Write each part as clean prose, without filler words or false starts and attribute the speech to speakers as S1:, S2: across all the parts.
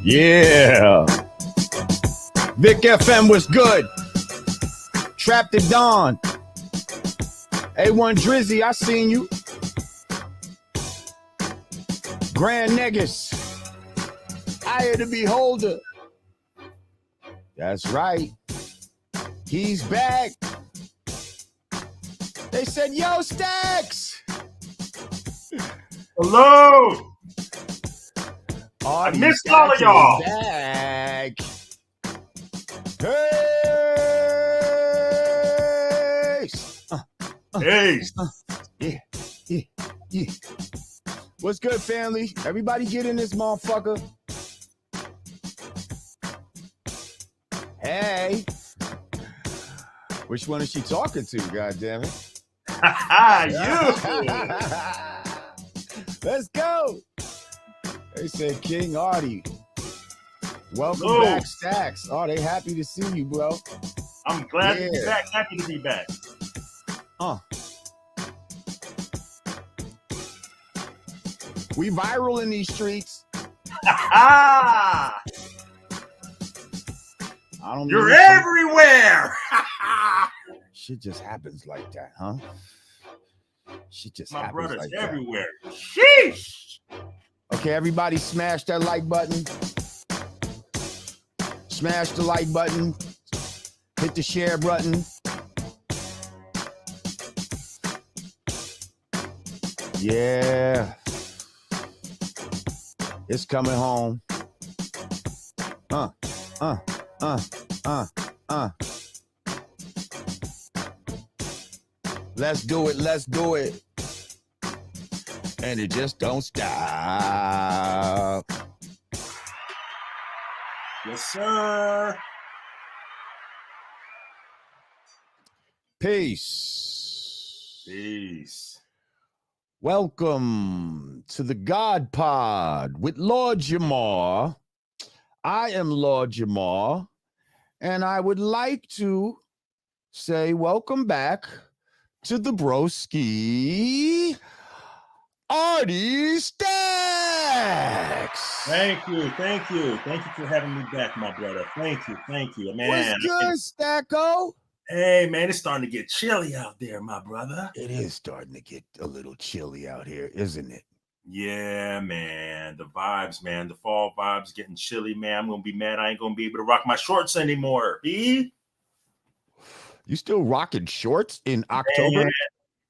S1: Yeah. Vic FM was good. Trapped at Dawn. A1 Drizzy, I seen you. Grand Negus. Eye of the Beholder. That's right. He's back. They said, yo, Stacks.
S2: Hello.
S1: Artie
S2: I missed
S1: Stacks
S2: all of y'all.
S1: Back. Hey.
S2: Hey.
S1: Yeah. What's good, family? Everybody get in this motherfucker. Hey. Which one is she talking to, goddammit?
S2: You.
S1: Let's go. They said King Artie. Welcome back, Stacks. Oh, they happy to see you, bro.
S2: I'm glad to be back. Happy to be back.
S1: We viral in these streets.
S2: You're everywhere.
S1: Shit just happens like that, huh? Shit just
S2: My
S1: happens
S2: brother's
S1: like
S2: everywhere. That. Sheesh.
S1: Okay, everybody smash that like button. Smash the like button. Hit the share button. Yeah. It's coming home. Let's do it. And it just don't stop.
S2: Yes, sir.
S1: Peace. Welcome to the God Pod with Lord Jamar. I am Lord Jamar, and I would like to say welcome back to the broski, Artie Stacks.
S2: Thank you for having me back, my brother. Thank you, man.
S1: What's good, Stacko?
S2: Hey, man, it's starting to get chilly out there, my brother.
S1: It is starting to get a little chilly out here, isn't it?
S2: Yeah, man. The vibes, man. The fall vibes getting chilly, man. I'm going to be mad I ain't going to be able to rock my shorts anymore, B.
S1: You still rocking shorts in October?
S2: Man.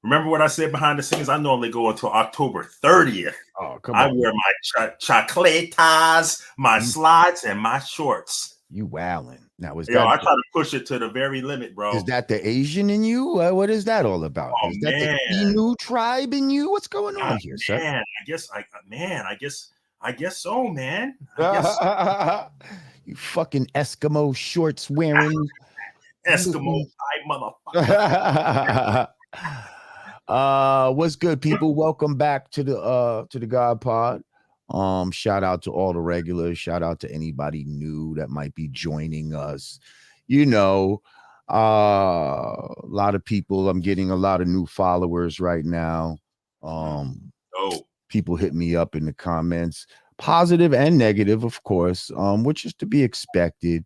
S2: Remember what I said behind the scenes? I normally go until October 30th.
S1: Oh, come on.
S2: I wear my chocolatas, my slides, and my shorts.
S1: You wowing. Now,
S2: I try to push it to the very limit, bro.
S1: Is that the Asian in you? What is that all about?
S2: Oh,
S1: is that the Inu tribe in you? What's going on here, sir?
S2: I guess so, man.
S1: You fucking Eskimo shorts wearing
S2: Eskimo motherfucker.
S1: What's good, people? Welcome back to the God Pod. Shout out to all the regulars. Shout out to anybody new that might be joining us. You know, a lot of people. I'm getting a lot of new followers right now. People hit me up in the comments, positive and negative, of course, which is to be expected.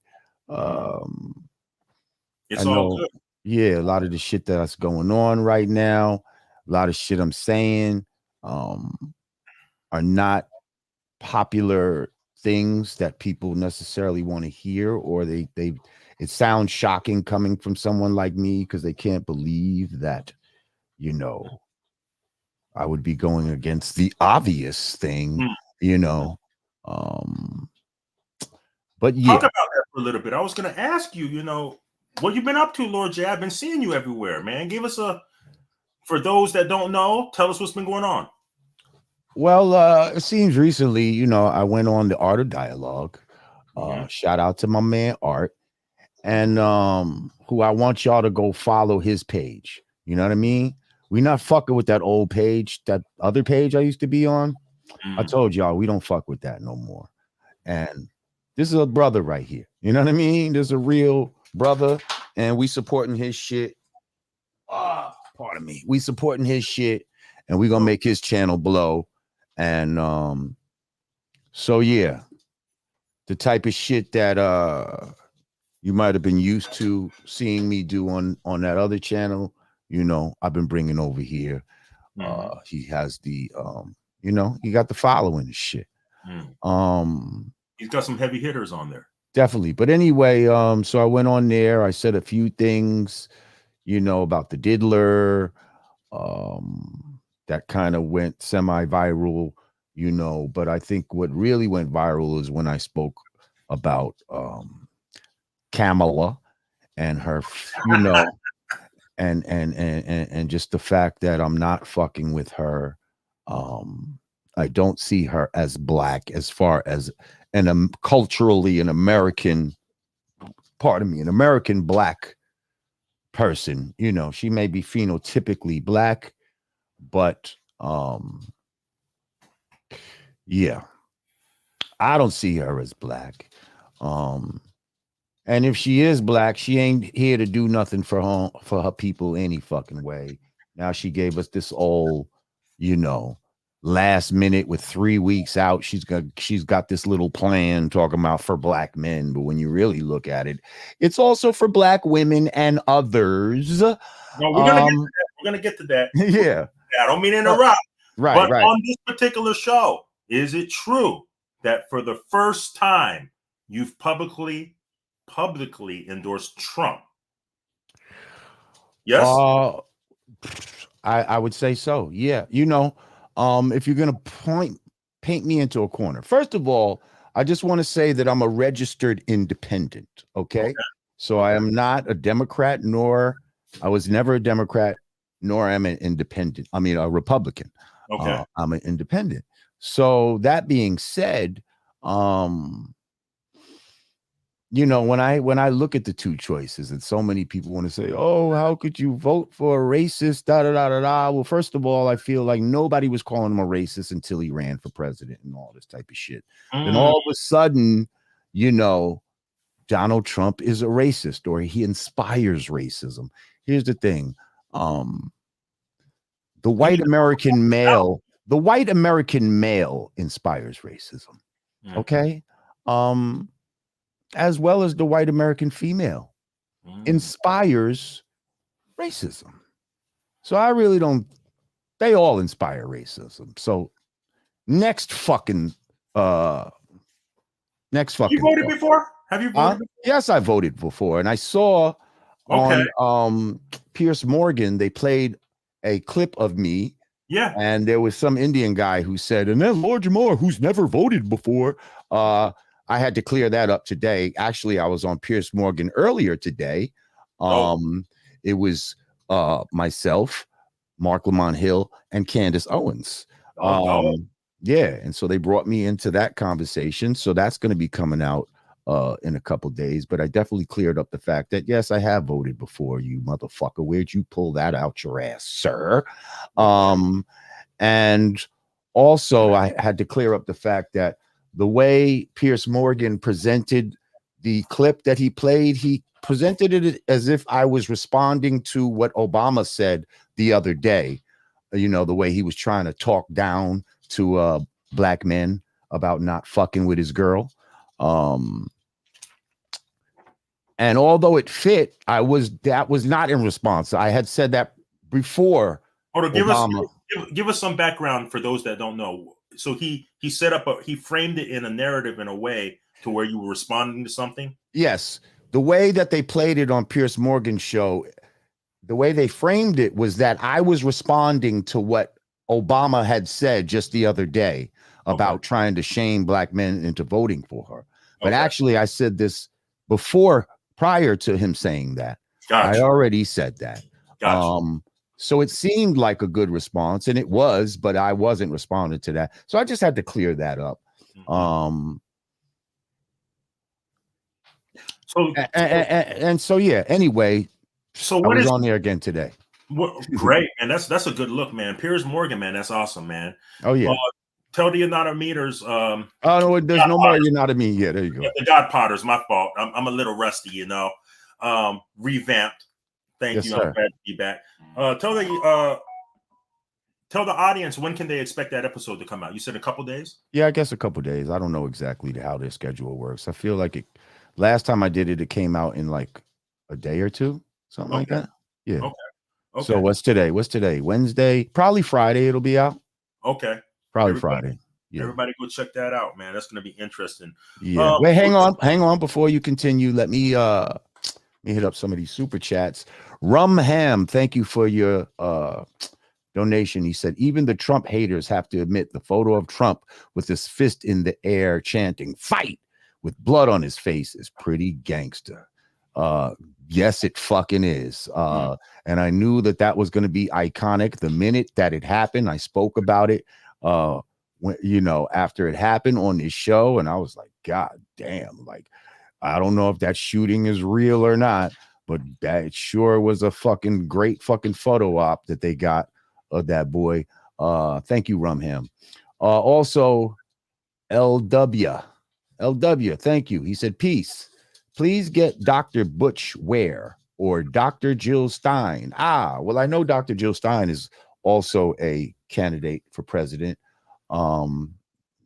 S2: It's all good.
S1: Yeah, a lot of the shit that's going on right now, a lot of shit I'm saying, are not popular things that people necessarily want to hear, or it sounds shocking coming from someone like me because they can't believe that, you know, I would be going against the obvious thing, you know. But yeah.
S2: Talk about that for a little bit. I was going to ask you, you know, what you've been up to, Lord J. I've been seeing you everywhere, man. Give us for those that don't know, tell us what's been going on.
S1: Well, it seems recently, you know, I went on the Art of Dialogue. Shout out to my man Art, and who I want y'all to go follow his page. You know what I mean? We not fucking with that old page, that other page I used to be on. I told y'all we don't fuck with that no more. And this is a brother right here. You know what I mean? There's a real brother, and we supporting his shit. Pardon me. We supporting his shit, and we gonna make his channel blow. And so yeah, the type of shit that you might have been used to seeing me do on that other channel, I've been bringing over here. He has the he got the following and shit.
S2: He's got some heavy hitters on there.
S1: Definitely. But anyway, so I went on there, I said a few things, about the diddler, that kind of went semi-viral, but I think what really went viral is when I spoke about Kamala and her, and just the fact that I'm not fucking with her. I don't see her as black as far as culturally an American, an American black person. She may be phenotypically black, but yeah, I don't see her as black. And if she is black, she ain't here to do nothing for her people any fucking way. Now she gave us this old, last minute with 3 weeks out. She's got this little plan talking about for black men, but when you really look at it, it's also for black women and others.
S2: No, we're gonna get to that.
S1: Yeah.
S2: I don't mean to interrupt.
S1: Right.
S2: But on this particular show, is it true that for the first time you've publicly endorsed Trump? Yes.
S1: I would say so. Yeah. If you're gonna paint me into a corner, first of all, I just want to say that I'm a registered independent. Okay. So I am not a Democrat, nor I was never a Democrat, nor am an independent. I mean, a Republican.
S2: Okay.
S1: I'm an independent. So that being said, when I look at the two choices, and so many people want to say, "Oh, how could you vote for a racist?" Da da da da da. Well, first of all, I feel like nobody was calling him a racist until he ran for president and all this type of shit. Then all of a sudden, Donald Trump is a racist, or he inspires racism. Here's the thing: the white American male inspires racism. Okay. As well as the white American female inspires racism. So I really don't, they all inspire racism. So next fucking. You
S2: voted before? Have you voted before?
S1: Yes, I voted before. And I saw on Piers Morgan, they played a clip of me.
S2: Yeah.
S1: And there was some Indian guy who said, and then Lord Jamar, who's never voted before. I had to clear that up today. Actually, I was on Piers Morgan earlier today. It was myself, Mark Lamont Hill, and Candace Owens. Yeah, and so they brought me into that conversation. So that's going to be coming out in a couple days. But I definitely cleared up the fact that, yes, I have voted before, you motherfucker. Where'd you pull that out your ass, sir? And also I had to clear up the fact that the way Piers Morgan presented the clip that he played, he presented it as if I was responding to what Obama said the other day. The way he was trying to talk down to black men about not fucking with his girl. And although it fit, that was not in response. I had said that before.
S2: Give us some background for those that don't know. So he framed it in a narrative in a way to where you were responding to something.
S1: Yes, the way that they played it on Piers Morgan's show, the way they framed it was that I was responding to what Obama had said just the other day about trying to shame black men into voting for her. But actually, I said this prior to him saying that.
S2: Gotcha.
S1: I already said that.
S2: Gotcha.
S1: So it seemed like a good response, and it was, but I wasn't responding to that. So I just had to clear that up. So yeah. Anyway,
S2: so
S1: I was on there again today.
S2: Great, and that's a good look, man. Piers Morgan, man, that's awesome, man.
S1: Oh yeah.
S2: Tell the Anatometers.
S1: Oh no, there's no more Anatomy. Yeah, there you go.
S2: The God Potters, my fault. I'm a little rusty, Revamped. Thank you.
S1: Sir.
S2: I'm glad to be back. Tell tell the audience, when can they expect that episode to come out? You said a couple days?
S1: Yeah, I guess a couple days. I don't know exactly how their schedule works. I feel like it. Last time I did it, it came out in like a day or two, something like
S2: Okay.
S1: that. Yeah.
S2: Okay.
S1: So
S2: Okay.
S1: what's today? What's today? Wednesday? Probably Friday. It'll be out.
S2: Okay.
S1: Probably Friday. Yeah.
S2: Everybody go check that out, man. That's going to be interesting.
S1: Yeah. Wait, hang on before you continue. Let me hit up some of these super chats. Rum Ham, thank you for your donation. He said, even the Trump haters have to admit the photo of Trump with his fist in the air chanting fight with blood on his face is pretty gangster. Yes, it fucking is. And I knew that was going to be iconic the minute that it happened. I spoke about it when, after it happened on this show, and I was like, God damn, like, I don't know if that shooting is real or not, but that sure was a fucking great fucking photo op that they got of that boy. Thank you, Rumham. Also, LW, thank you. He said, peace. Please get Dr. Butch Ware or Dr. Jill Stein. Well, I know Dr. Jill Stein is also a candidate for president.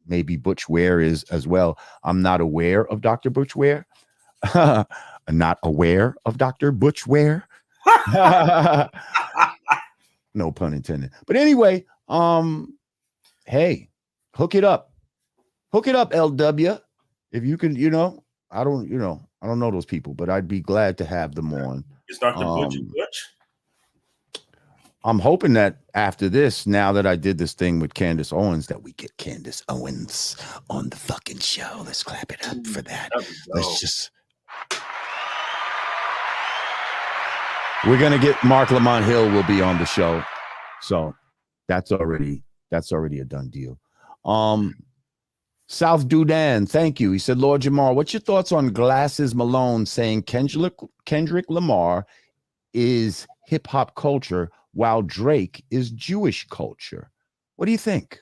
S1: Maybe Butch Ware is as well. I'm not aware of Dr. Butch Ware. I'm not aware of Dr. Butch Ware. No pun intended. But anyway, hey, hook it up, LW. If you can, I don't know those people, but I'd be glad to have them on.
S2: Is Dr. Butch Butch?
S1: I'm hoping that after this, now that I did this thing with Candace Owens, that we get Candace Owens on the fucking show. Let's clap it up for that. We're gonna get Mark Lamont Hill will be on the show, so that's already a done deal. South Dudan, thank you. He said, Lord Jamar, what's your thoughts on Glasses Malone saying Kendrick Lamar is hip hop culture while Drake is Jewish culture? What do you think?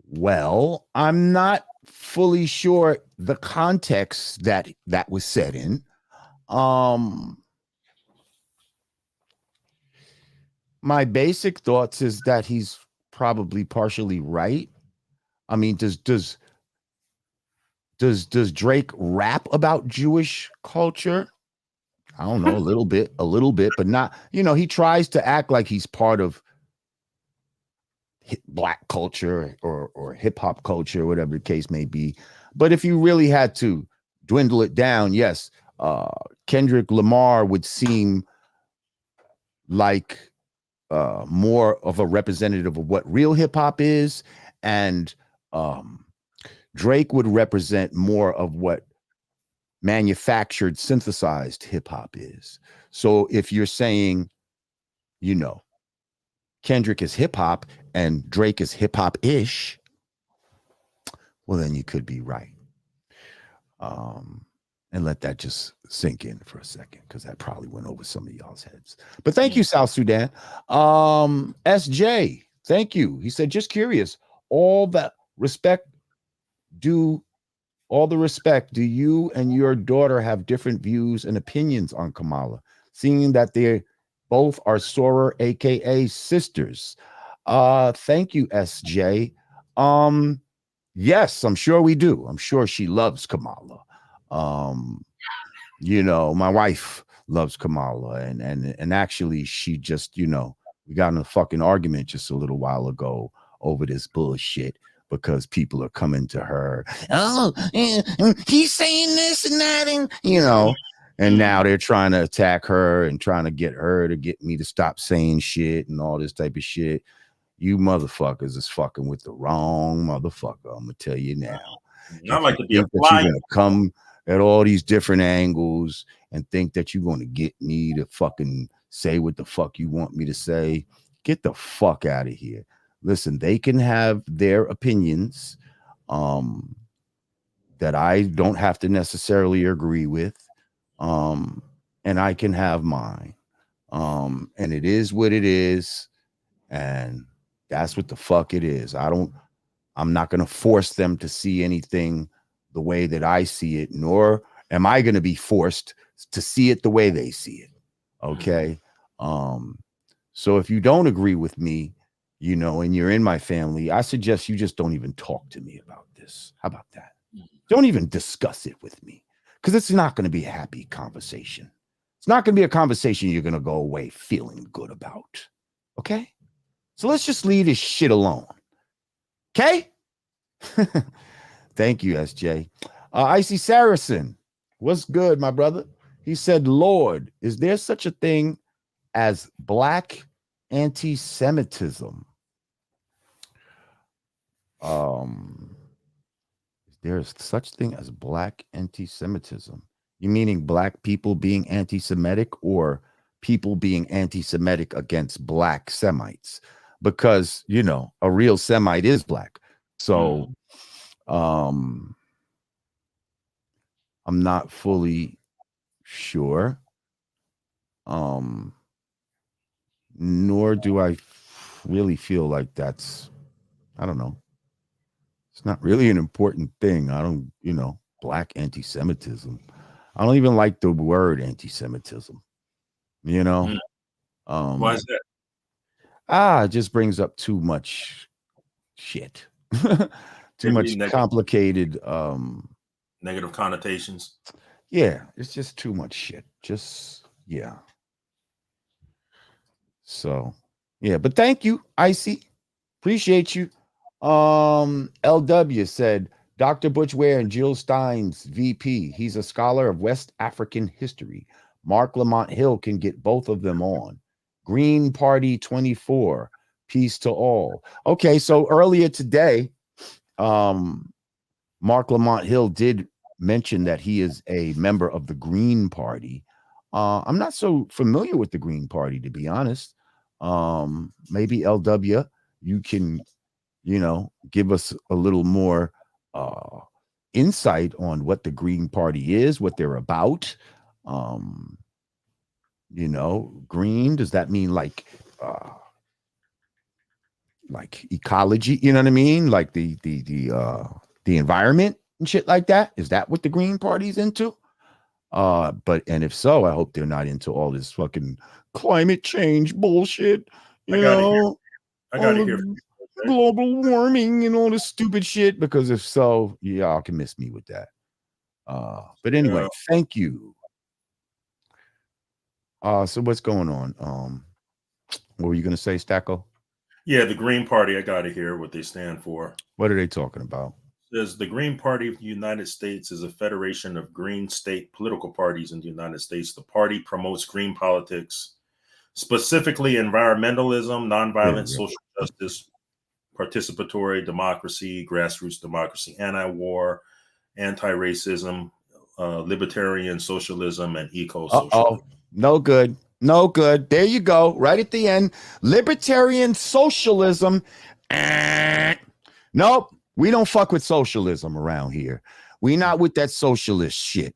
S1: Well, I'm not fully sure the context that was said in. My basic thoughts is that he's probably partially right. I mean, does Drake rap about Jewish culture? I don't know, a little bit, but not, he tries to act like he's part of black culture or hip hop culture, whatever the case may be. But if you really had to dwindle it down, yes, Kendrick Lamar would seem like more of a representative of what real hip hop is, and Drake would represent more of what manufactured, synthesized hip hop is. So if you're saying, Kendrick is hip hop and Drake is hip hop ish, well, then you could be right. And let that just sink in for a second, because that probably went over some of y'all's heads. But thank you, South Sudan. SJ, thank you. He said, just curious, all the respect, do you and your daughter have different views and opinions on Kamala, seeing that they both are Soror, aka sisters? Thank you, SJ. Yes, I'm sure we do. I'm sure she loves Kamala. My wife loves Kamala, and actually she just, we got in a fucking argument just a little while ago over this bullshit, because people are coming to her, he's saying this and that, and now they're trying to attack her and trying to get her to get me to stop saying shit and all this type of shit. You motherfuckers is fucking with the wrong motherfucker. I'm gonna tell you now.
S2: I like to be a
S1: flyer. You're gonna come at all these different angles and think that you're gonna get me to fucking say what the fuck you want me to say. Get the fuck out of here. Listen, they can have their opinions that I don't have to necessarily agree with, and I can have mine, and it is what it is, and that's what the fuck it is. I'm not going to force them to see anything the way that I see it, nor am I going to be forced to see it the way they see it. Okay. Um, so if you don't agree with me, and you're in my family, I suggest you just don't even talk to me about this. How about that? Don't even discuss it with me, because it's not going to be a happy conversation. It's not going to be a conversation you're going to go away feeling good about. Okay? So let's just leave this shit alone. Okay? Thank you, SJ. Icy Saracen, what's good, my brother? He said, Lord, is there such a thing as black anti-Semitism? There's such thing as black anti-Semitism. You meaning black people being anti-Semitic, or people being anti-Semitic against black Semites? Because, a real Semite is black. So, I'm not fully sure. Nor do I really feel like that's, I don't know. It's not really an important thing. I don't, black anti-Semitism. I don't even like the word anti-Semitism.
S2: Why is that?
S1: It just brings up too much shit. Too much
S2: Negative,
S1: complicated
S2: negative connotations.
S1: Yeah, it's just too much shit. Yeah. So, yeah, but thank you, Icy. Appreciate you. LW said Dr. Butch Ware and Jill Stein's VP. He's a scholar of West African history. Mark Lamont Hill can get both of them on. Green Party 24. Peace to all. Okay, so earlier today, Mark Lamont Hill did mention that he is a member of the Green Party. I'm not so familiar with the Green Party, to be honest. Maybe LW, you can, give us a little more insight on what the Green Party is, what they're about. Green, does that mean like ecology? You know what I mean? Like the environment and shit like that? Is that what the Green Party's into? And if so, I hope they're not into all this fucking climate change bullshit.
S2: I got it here.
S1: Global warming and all this stupid shit. Because if so, y'all can miss me with that. But anyway, thank you. So what's going on? What were you gonna say, Stacko?
S2: Yeah, the Green Party. I got it here. What they stand for.
S1: What are they talking about?
S2: Says the Green Party of the United States is a federation of green state political parties in the United States. The party promotes green politics, specifically environmentalism, nonviolent social justice, participatory democracy, grassroots democracy, anti-war, anti-racism, libertarian socialism, and eco-socialism.
S1: No good. No good. There you go. Right at the end. Libertarian socialism. Nope. We don't fuck with socialism around here. We not with that socialist shit.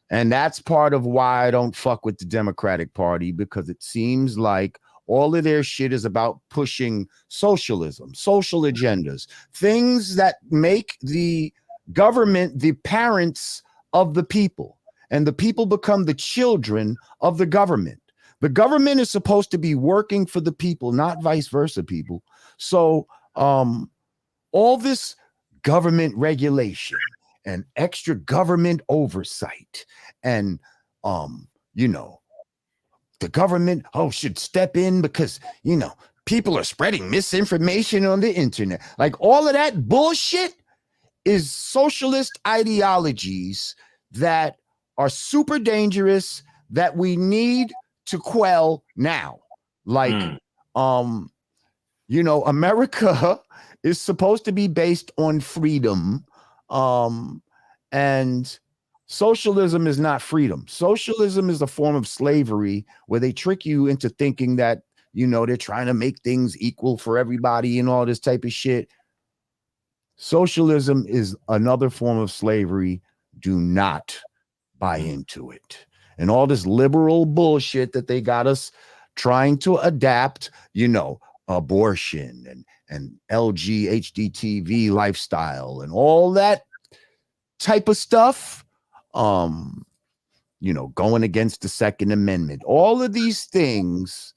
S1: And that's part of why I don't fuck with the Democratic Party, because it seems like all of their shit is about pushing socialism, social agendas, things that make the government the parents of the people, and the people become the children of the government. The government is supposed to be working for the people, not vice versa, people. So all this government regulation and extra government oversight and the government should step in because people are spreading misinformation on the internet. Like all of that bullshit is socialist ideologies that are super dangerous, that we need to quell now. Like America is supposed to be based on freedom, and socialism is not freedom. Socialism is a form of slavery where they trick you into thinking that they're trying to make things equal for everybody and all this type of shit. Socialism is another form of slavery. Do not buy into it. And all this liberal bullshit that they got us trying to adapt, abortion and LGHDTV lifestyle and all that type of stuff, going against the Second Amendment. All of these things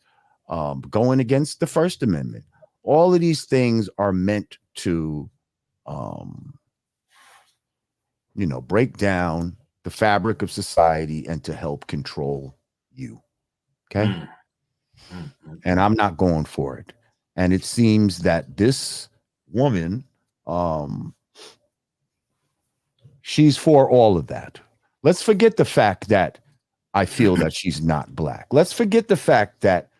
S1: going against the First Amendment. All of these things are meant to, break down the fabric of society and to help control you. Okay. And I'm not going for it. And it seems that this woman, she's for all of that. Let's forget the fact that I feel that she's not black. Let's forget the fact that,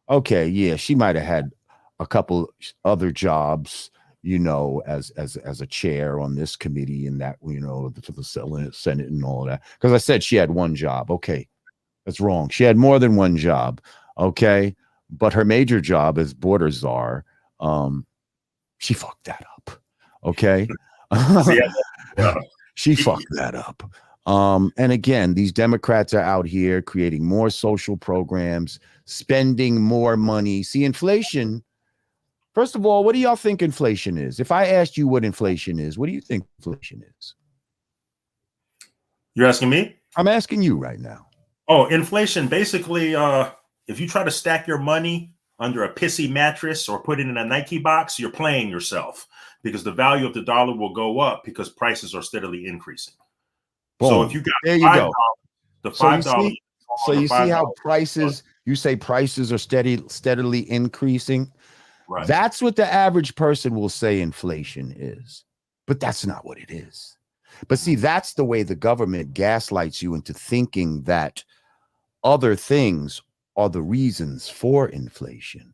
S1: okay, yeah, she might have had a couple other jobs, as a chair on this committee and that, for the Senate and all that. Because I said she had one job. Okay, that's wrong. She had more than one job. Okay, but her major job as border czar, she fucked that up. Okay. She fucked that up. And again, these Democrats are out here creating more social programs, spending more money. See, inflation. First of all, what do y'all think inflation is? If I asked you what inflation is, what do you think inflation is?
S2: You're asking me?
S1: I'm asking you right now.
S2: Oh, inflation. Basically, if you try to stack your money under a pissy mattress or put it in a Nike box, you're playing yourself, because the value of the dollar will go up because prices are steadily increasing.
S1: Boom.
S2: So if you got
S1: there you go.
S2: The $5.
S1: So you see how prices, you say prices are steadily increasing.
S2: Right.
S1: That's what the average person will say inflation is, but that's not what it is. But see, that's the way the government gaslights you into thinking that other things are the reasons for inflation.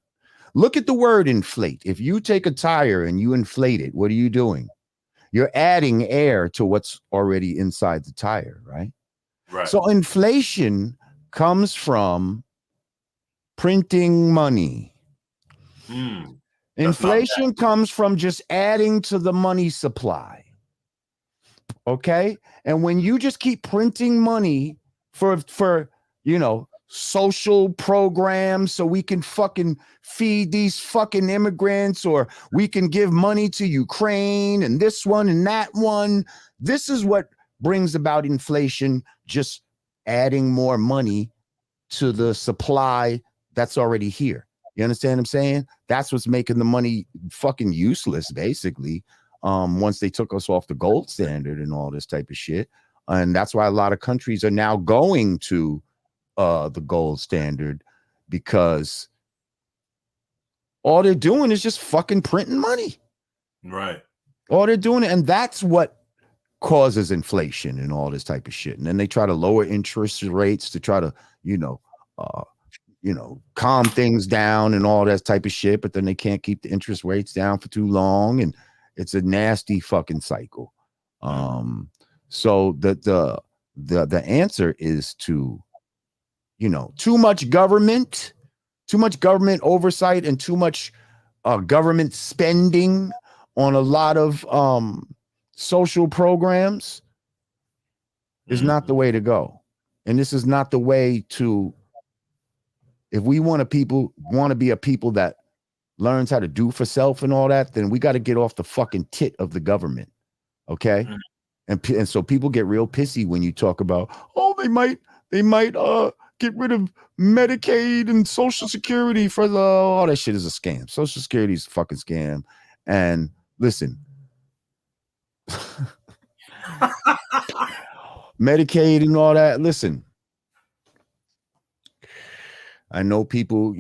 S1: Look at the word inflate. If you take a tire and you inflate it, what are you doing? You're adding air to what's already inside the tire, right?
S2: Right.
S1: So inflation comes from printing money. Inflation comes from just adding to the money supply. Okay? And when you just keep printing money for social programs so we can fucking feed these fucking immigrants, or we can give money to Ukraine and this one and that one. This is what brings about inflation, just adding more money to the supply that's already here. You understand what I'm saying? That's what's making the money fucking useless, basically, once they took us off the gold standard and all this type of shit. And that's why a lot of countries are now going to the gold standard, because all they're doing is just fucking printing money.
S2: Right.
S1: All they're doing, and that's what causes inflation and all this type of shit. And then they try to lower interest rates to try to, calm things down and all that type of shit, but then they can't keep the interest rates down for too long, and it's a nasty fucking cycle. So the answer is to, too much government oversight and too much government spending on a lot of social programs is not the way to go. And this is not the way to, if we want to be a people that learns how to do for self and all that, then we got to get off the fucking tit of the government. Okay. And so people get real pissy when you talk about, oh, they might get rid of Medicaid and Social Security for all that shit is a scam. Social Security is a fucking scam. And listen, Medicaid and all that. Listen, I know people,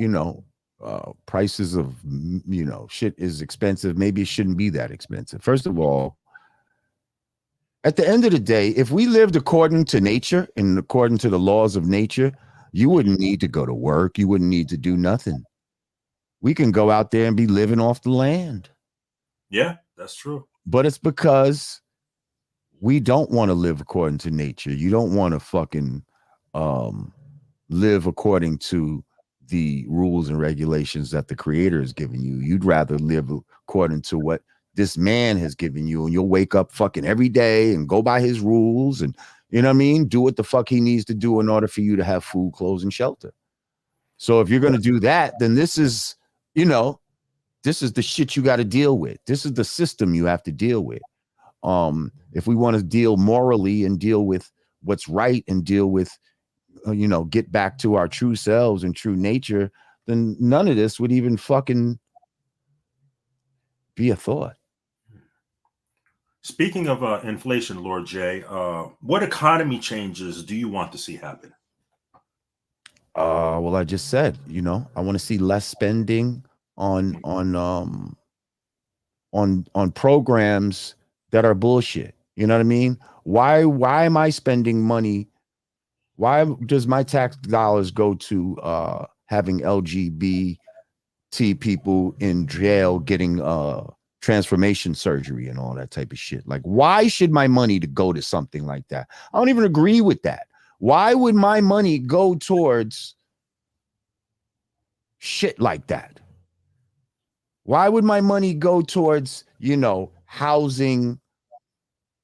S1: prices of, shit is expensive. Maybe it shouldn't be that expensive. First of all, at the end of the day, if we lived according to nature and according to the laws of nature, you wouldn't need to go to work. You wouldn't need to do nothing. We can go out there and be living off the land.
S2: Yeah, that's true.
S1: But it's because we don't want to live according to nature. You don't want to fucking live according to the rules and regulations that the creator has given you. You'd rather live according to what this man has given you, and you'll wake up fucking every day and go by his rules and, you know what I mean, do what the fuck he needs to do in order for you to have food, clothes, and shelter. So if you're going to do that, then this is, this is the shit you got to deal with. This is the system you have to deal with. If we want to deal morally and deal with what's right and deal with, get back to our true selves and true nature, then none of this would even fucking be a thought.
S2: Speaking of inflation, Lord J, what economy changes do you want to see happen?
S1: Well, I just said, I want to see less spending on programs that are bullshit. You know what I mean? Why am I spending money? Why does my tax dollars go to having LGBT people in jail getting transformation surgery and all that type of shit? Like, why should my money to go to something like that? I don't even agree with that. Why would my money go towards shit like that? Why would my money go towards, housing,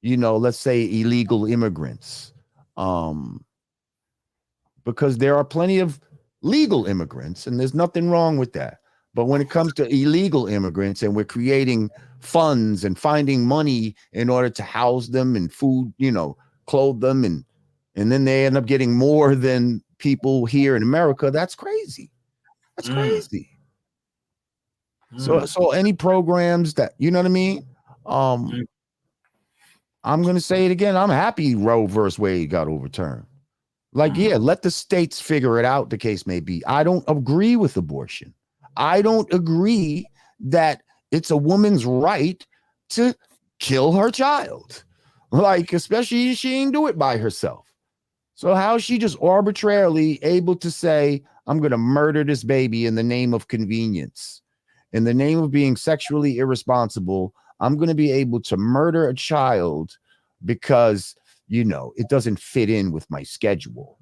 S1: let's say illegal immigrants? Because there are plenty of legal immigrants and there's nothing wrong with that. But when it comes to illegal immigrants and we're creating funds and finding money in order to house them and food, clothe them, and then they end up getting more than people here in America, that's crazy. That's crazy. So any programs that, you know what I mean? I'm going to say it again. I'm happy Roe versus Wade got overturned. Like, yeah, let the states figure it out, the case may be. I don't agree with abortion. I don't agree that it's a woman's right to kill her child. Like, especially if she ain't do it by herself. So how is she just arbitrarily able to say, I'm going to murder this baby in the name of convenience? In the name of being sexually irresponsible, I'm going to be able to murder a child because, it doesn't fit in with my schedule.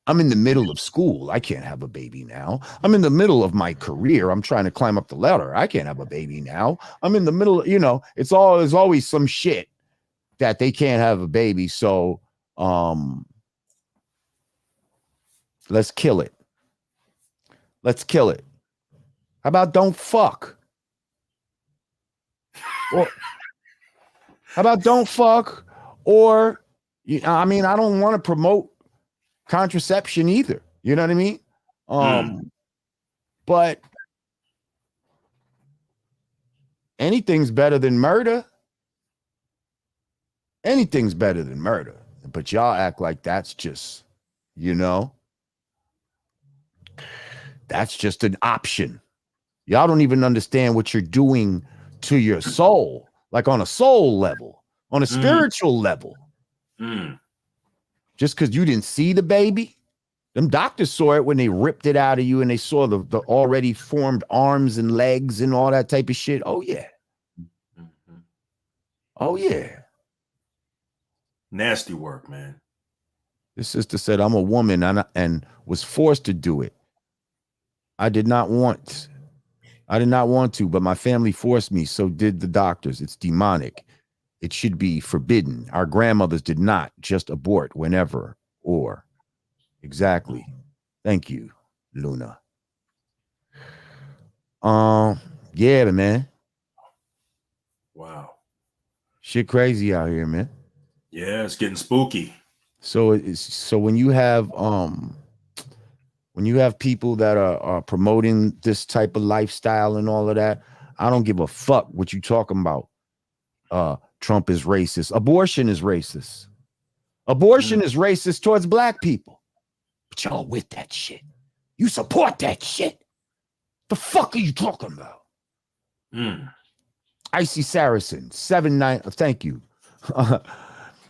S1: I'm in the middle of school. I can't have a baby now. I'm in the middle of my career. I'm trying to climb up the ladder. I can't have a baby now. I'm in the middle, there's always some shit that they can't have a baby. So, let's kill it. Let's kill it. How about don't fuck? Or how about don't fuck? Or, I don't want to promote contraception either. You know what I mean? But anything's better than murder. Anything's better than murder. But y'all act like that's just, that's just an option. Y'all don't even understand what you're doing to your soul, like on a soul level, on a spiritual level. Just because you didn't see the baby, them doctors saw it when they ripped it out of you and they saw the already formed arms and legs and all that type of shit. Oh, yeah. Oh, yeah.
S2: Nasty work, man.
S1: This sister said, I'm a woman and was forced to do it. I did not want to, but my family forced me. So did the doctors. It's demonic. It should be forbidden. Our grandmothers did not just abort whenever or. Exactly. Thank you, Luna. Yeah, man.
S2: Wow.
S1: Shit crazy out here, man.
S2: Yeah, it's getting spooky.
S1: So when you have people that are promoting this type of lifestyle and all of that, I don't give a fuck what you talking about. Trump is racist. Abortion is racist. Abortion is racist towards black people. But y'all with that shit. You support that shit. The fuck are you talking about? Icy Saracen, 7-9. Thank you.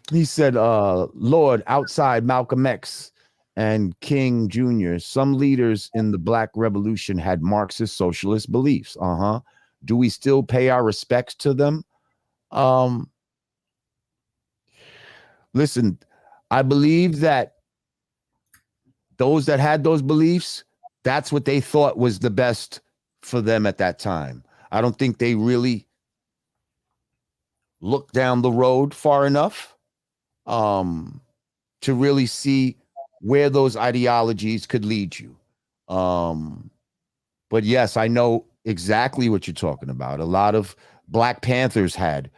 S1: He said, Lord, outside Malcolm X and King Jr., some leaders in the Black Revolution had Marxist socialist beliefs. Do we still pay our respects to them? Listen, I believe that those that had those beliefs, that's what they thought was the best for them at that time. I don't think they really looked down the road far enough to really see where those ideologies could lead you. But yes, I know exactly what you're talking about. A lot of Black Panthers had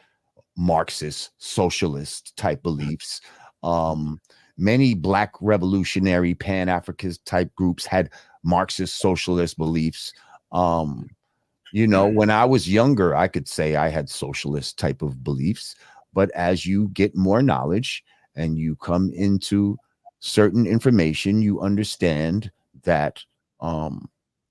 S1: Marxist, socialist type beliefs. many black revolutionary Pan-Africanist type groups had Marxist socialist beliefs. When I was younger, I could say I had socialist type of beliefs, but as you get more knowledge and you come into certain information, you understand that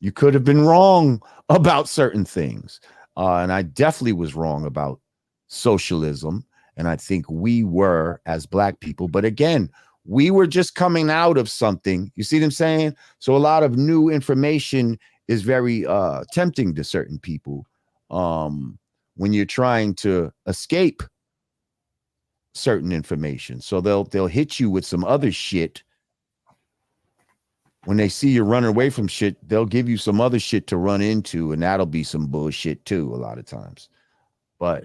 S1: you could have been wrong about certain things. And I definitely was wrong about socialism. And I think we were as black people. But again, we were just coming out of something. You see what I'm saying? So a lot of new information is very tempting to certain people when you're trying to escape certain information. So they'll hit you with some other shit. When they see you running away from shit, they'll give you some other shit to run into, and that'll be some bullshit too a lot of times. But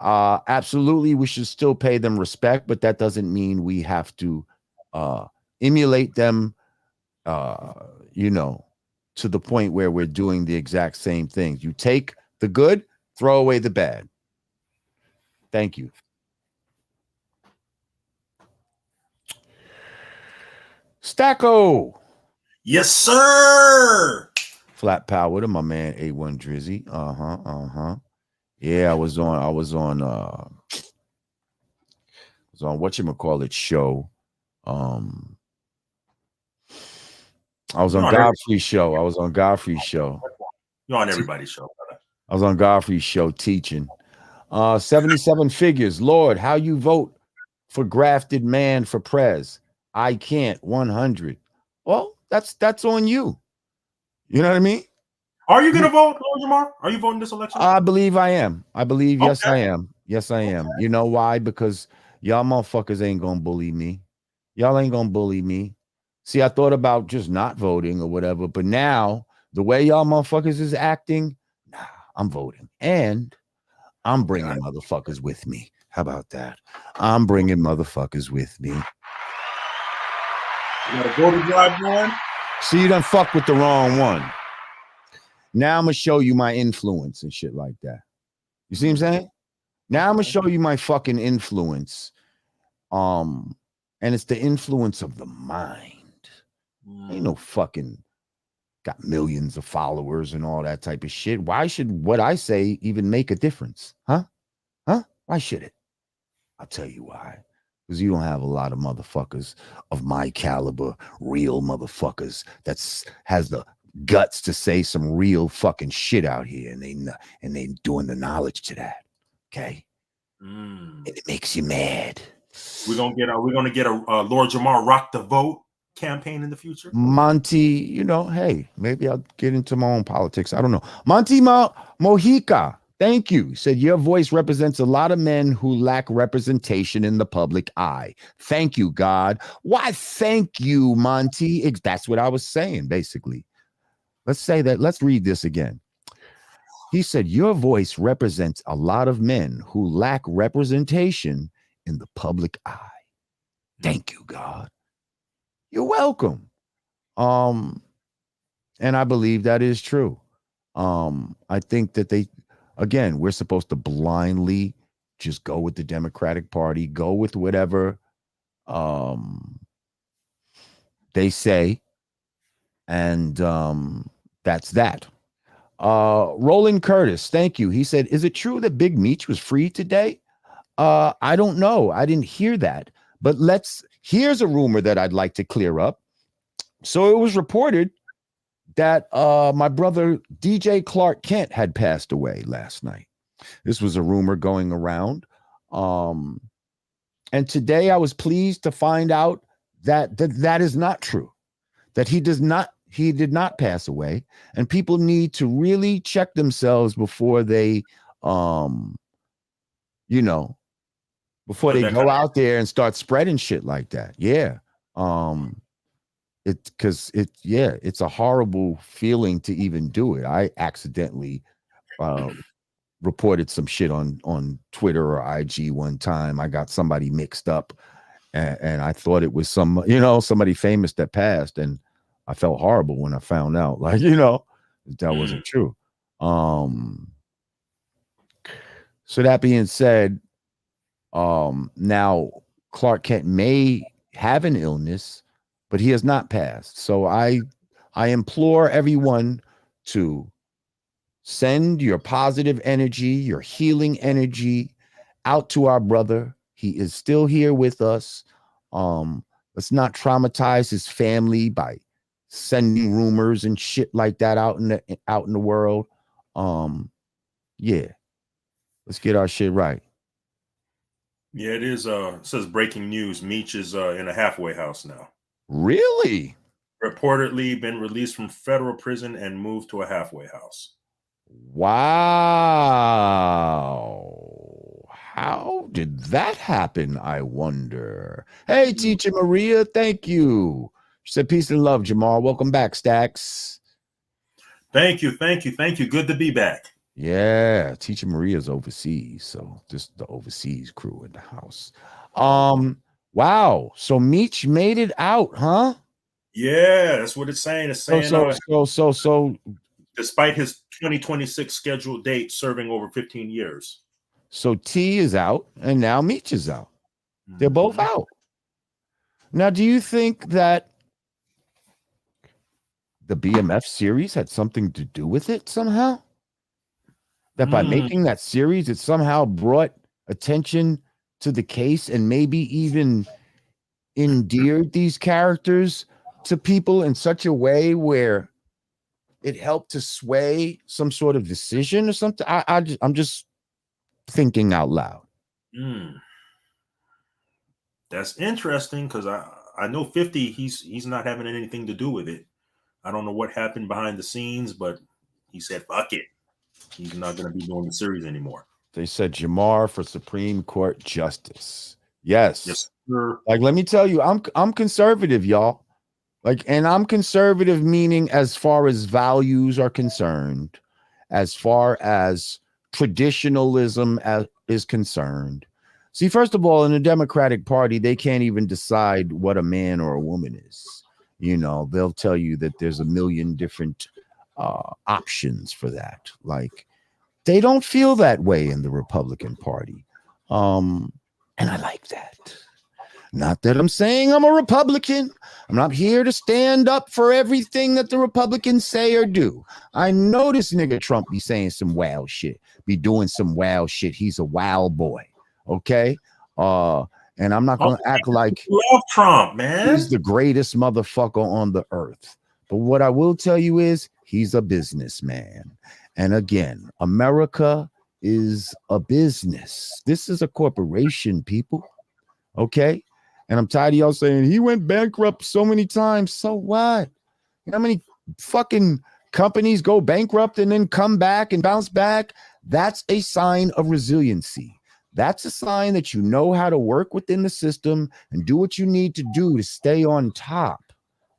S1: absolutely, we should still pay them respect, but that doesn't mean we have to emulate them, to the point where we're doing the exact same things. You take the good, throw away the bad. Thank you. Stacko.
S2: Yes, sir.
S1: Flat power to my man A1 Drizzy. Yeah, I was on whatchamacallit show. I was on Godfrey's show.
S2: You're on everybody's show, brother.
S1: I was on Godfrey's show teaching. 77 figures. Lord, how you vote for grafted man for prez? I can't. 100. Well, that's on you. You know what I mean?
S2: Are you going to vote, Lord Jamar? Are you voting this election?
S1: I believe I am. Yes,
S2: Okay.
S1: I am. Yes, I am. You know why? Because y'all motherfuckers ain't gonna bully me. Y'all ain't gonna bully me. See, I thought about just not voting or whatever, but now the way y'all motherfuckers is acting, nah, I'm voting. And I'm bringing motherfuckers with me. How about that? I'm bringing motherfuckers with me.
S2: You gotta go to drive one.
S1: See, you done fuck with the wrong one. Now I'm gonna show you my influence and shit like that. You see what I'm saying? Now I'm gonna show you my fucking influence. And it's the influence of the mind. Ain't no fucking got millions of followers and all that type of shit. Why should what I say even make a difference? Huh? Why should it? I'll tell you why. Because you don't have a lot of motherfuckers of my caliber, real motherfuckers has the guts to say some real fucking shit out here, and they doing the knowledge to that. Okay, and it makes you mad.
S2: We're gonna get a Lord Jamar Rock the Vote campaign in the future.
S1: Monty, hey, maybe I'll get into my own politics. I don't know. Monty Mojica, thank you. He said your voice represents a lot of men who lack representation in the public eye. Thank you, God. Why? Thank you, Monty. That's what I was saying, basically. Let's say that. Let's read this again. He said, your voice represents a lot of men who lack representation in the public eye. Thank you, God. You're welcome. And I believe that is true. I think that we're supposed to blindly just go with the Democratic Party, go with whatever they say. And that's that. Roland Curtis, thank you. He said, is it true that Big Meech was free today? I don't know. I didn't hear that. But here's a rumor that I'd like to clear up. So it was reported that my brother DJ Clark Kent had passed away last night. This was a rumor going around. And today I was pleased to find out that is not true, that he did not pass away. And people need to really check themselves before they, before they go out there and start spreading shit like that. Yeah. It's a horrible feeling to even do it. I accidentally reported some shit on Twitter or IG one time. I got somebody mixed up and I thought it was somebody famous that passed, and I felt horrible when I found out, that wasn't true. So that being said, now Clark Kent may have an illness, but he has not passed. So I implore everyone to send your positive energy, your healing energy out to our brother. He is still here with us. Let's not traumatize his family by sending rumors and shit like that out in the world. Yeah, let's get our shit right.
S2: Yeah, it is. It says breaking news. Meech is in a halfway house now.
S1: Really?
S2: Reportedly been released from federal prison and moved to a halfway house.
S1: Wow. How did that happen? I wonder. Hey, Teacher Maria, thank you. She said, peace and love, Jamar. Welcome back, Stacks.
S2: Thank you. Good to be back.
S1: Yeah, Teacher Maria's overseas, so this the overseas crew in the house. Wow. So Meech made it out, huh?
S2: Yeah, that's what it's saying. It's saying
S1: So
S2: despite his 2026 scheduled date serving over 15 years.
S1: So T is out and now Meech is out. They're both out. Now, do you think that the BMF series had something to do with it somehow? That by making that series, it somehow brought attention to the case and maybe even endeared these characters to people in such a way where it helped to sway some sort of decision or something? I'm just thinking out loud.
S2: That's interesting because I know 50. He's not having anything to do with it. I don't know what happened behind the scenes, but he said, "Fuck it." He's not going to be doing the series anymore.
S1: They said Jamar for Supreme Court Justice. Yes.
S2: Yes, sir.
S1: Like, let me tell you, I'm conservative, y'all. Like, and I'm conservative meaning as far as values are concerned, as far as traditionalism is concerned. See, first of all, in the Democratic Party, they can't even decide what a man or a woman is. You know, they'll tell you that there's a million different options for that. Like, they don't feel that way in the Republican Party. And I like that. Not that I'm saying I'm a Republican. I'm not here to stand up for everything that the Republicans say or do. I know this nigga Trump be saying some wild shit, be doing some wild shit. He's a wild boy. Okay. And I'm not gonna act like
S2: love Trump, man.
S1: He's the greatest motherfucker on the earth. But what I will tell you is he's a businessman. And again, America is a business. This is a corporation, people. Okay. And I'm tired of y'all saying he went bankrupt so many times. So what? You know how many fucking companies go bankrupt and then come back and bounce back? That's a sign of resiliency. That's a sign that you know how to work within the system and do what you need to do to stay on top.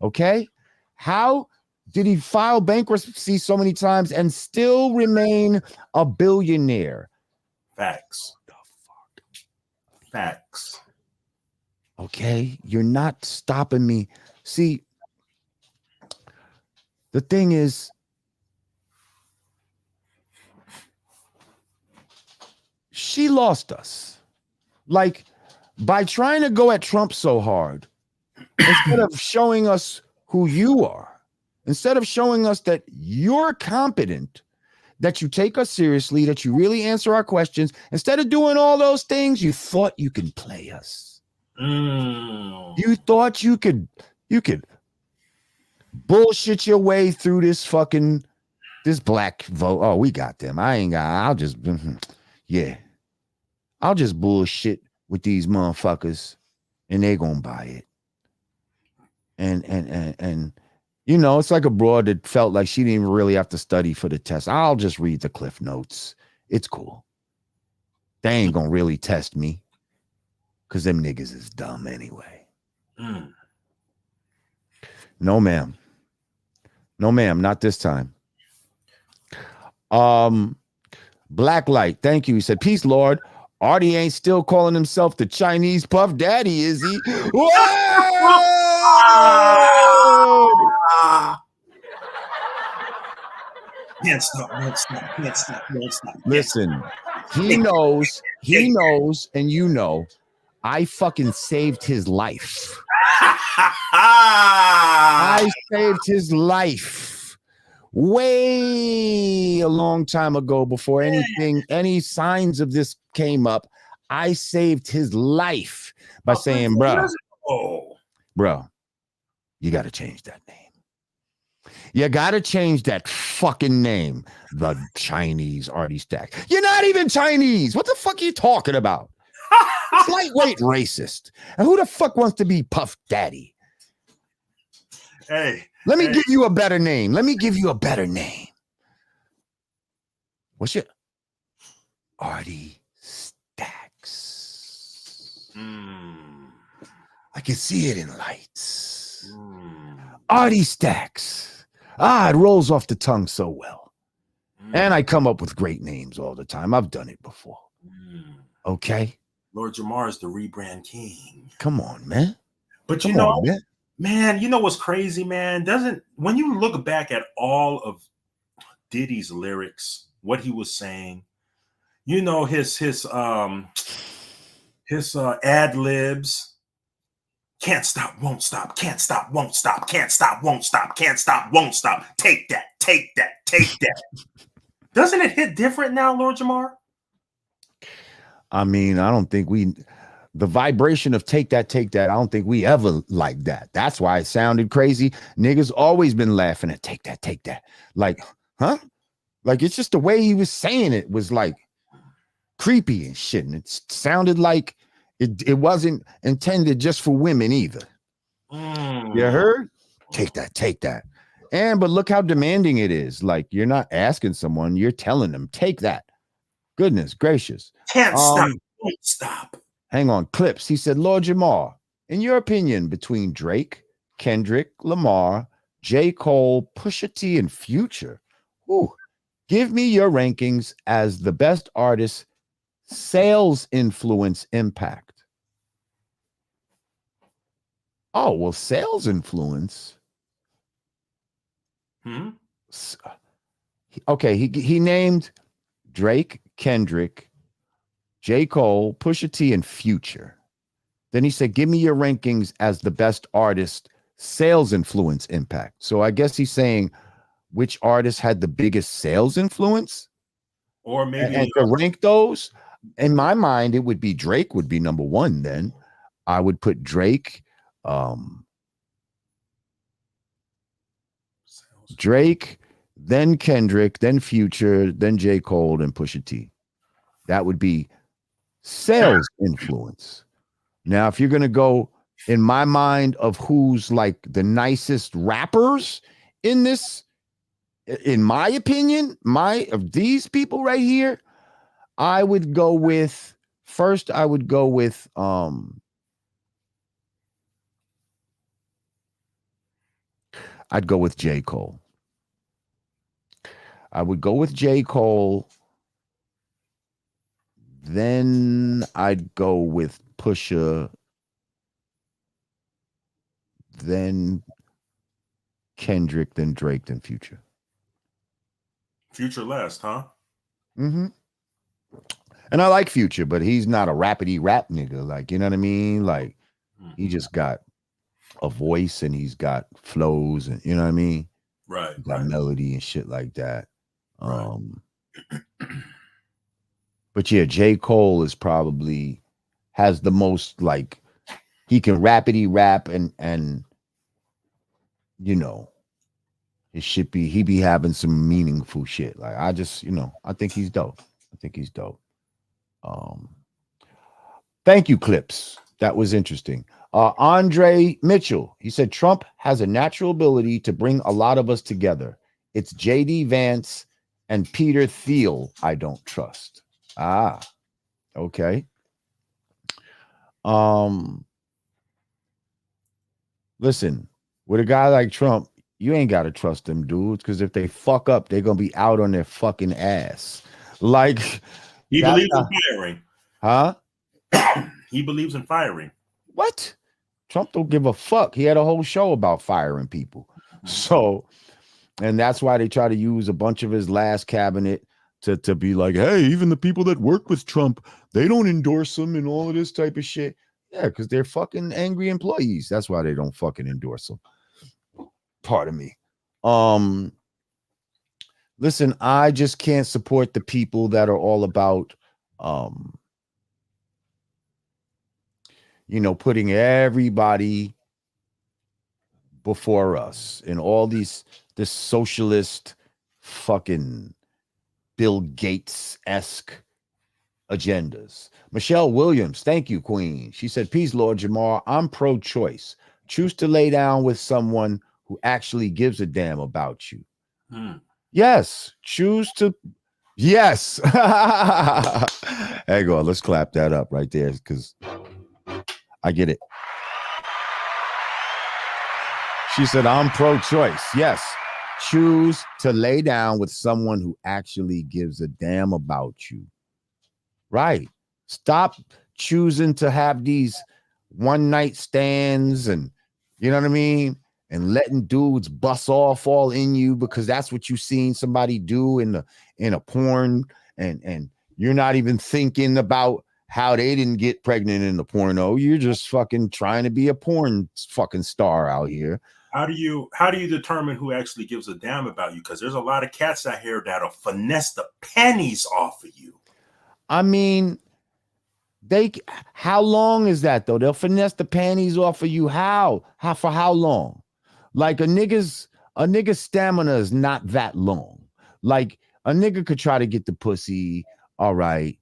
S1: Okay? How did he file bankruptcy so many times and still remain a billionaire?
S2: Facts. The fuck? Facts.
S1: Okay, you're not stopping me. See, the thing is, she lost us. Like, by trying to go at Trump so hard, instead of showing us who you are, instead of showing us that you're competent, that you take us seriously, that you really answer our questions, instead of doing all those things, you thought you could play us. You thought you could bullshit your way through this black vote. Oh, we got them. I'll just bullshit with these motherfuckers and they gonna buy it. And you know, it's like a broad that felt like she didn't even really have to study for the test. I'll just read the Cliff Notes. It's cool. They ain't gonna really test me. Because them niggas is dumb anyway. No, ma'am. No, ma'am. Not this time. Blacklight. Thank you. He said, peace, Lord. Artie ain't still calling himself the Chinese Puff Daddy, is he? Whoa!
S2: Can't stop.
S1: Listen, he knows, and you know, I fucking saved his life. I saved his life way a long time ago before any signs of this came up. I saved his life by saying, bro, you got to change that name. You got to change that fucking name. The Chinese Artie Stacks. You're not even Chinese. What the fuck are you talking about? It's lightweight racist. And who the fuck wants to be Puff Daddy?
S2: Hey.
S1: Let me give you a better name. Let me give you a better name. What's your Artie Stacks? I can see it in lights. Artie Stacks. It rolls off the tongue so well. And I come up with great names all the time. I've done it before. Okay.
S2: Lord Jamar is the rebrand king.
S1: Come on, man.
S2: But come on, man, you know what's crazy, man? When you look back at all of Diddy's lyrics, what he was saying, you know, his ad libs, can't stop, won't stop, can't stop, won't stop, can't stop, won't stop, can't stop, won't stop. Take that, take that, take that. Doesn't it hit different now, Lord Jamar?
S1: I mean, I don't think the vibration of take that, I don't think we ever like that. That's why it sounded crazy. Niggas always been laughing at take that. Like, huh? Like, it's just the way he was saying it was like creepy and shit. And it sounded like it wasn't intended just for women either. You heard? Take that. But look how demanding it is. Like, you're not asking someone, you're telling them, take that. Goodness gracious.
S2: Can't stop, won't stop.
S1: Hang on, clips. He said, Lord Jamar, in your opinion, between Drake, Kendrick, Lamar, J. Cole, Pusha T, and Future, give me your rankings as the best artist, sales influence, impact. Oh, well, sales influence. Okay, he named Drake, Kendrick, J. Cole, Pusha T, and Future. Then he said, give me your rankings as the best artist, sales influence, impact. So I guess he's saying which artist had the biggest sales influence?
S2: Or maybe
S1: and to rank those, in my mind, it would be Drake would be number one then. I would put Drake, then Kendrick, then Future, then J. Cole, and Pusha T. That would be sales influence. Now, if you're going to go in my mind of who's like the nicest rappers in this, in my opinion, of these people right here, I would go with I'd go with J. Cole. I would go with J. Cole. Then I'd go with Pusha. Then Kendrick, then Drake, then Future.
S2: Future last, huh?
S1: Mm-hmm. And I like Future, but he's not a rapidy rap nigga. Like, you know what I mean? Like, he just got a voice and he's got flows and, you know what I mean?
S2: Right.
S1: He's got melody and shit like that. Right. But yeah, J. Cole is probably has the most, like, he can rapidy rap and you know, it should be, he be having some meaningful shit. Like, I just, you know, I think he's dope. Thank you, Clips. That was interesting. Andre Mitchell, he said, Trump has a natural ability to bring a lot of us together. It's J.D. Vance and Peter Thiel I don't trust. Okay. Listen, with a guy like Trump, you ain't got to trust them dudes, because if they fuck up, they're going to be out on their fucking ass. Like,
S2: he believes in firing.
S1: Huh?
S2: He believes in firing.
S1: What? Trump don't give a fuck. He had a whole show about firing people. So, and that's why they try to use a bunch of his last cabinet to be like, hey, even the people that work with Trump, they don't endorse him and all of this type of shit. Yeah, because they're fucking angry employees. That's why they don't fucking endorse them. Pardon me. Listen, I just can't support the people that are all about putting everybody before us and all this socialist fucking Bill Gates-esque agendas. Michelle Williams, thank you, Queen. She said, peace, Lord Jamar. I'm pro-choice. Choose to lay down with someone who actually gives a damn about you. Yes, choose to. Yes. Hang on, let's clap that up right there because I get it. She said, I'm pro-choice. Yes. Choose to lay down with someone who actually gives a damn about you. Right. Stop choosing to have these one night stands and, you know what I mean? And letting dudes bust off all in you because that's what you seen somebody do in a porn, and you're not even thinking about how they didn't get pregnant in the porno. You're just fucking trying to be a porn fucking star out here.
S2: How do you determine who actually gives a damn about you? Because there's a lot of cats out here that'll finesse the pennies off of you.
S1: I mean, how long is that though? They'll finesse the panties off of you. How for how long? Like a nigga's stamina is not that long. Like a nigga could try to get the pussy. All right.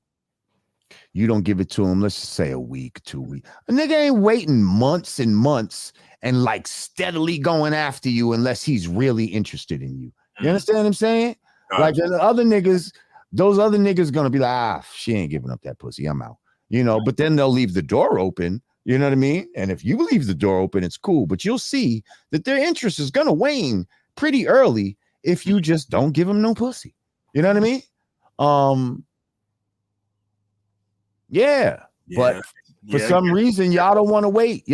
S1: You don't give it to him. Let's just say a week, 2 weeks. A nigga ain't waiting months and months and like steadily going after you unless he's really interested in you. You understand what I'm saying? Like the other niggas, those other niggas gonna be like, she ain't giving up that pussy. I'm out. But then they'll leave the door open. You know what I mean? And if you leave the door open, it's cool. But you'll see that their interest is gonna wane pretty early if you just don't give them no pussy. You know what I mean? Yeah. But for some reason, y'all don't want to wait.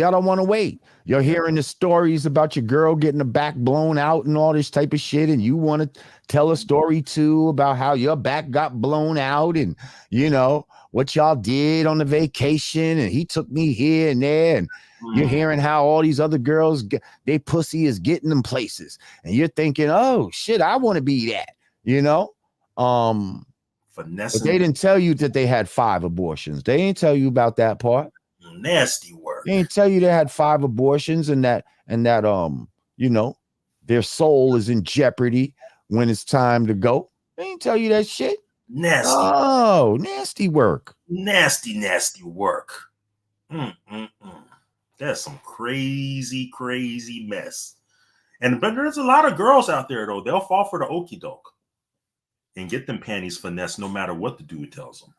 S1: You're hearing the stories about your girl getting the back blown out and all this type of shit. And you want to tell a story too about how your back got blown out and, what y'all did on the vacation. And he took me here and there. And you're hearing how all these other girls, they pussy is getting them places. And you're thinking, oh, shit, I want to be that, But they didn't tell you that they had 5 abortions. They ain't tell you about that part.
S2: Nasty work.
S1: They ain't tell you they had 5 abortions and that their soul is in jeopardy when it's time to go. They ain't tell you that shit.
S2: Nasty.
S1: Oh, nasty work.
S2: Nasty work. That's some crazy mess. But there's a lot of girls out there though. They'll fall for the okie doke and get them panties finessed no matter what the dude tells them.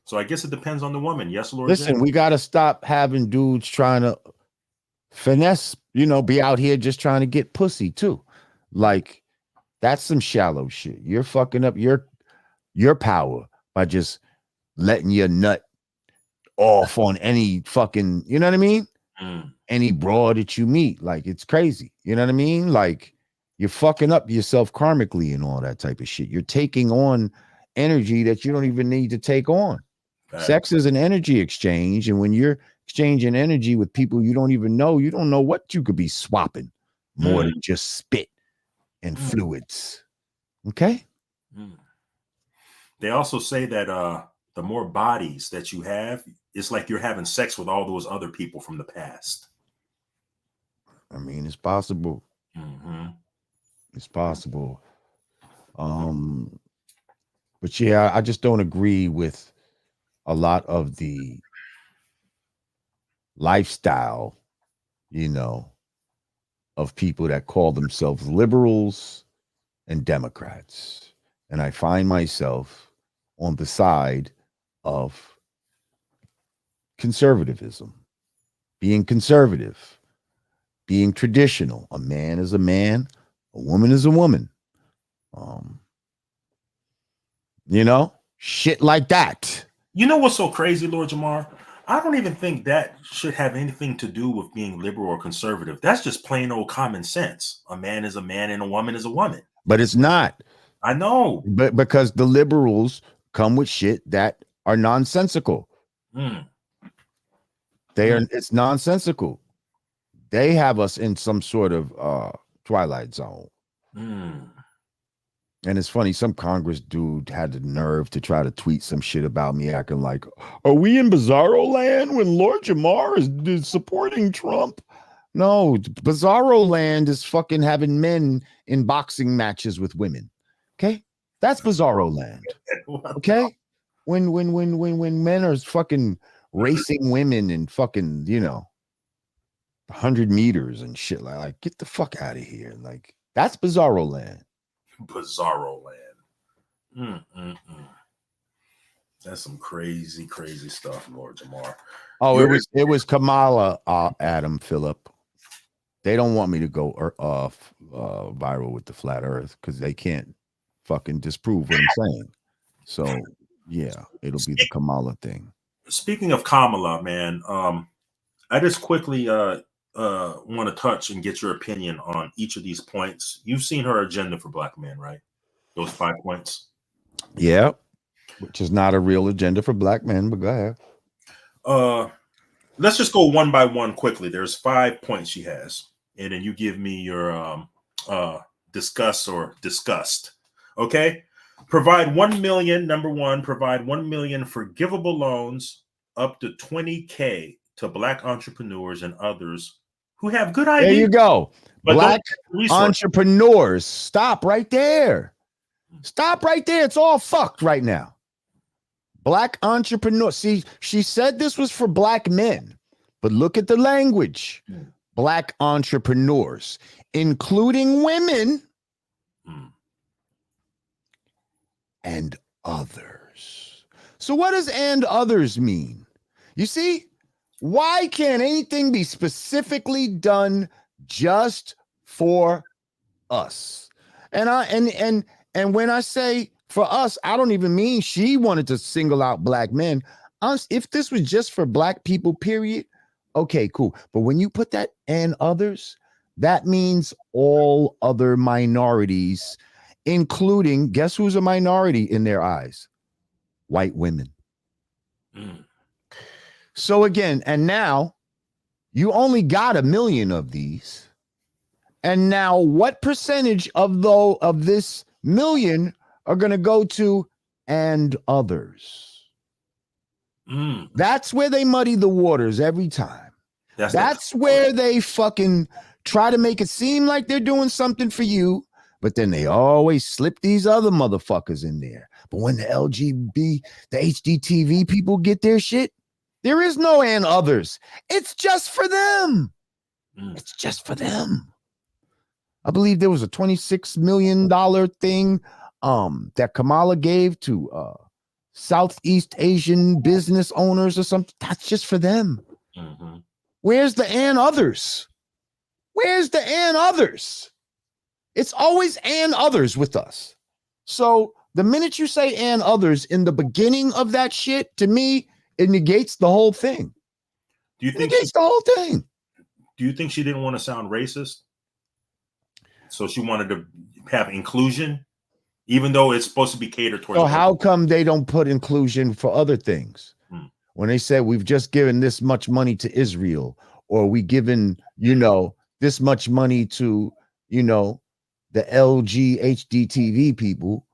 S2: So I guess it depends on the woman. Yes, Lord.
S1: Listen, we got to stop having dudes trying to finesse, be out here just trying to get pussy too. Like that's some shallow shit. You're fucking up your power by just letting your nut off on any fucking, you know what I mean? Any broad that you meet. Like it's crazy. You know what I mean? Like you're fucking up yourself karmically and all that type of shit. You're taking on energy that you don't even need to take on. Right. Sex is an energy exchange. And when you're exchanging energy with people you don't even know, you don't know what you could be swapping more than just spit and fluids. Okay?
S2: They also say that the more bodies that you have, it's like you're having sex with all those other people from the past.
S1: I mean, it's possible. It's possible. But yeah, I just don't agree with a lot of the lifestyle, of people that call themselves liberals and Democrats. And I find myself on the side of conservatism, being conservative, being traditional. A man is a man, a woman is a woman. Shit like that.
S2: You know what's so crazy, Lord Jamar? I don't even think that should have anything to do with being liberal or conservative. That's just plain old common sense. A man is a man and a woman is a woman.
S1: But it's not.
S2: I know.
S1: But because the liberals come with shit that are nonsensical. It's nonsensical. They have us in some sort of twilight zone. And it's funny, some Congress dude had the nerve to try to tweet some shit about me, acting like, are we in Bizarro land when Lord Jamar is supporting Trump? No, Bizarro land is fucking having men in boxing matches with women. Okay? That's Bizarro land. Okay? When men are fucking racing women and fucking, 100 meters and shit, like get the fuck out of here. Like, that's Bizarro land.
S2: Bizarro land. That's some crazy stuff, Lord Jamar.
S1: Oh, it was Kamala, Adam Phillip. They don't want me to go viral with the flat Earth because they can't fucking disprove what I'm saying. So yeah, it'll be the Kamala thing.
S2: Speaking of Kamala, man, I just quickly want to touch and get your opinion on each of these points. You've seen her agenda for Black men, right? Those 5 points.
S1: Yeah, which is not a real agenda for Black men, but go ahead.
S2: Let's just go one by one quickly. There's 5 points she has, and then you give me your discuss or disgust. Okay. Provide 1 million. Number one, provide 1 million forgivable loans up to 20K to Black entrepreneurs and others who have good ideas.
S1: There you go. Black entrepreneurs. Stop right there. Stop right there. It's all fucked right now. Black entrepreneurs. See, she said this was for Black men, but look at the language. Black entrepreneurs, including women and others. So what does "and others" mean? You see, why can't anything be specifically done just for us? And when I say for us, I don't even mean she wanted to single out Black men. If this was just for Black people, period, okay, cool. But when you put that "and others," that means all other minorities, including, guess who's a minority in their eyes? White women. So again, and now you only got 1 million of these. And now what percentage of this million are going to go to "and others"? That's where they muddy the waters every time. That's where they fucking try to make it seem like they're doing something for you, but then they always slip these other motherfuckers in there. But when the the HDTV people get their shit, there is no "and others." It's just for them. It's just for them. I believe there was a $26 million thing that Kamala gave to Southeast Asian business owners or something. That's just for them. Where's the "and others"? Where's the "and others"? It's always "and others" with us. So the minute you say "and others" in the beginning of that shit, to me, it negates the whole thing.
S2: Do you think
S1: it negates the whole thing?
S2: Do you think she didn't want to sound racist? So she wanted to have inclusion, even though it's supposed to be catered towards.
S1: So how come they don't put inclusion for other things? When they said we've just given this much money to Israel, or we given, this much money to, the LGHDTV people,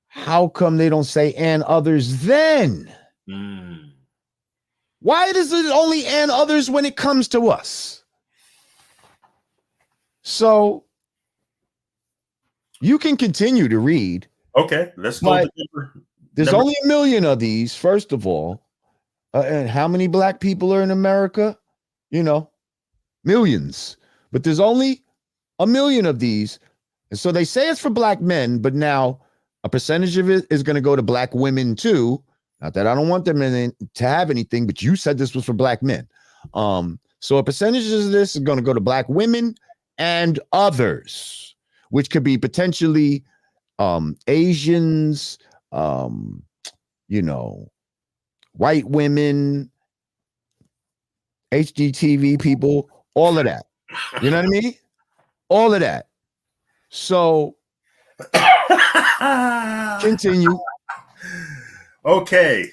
S1: how come they don't say "and others" then? Why does it only "and others" when it comes to us? So you can continue to read.
S2: Okay, let's go.
S1: There's only 1 million of these, first of all. And how many Black people are in America? Millions. But there's only 1 million of these. And so they say it's for Black men, but now a percentage of it is going to go to Black women too. Not that I don't want them to have anything, but you said this was for Black men. So a percentage of this is going to go to Black women and others, which could be potentially Asians, white women, HGTV people, all of that. You know what I mean? All of that. So continue.
S2: Okay.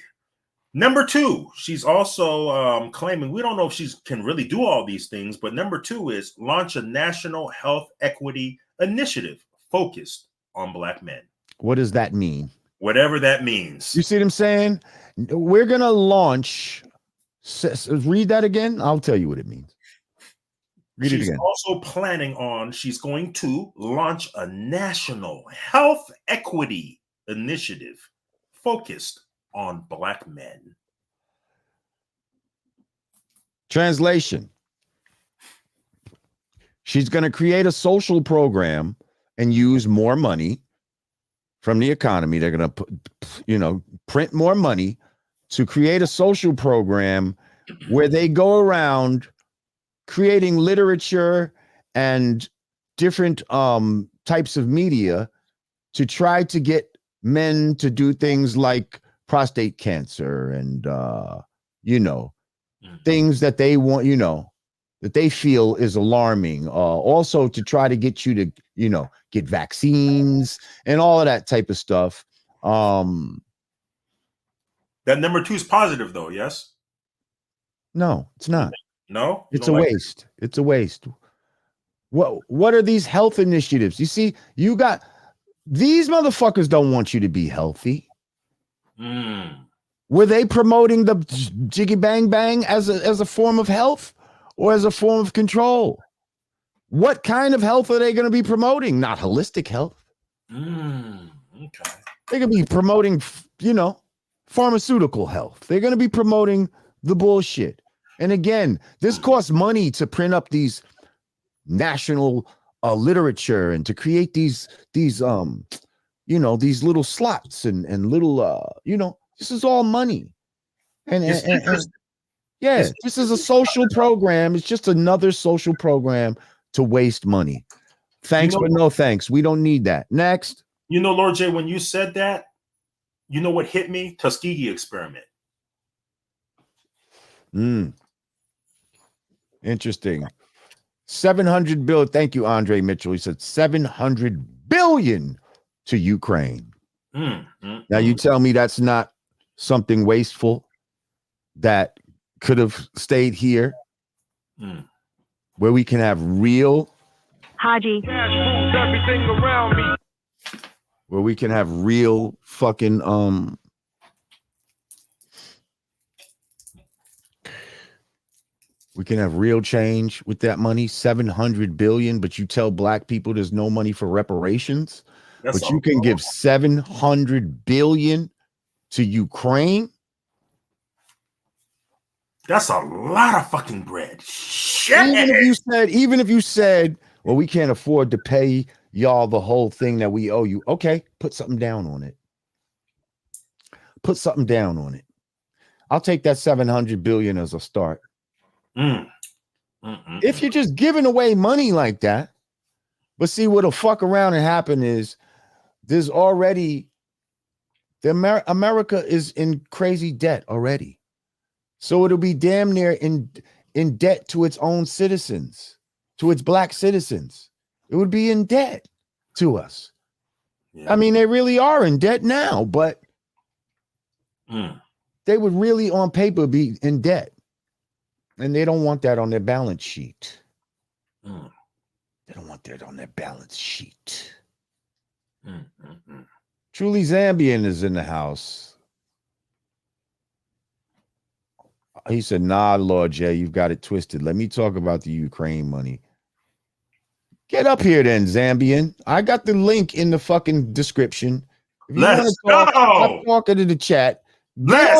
S2: Number two, she's also claiming, we don't know if she can really do all these things, but number two is launch a national health equity initiative focused on Black men.
S1: What does that mean?
S2: Whatever that means.
S1: You see what I'm saying? We're going to launch. Read that again. I'll tell you what it means. Read it
S2: She's
S1: again.
S2: also planning on, she's going to launch a national health equity initiative focused on Black men.
S1: Translation. She's going to create a social program and use more money from the economy. They're going to, print more money to create a social program where they go around creating literature and different types of media to try to get men to do things like prostate cancer and, things that they want, that they feel is alarming. Also to try to get you to, get vaccines and all of that type of stuff.
S2: That number two is positive though, yes?
S1: No, it's not.
S2: No?
S1: It's a waste. It's a waste. What are these health initiatives? You see, you got these motherfuckers don't want you to be healthy. Were they promoting the jiggy bang bang as a form of health or as a form of control? What kind of health are they going to be promoting? Not holistic health.
S2: Okay.
S1: They're going to be promoting, pharmaceutical health. They're going to be promoting the bullshit. And again, this costs money to print up these national literature and to create these little slots and little, this is all money. And this is a social program. It's just another social program to waste money. Thanks, but no thanks. We don't need that. Next.
S2: Lord J, when you said that, you know what hit me? Tuskegee experiment.
S1: Interesting. 700 billion. Thank you, Andre Mitchell. He said 700 billion to Ukraine. Now you tell me that's not something wasteful that could have stayed here, where we can have real
S3: Haji.
S4: Everything around me.
S1: Where we can have real fucking we can have real change with that money. 700 billion, but you tell Black people there's no money for reparations. But you can give 700 billion to Ukraine.
S2: That's a lot of fucking bread. Shit.
S1: Even if you said, well, we can't afford to pay y'all the whole thing that we owe you. Okay, put something down on it. Put something down on it. I'll take that 700 billion as a start. If you're just giving away money like that, but see what'll fuck around and happen is there's already America is in crazy debt already. So it'll be damn near in debt to its own citizens, to its Black citizens. It would be in debt to us. Yeah. I mean, they really are in debt now, but they would really on paper be in debt. And they don't want that on their balance sheet. They don't want that on their balance sheet. Truly Zambian is in the house. He said, nah, Lord J, you've got it twisted. Let me talk about the Ukraine money. Get up here then, Zambian. I got the link in the fucking description. If you want to talk, I'm talking to the chat. Get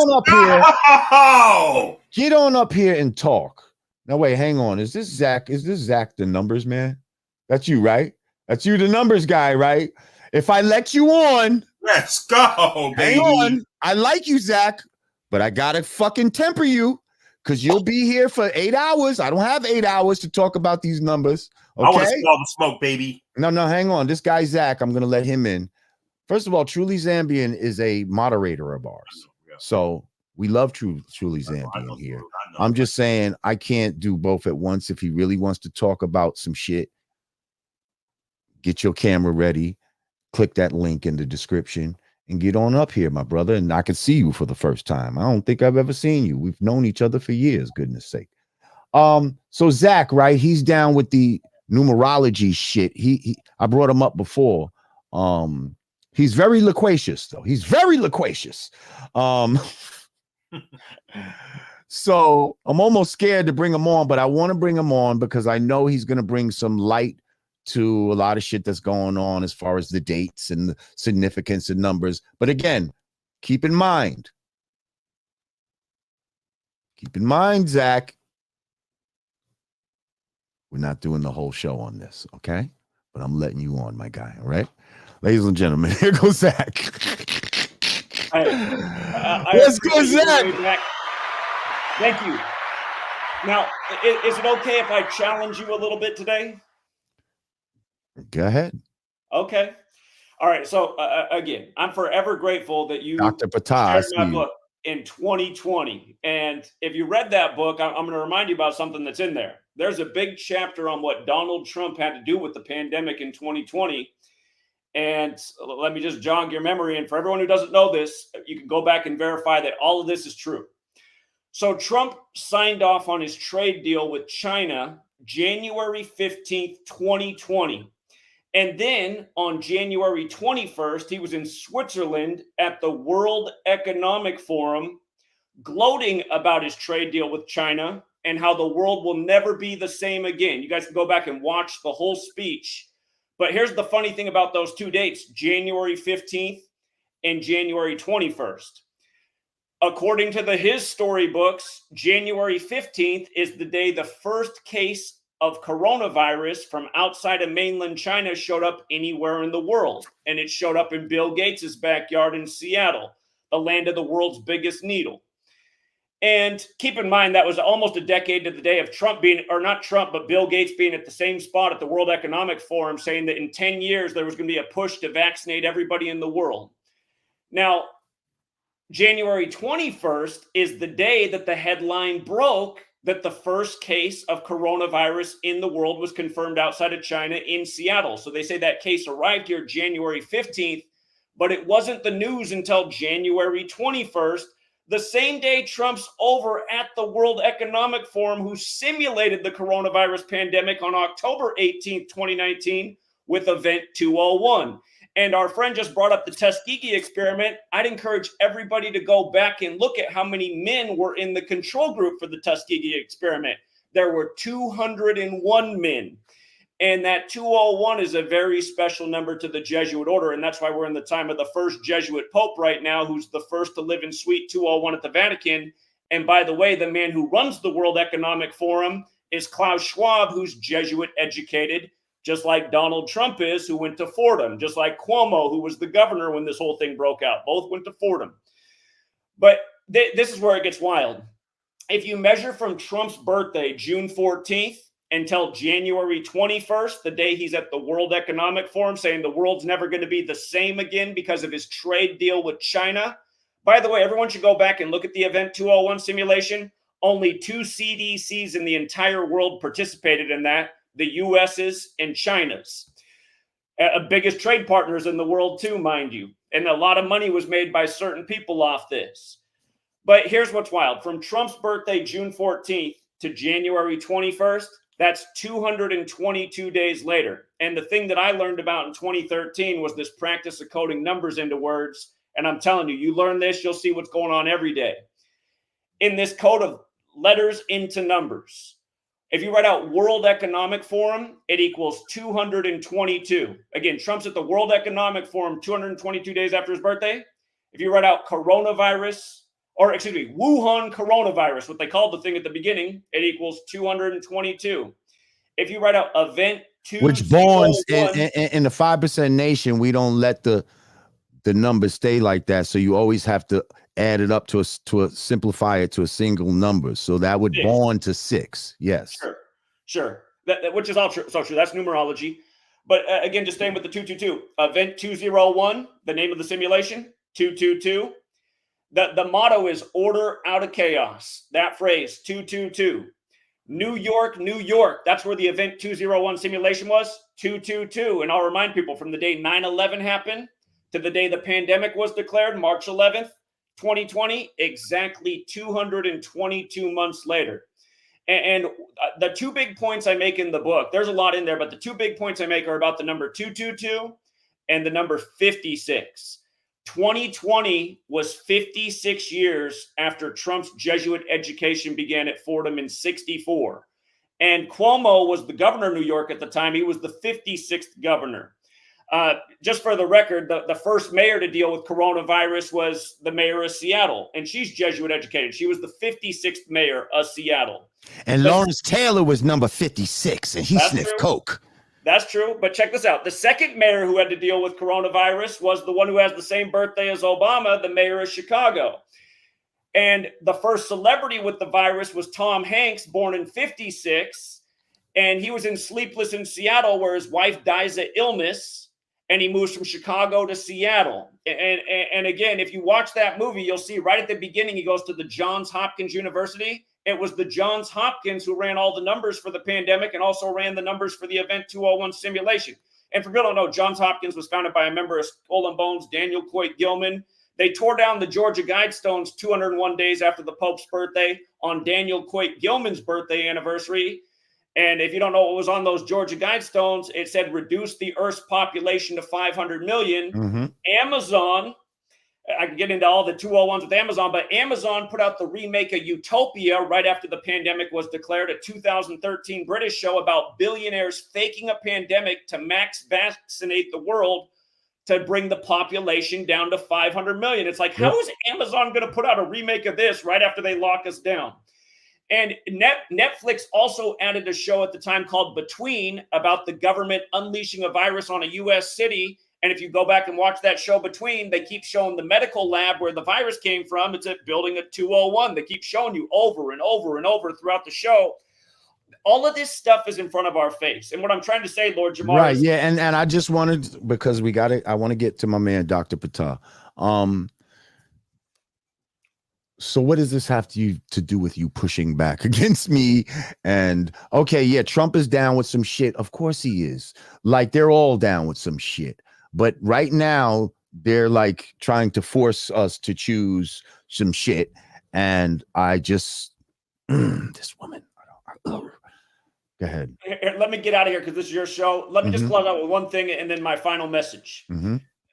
S1: on up here and talk. Now, wait, hang on. Is this Zach? Is this Zach the numbers man? That's you, right? That's you, the numbers guy, right? If I let you on,
S2: let's go, baby.
S1: Hang on. I like you, Zach, but I gotta fucking temper you because you'll be here for 8 hours. I don't have 8 hours to talk about these numbers. Okay?
S2: I want to smell the smoke, baby.
S1: No, hang on. This guy, Zach, I'm gonna let him in. First of all, Truly Zambian is a moderator of ours. So we love Truly Zambian here. I'm just saying I can't do both at once. If he really wants to talk about some shit, get your camera ready, click that link in the description, and get on up here, my brother, and I can see you for the first time. I don't think I've ever seen you. We've known each other for years, goodness sake. So Zach, right? He's down with the numerology shit. I brought him up before. He's very loquacious, though. He's very loquacious. So I'm almost scared to bring him on, but I want to bring him on because I know he's going to bring some light to a lot of shit that's going on as far as the dates and the significance and numbers. But again, keep in mind, Zach, we're not doing the whole show on this, okay? But I'm letting you on, my guy, all right? Ladies and gentlemen, here goes Zach.
S3: Let's go, Zach. Thank you. Now, is it okay if I challenge you a little bit today?
S1: Go ahead.
S3: Okay. All right. So, again, I'm forever grateful that you
S1: Dr. Patah,
S3: shared my book in 2020. And if you read that book, I'm going to remind you about something that's in there. There's a big chapter on what Donald Trump had to do with the pandemic in 2020. And let me just jog your memory. And for everyone who doesn't know this, you can go back and verify that all of this is true. So Trump signed off on his trade deal with China January 15th, 2020. And then on January 21st, he was in Switzerland at the World Economic Forum, gloating about his trade deal with China and how the world will never be the same again. You guys can go back and watch the whole speech. But here's the funny thing about those two dates, January 15th and January 21st. According to his storybooks, January 15th is the day the first case of coronavirus from outside of mainland China showed up anywhere in the world. And it showed up in Bill Gates's backyard in Seattle, the land of the world's biggest needle. And keep in mind, that was almost a decade to the day of Trump being, or not Trump, but Bill Gates being at the same spot at the World Economic Forum, saying that in 10 years, there was going to be a push to vaccinate everybody in the world. Now, January 21st is the day that the headline broke that the first case of coronavirus in the world was confirmed outside of China in Seattle. So they say that case arrived here January 15th, but it wasn't the news until January 21st, the same day Trump's over at the World Economic Forum, who simulated the coronavirus pandemic on October 18th, 2019 with Event 201. And our friend just brought up the Tuskegee experiment. I'd encourage everybody to go back and look at how many men were in the control group for the Tuskegee experiment. There were 201 men. And that 201 is a very special number to the Jesuit order. And that's why we're in the time of the first Jesuit Pope right now, who's the first to live in Suite 201 at the Vatican. And by the way, the man who runs the World Economic Forum is Klaus Schwab, who's Jesuit educated, just like Donald Trump is, who went to Fordham, just like Cuomo, who was the governor when this whole thing broke out. Both went to Fordham. But this is where it gets wild. If you measure from Trump's birthday, June 14th, until January 21st, the day he's at the World Economic Forum, saying the world's never going to be the same again because of his trade deal with China. By the way, everyone should go back and look at the Event 201 simulation. Only 2 CDCs in the entire world participated in that. The US's and China's. Biggest trade partners in the world too, mind you. And a lot of money was made by certain people off this. But here's what's wild. From Trump's birthday, June 14th, to January 21st, that's 222 days later. And the thing that I learned about in 2013 was this practice of coding numbers into words. And I'm telling you, you learn this, you'll see what's going on every day. In this code of letters into numbers, if you write out World Economic Forum, it equals 222. Again, Trump's at the World Economic Forum 222 days after his birthday. If you write out coronavirus, or excuse me, Wuhan coronavirus, what they called the thing at the beginning, it equals 222. If you write out Event 201,
S1: which bonds in the 5% nation, we don't let the numbers stay like that. So you always have to add it up to simplify it to a single number. So that would bond to 6. Yes.
S3: Sure. That which is all true. So true. That's numerology. But again, just staying with the 222. Event 201, the name of the simulation, 222. The motto is order out of chaos. That phrase, 222. New York, New York. That's where the Event 201 simulation was, 222. And I'll remind people, from the day 9/11 happened to the day the pandemic was declared, March 11th, 2020, exactly 222 months later. And the two big points I make in the book, there's a lot in there, but the two big points I make are about the number 222 and the number 56. 2020 was 56 years after Trump's Jesuit education began at Fordham in 64. And Cuomo was the governor of New York at the time. He was the 56th governor. Just for the record, the first mayor to deal with coronavirus was the mayor of Seattle, and she's Jesuit educated. She was the 56th mayor of Seattle.
S1: And Lawrence Taylor was number 56, and he sniffed coke.
S3: That's true, but check this out. The second mayor who had to deal with coronavirus was the one who has the same birthday as Obama, the mayor of Chicago. And the first celebrity with the virus was Tom Hanks, born in 56, and he was in Sleepless in Seattle, where his wife dies of illness. And he moves from Chicago to Seattle. And again, if you watch that movie, you'll see right at the beginning, he goes to the Johns Hopkins University. It was the Johns Hopkins who ran all the numbers for the pandemic and also ran the numbers for the Event 201 simulation. And for people who don't know, Johns Hopkins was founded by a member of Skull and Bones, Daniel Coit Gilman. They tore down the Georgia Guidestones 201 days after the Pope's birthday on Daniel Coit Gilman's birthday anniversary. And if you don't know what was on those Georgia Guidestones, it said reduce the Earth's population to 500 million. Mm-hmm. Amazon, I can get into all the 201s with Amazon, but Amazon put out the remake of Utopia right after the pandemic was declared, a 2013 British show about billionaires faking a pandemic to max vaccinate the world to bring the population down to 500 million. It's like, how is Amazon going to put out a remake of this right after they lock us down? And Netflix also added a show at the time called Between about the government unleashing a virus on a U.S. city. And if you go back and watch that show Between, they keep showing the medical lab where the virus came from. It's at Building at 201. They keep showing you over and over and over throughout the show. All of this stuff is in front of our face. And what I'm trying to say, Lord Jamar.
S1: Right, yeah. And I just wanted, because we got it, I want to get to my man, Dr. Patah. So what does this have to do with you pushing back against me? And okay, yeah, Trump is down with some shit. Of course he is. Like, they're all down with some shit. But right now, they're like trying to force us to choose some shit. And I just, this woman. Go ahead.
S3: Here, let me get out of here because this is your show. Let me just close out with one thing and then my final message.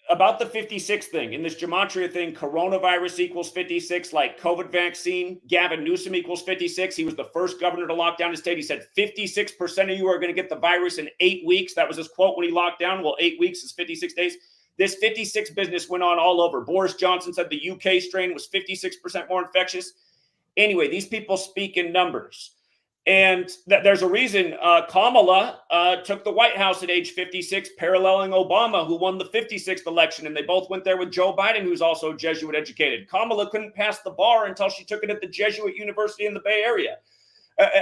S3: About the 56 thing, in this gematria thing, coronavirus equals 56, like COVID vaccine. Gavin Newsom equals 56. He was the first governor to lock down his state. He said 56% of you are going to get the virus in 8 weeks. That was his quote when he locked down. Well, 8 weeks is 56 days. This 56 business went on all over. Boris Johnson said the UK strain was 56% more infectious. Anyway, these people speak in numbers. And there's a reason Kamala took the White House at age 56, paralleling Obama, who won the 56th election. And they both went there with Joe Biden, who's also Jesuit educated. Kamala couldn't pass the bar until she took it at the Jesuit University in the Bay Area.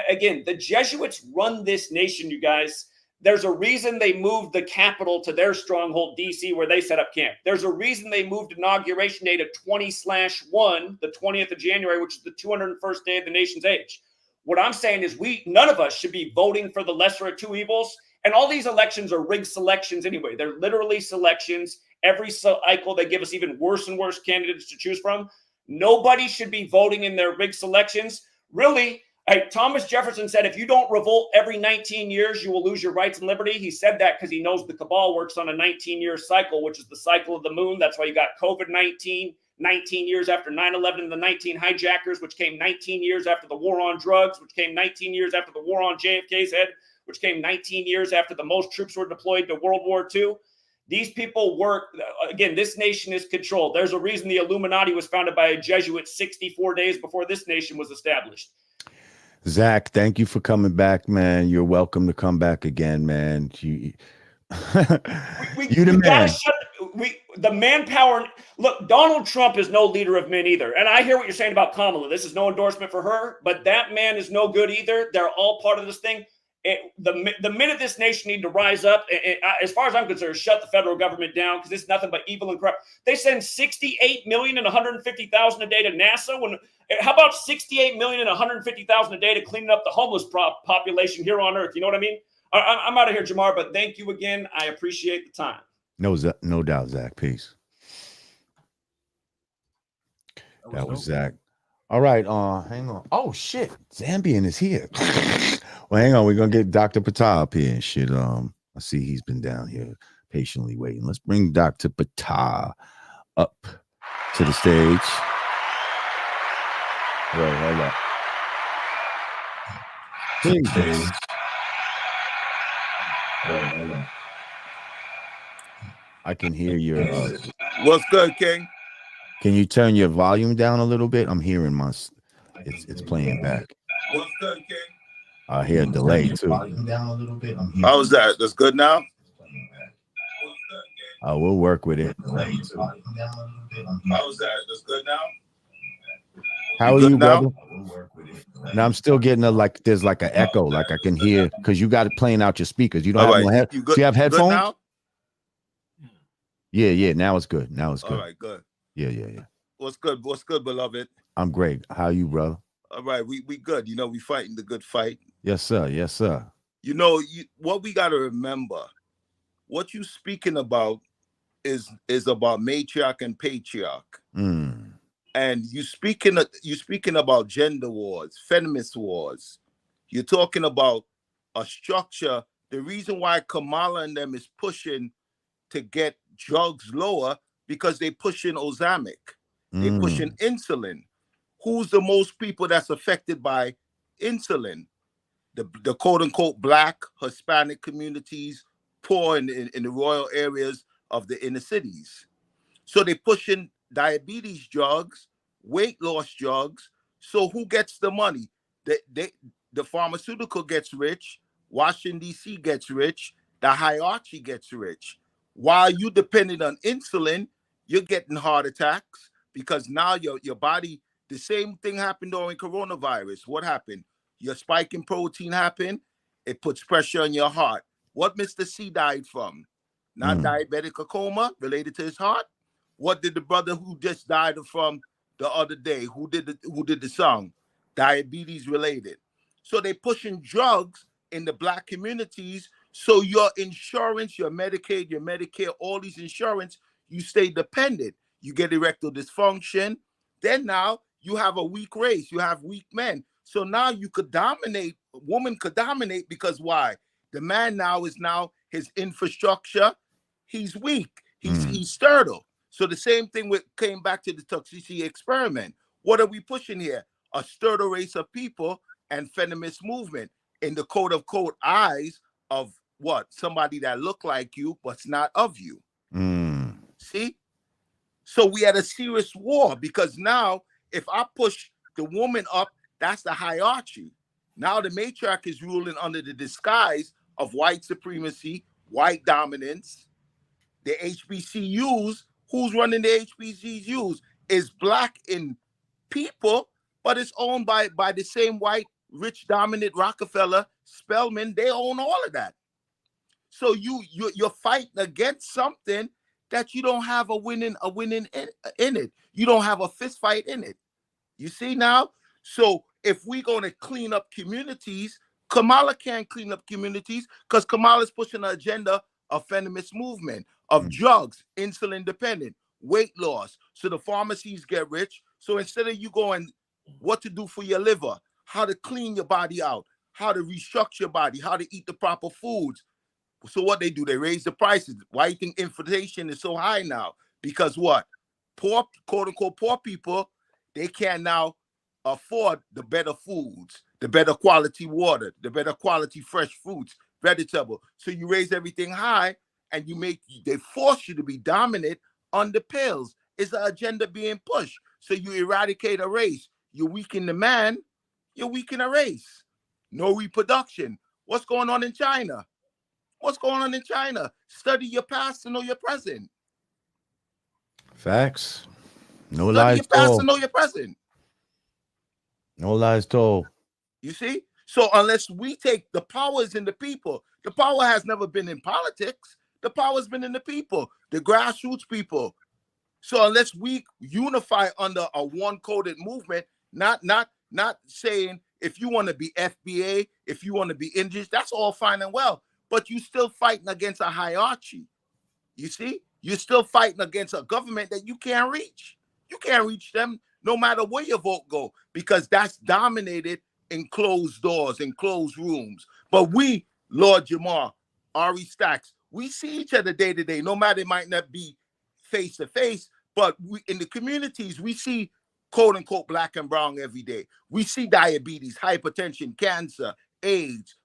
S3: Again, the Jesuits run this nation, you guys. There's a reason they moved the capital to their stronghold, D.C., where they set up camp. There's a reason they moved inauguration day to 20/1, the 20th of January, which is the 201st day of the nation's age. What I'm saying is none of us should be voting for the lesser of two evils. And all these elections are rigged selections anyway. They're literally selections. Every cycle, they give us even worse and worse candidates to choose from. Nobody should be voting in their rigged selections. Really, Thomas Jefferson said, if you don't revolt every 19 years, you will lose your rights and liberty. He said that because he knows the cabal works on a 19-year cycle, which is the cycle of the moon. That's why you got COVID-19. 19 years after 9/11 and the 19 hijackers, which came 19 years after the war on drugs, which came 19 years after the war on JFK's head, which came 19 years after the most troops were deployed to World War II. These people work, again, this nation is controlled. There's a reason the Illuminati was founded by a Jesuit 64 days before this nation was established.
S1: Zach, thank you for coming back, man. You're welcome to come back again, man. You the man.
S3: The manpower. Look, Donald Trump is no leader of men either. And I hear what you're saying about Kamala. This is no endorsement for her, but that man is no good either. They're all part of this thing. The minute this nation need to rise up, as far as I'm concerned, shut the federal government down because it's nothing but evil and corrupt. They send 68 million and 150,000 a day to NASA. How about 68 million and 150,000 a day to cleaning up the homeless population here on Earth? You know what I mean? I'm out of here, Jamar, but thank you again. I appreciate the time.
S1: No doubt, Zach. Peace. That was
S2: dope.
S1: Zach. All right, hang on. Oh shit, Zambian is here. Well, hang on. We're gonna get Dr. Patah up here and shit. I see he's been down here patiently waiting. Let's bring Dr. Patah up to the stage. Wait, hold up. Please. Hold on. I can hear your.
S5: What's good, King?
S1: Can you turn your volume down a little bit? I'm hearing my. It's playing back.
S5: What's good, King?
S1: I hear a delay too.
S5: Down a little bit. How's that? That's good now?
S1: We'll work with it.
S5: How's that? That's good now?
S1: How are you, brother? Now I'm still getting there's like an echo, like I can hear because you got it playing out your speakers. You don't have no head. Do you have headphones?
S5: Now?
S1: Yeah. Now it's good. Now it's good.
S5: All right, good.
S1: Yeah.
S5: What's good? What's good, beloved?
S1: I'm great. How are you, brother?
S5: All right, we good. You know, we fighting the good fight.
S1: Yes, sir. Yes, sir.
S5: You know, what we got to remember, what you speaking about is about matriarch and patriarch. And you speaking about gender wars, feminist wars. You're talking about a structure. The reason why Kamala and them is pushing to get drugs lower because they pushing Ozempic. They pushing insulin. Who's the most people that's affected by insulin? The quote unquote Black, Hispanic communities, poor in the rural areas of the inner cities. So they pushing diabetes drugs, weight loss drugs. So who gets the money? The pharmaceutical gets rich. Washington, D.C. gets rich. The hierarchy gets rich. While you dependent on insulin, you're getting heart attacks because now your body, the same thing happened during coronavirus. What happened? Your spike in protein happened. It puts pressure on your heart. What Mr. C died from? Not diabetic or coma related to his heart. What did the brother who just died from the other day, who did the song? Diabetes related. So they pushing drugs in the Black communities. So your insurance, your Medicaid, your Medicare, all these insurance, you stay dependent. You get erectile dysfunction. Then now you have a weak race. You have weak men. So now you could dominate. A woman could dominate because why? The man now is his infrastructure. He's weak. He's sterile. So the same thing came back to the toxicity experiment. What are we pushing here? A sterile race of people and feminist movement in the quote unquote eyes of what? Somebody that look like you but's not of you. See? So we had a serious war because now if I push the woman up, that's the hierarchy. Now the matriarch is ruling under the disguise of white supremacy, white dominance. The HBCUs, who's running the HBCUs is Black in people, but it's owned by the same white, rich, dominant Rockefeller, Spelman. They own all of that. So you're fighting against something that you don't have a winning in it. You don't have a fist fight in it. You see now? So if we're going to clean up communities, Kamala can't clean up communities because Kamala's pushing an agenda of feminist movement, of drugs, insulin dependent, weight loss. So the pharmacies get rich. So instead of you going, what to do for your liver, how to clean your body out, how to restructure your body, how to eat the proper foods. So what they do, they raise the prices. Why do you think inflation is so high now? Because what? Poor, quote unquote, poor people, they can now afford the better foods, the better quality water, the better quality fresh fruits, vegetable. So you raise everything high and they force you to be dominant on the pills. It's an agenda being pushed. So you eradicate a race. You weaken the man, you weaken a race. No reproduction. What's going on in China? What's going on in China? Study your past to know your present.
S1: Facts. No
S5: Study
S1: lies
S5: your past
S1: told.
S5: to know your present.
S1: No lies told.
S5: You see? So unless we take the powers in the people, the power has never been in politics. The power's been in the people, the grassroots people. So unless we unify under a one-coded movement, not saying if you want to be FBA, if you want to be Indians, that's all fine and well. But you're still fighting against a hierarchy. You see? You're still fighting against a government that you can't reach. You can't reach them. no matter where your vote go, because that's dominated in closed doors, in closed rooms. But we, Lord Jamar, Artie Stacks, we see each other day to day, no matter it might not be face to face, but we in the communities, we see quote unquote black and brown every day. We see diabetes, hypertension, cancer, AIDS,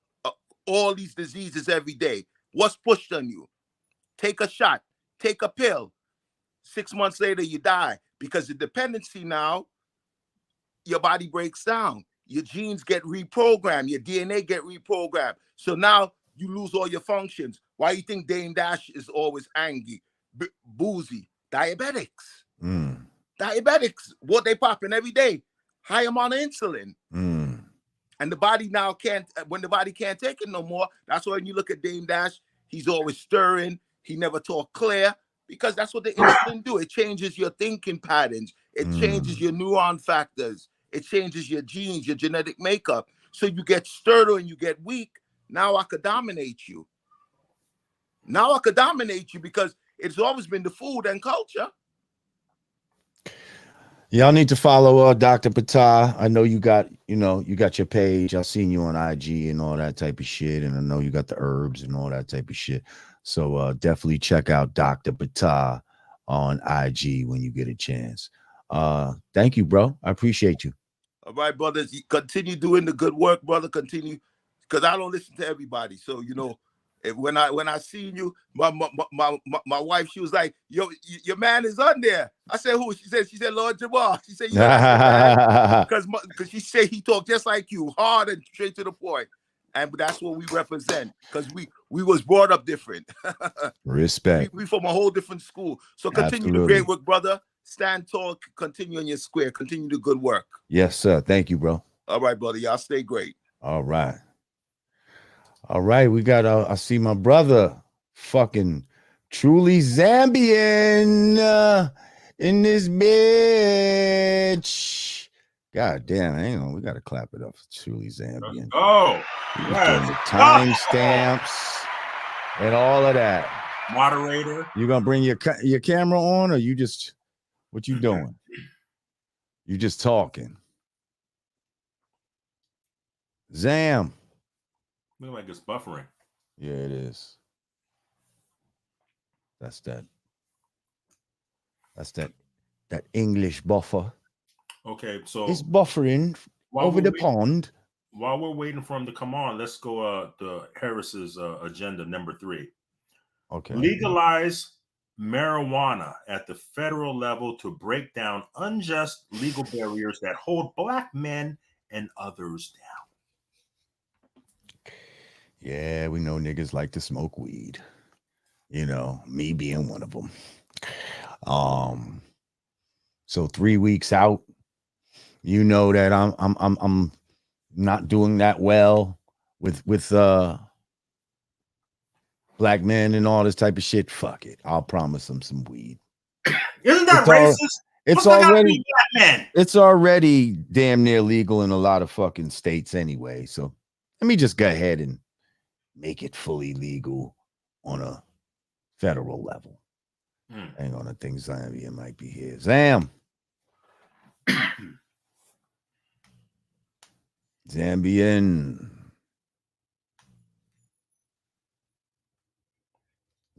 S5: all these diseases every day. What's pushed on you? Take a shot, take a pill. 6 months later, you die because the dependency now, your body breaks down. Your genes get reprogrammed. Your DNA get reprogrammed. So now you lose all your functions. Why you think Dame Dash is always angry, boozy? Diabetics. Diabetics. What they popping every day? High amount of insulin. And the body now can't, when the body can't take it no more, that's why when you look at Dame Dash, he's always stirring. He never talk clear because that's what the insulin do. It changes your thinking patterns. It changes your neuron factors. It changes your genes, your genetic makeup. So you get stirred and you get weak. Now I could dominate you. Now I could dominate you because it's always been the food and culture.
S1: Y'all need to follow Dr. Patah. I know you got your page. I've seen you on IG and all that type of shit. And I know you got the herbs and all that type of shit. So definitely check out Dr. Patah on IG when you get a chance. Thank you, bro. I appreciate you.
S5: All right, brothers. You continue doing the good work, brother. Continue. Because I don't listen to everybody. So, when I seen you, my wife, she was like, "Yo, your man is on there." I said, "Who?" She said, "Lord Jamar." She said, "You know that's your man," because she said he talked just like you, hard and straight to the point, and that's what we represent. Because we was brought up different.
S1: Respect.
S5: We from a whole different school. So continue the great work, brother. Stand tall. Continue on your square. Continue the good work.
S1: Yes, sir. Thank you, bro.
S5: All right, brother. Y'all stay great.
S1: All right. All right, we got I see my brother, fucking truly Zambian in this bitch. God damn, hang on, we gotta clap it up for truly Zambian.
S2: Oh,
S1: the time stamps and all of that.
S2: Moderator,
S1: you gonna bring your camera on, or you just what you doing? You just talking, Zam.
S2: Look like it's buffering.
S1: Yeah, it is. That's that English buffer.
S2: Okay, so
S1: it's buffering over the pond.
S2: While we're waiting for him to come on, let's go to Harris's agenda number 3.
S1: Okay.
S2: Legalize marijuana at the federal level to break down unjust legal barriers that hold Black men and others down.
S1: Yeah, we know niggas like to smoke weed. Me being one of them. So 3 weeks out, that I'm not doing that well with Black men and all this type of shit. Fuck it. I'll promise them some weed.
S2: Isn't that racist?
S1: It's already damn near legal in a lot of fucking states anyway. So let me just go ahead and make it fully legal on a federal level. Hang on, I think Zambia might be here. Zambian.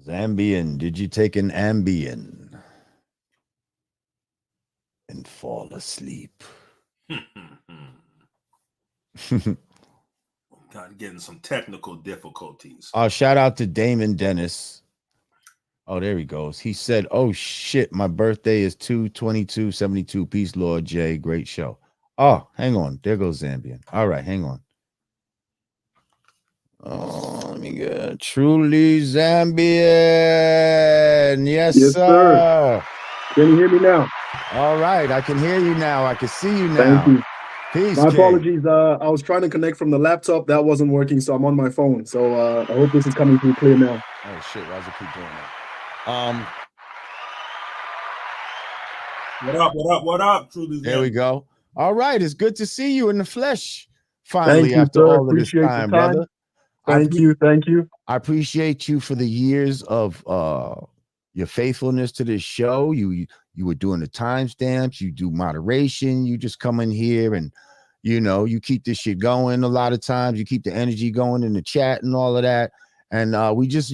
S1: Zambian, did you take an Ambien and fall asleep?
S2: Getting some technical difficulties.
S1: Shout out to Damon Dennis. Oh, there he goes. He said, "Oh shit, my birthday is 2/22/72. Peace, Lord J. Great show." Oh, hang on. There goes Zambian. All right, hang on. Oh, let me get truly Zambian. Yes, sir.
S6: Can you hear me now?
S1: All right, I can hear you now. I can see you now.
S6: Thank you.
S1: Peace.
S6: My apologies. I was trying to connect from the laptop. That wasn't working, so I'm on my phone. So I hope this is coming through clear now.
S1: Oh shit! Why does it keep doing that?
S2: What up? Truly.
S1: There we go. All right, it's good to see you in the flesh. Finally,
S6: thank you,
S1: after
S6: sir.
S1: all of this time, brother.
S6: Thank you.
S1: I appreciate you for the years of your faithfulness to this show. You You were doing the timestamps. You do moderation. You just come in here and, you keep this shit going. A lot of times you keep the energy going in the chat and all of that. And we just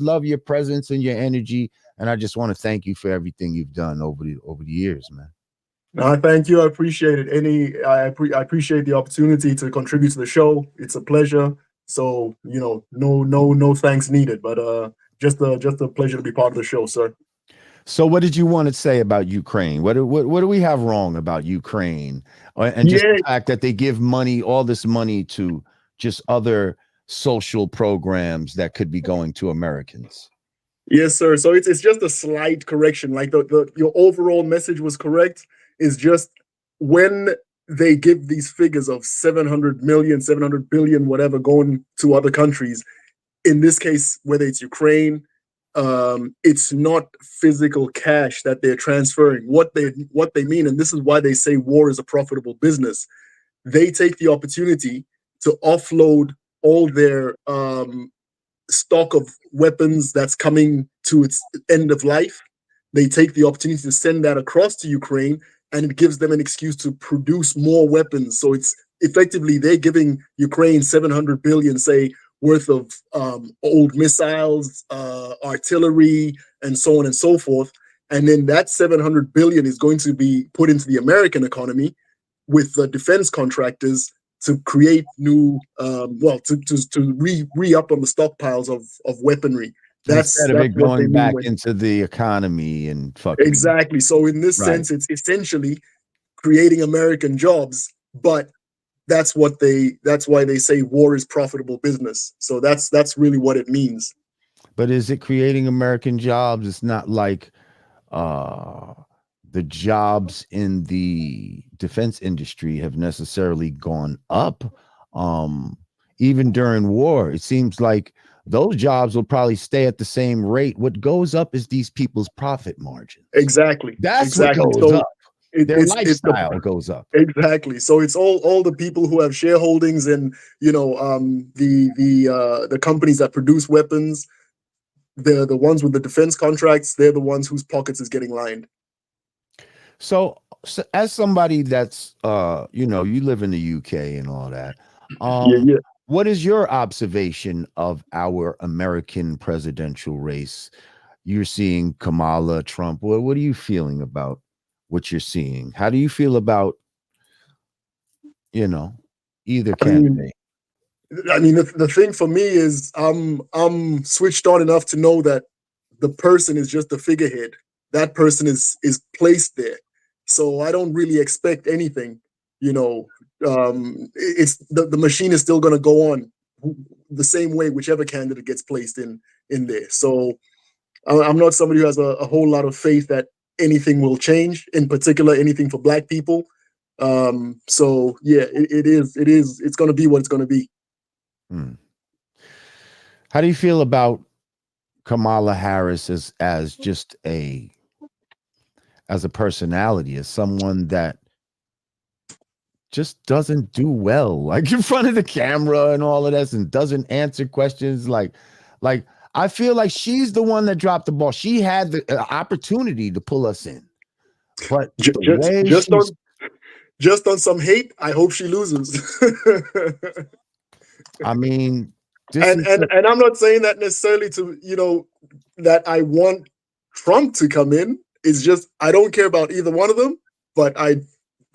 S1: love your presence and your energy. And I just want to thank you for everything you've done over the years, man.
S6: No, thank you. I appreciate it. I appreciate the opportunity to contribute to the show. It's a pleasure. So, no thanks needed, but just a pleasure to be part of the show, sir.
S1: So what did you want to say about Ukraine? What do we have wrong about Ukraine? And just the fact that they give all this money to just other social programs that could be going to Americans.
S6: Yes, sir. So it's just a slight correction. Like your overall message was correct. It's just when they give these figures of 700 million, 700 billion, whatever, going to other countries, in this case, whether it's Ukraine, it's not physical cash that they're transferring. What they mean, and this is why they say war is a profitable business. They take the opportunity to offload all their stock of weapons that's coming to its end of life. They take the opportunity to send that across to Ukraine, and it gives them an excuse to produce more weapons. So it's effectively they're giving Ukraine 700 billion, say, worth of old missiles, artillery, and so on and so forth. And then that 700 billion is going to be put into the American economy with the defense contractors to create new, to re-up on the stockpiles of weaponry.
S1: Instead of it going back into the economy and fucking.
S6: Exactly. So in this sense, it's essentially creating American jobs, but that's why they say war is profitable business. So that's really what it means.
S1: But is it creating American jobs? It's not like the jobs in the defense industry have necessarily gone up. Even during war, it seems like those jobs will probably stay at the same rate. What goes up is these people's profit margins.
S6: Exactly.
S1: That's what goes up. Their lifestyle goes up.
S6: Exactly. So it's all the people who have shareholdings in, the companies that produce weapons. They're the ones with the defense contracts. They're the ones whose pockets is getting lined.
S1: So as somebody that's, you live in the UK and all that. What is your observation of our American presidential race? You're seeing Kamala, Trump. What are you feeling about what you're seeing? How do you feel about, either candidate?
S6: I mean, the thing for me is I'm switched on enough to know that the person is just a figurehead. That person is placed there. So I don't really expect anything, it's the machine is still going to go on the same way, whichever candidate gets placed in there. So I'm not somebody who has a whole lot of faith that anything will change, in particular, anything for Black people. So yeah, it's going to be what it's going to be.
S1: How do you feel about Kamala Harris as just as a personality, as someone that just doesn't do well, like in front of the camera and all of this, and doesn't answer questions? Like I feel like she's the one that dropped the ball. She had the opportunity to pull us in, but
S6: just on some hate, I hope she loses.
S1: I mean,
S6: and I'm not saying that necessarily to that I want Trump to come in. It's just I don't care about either one of them, but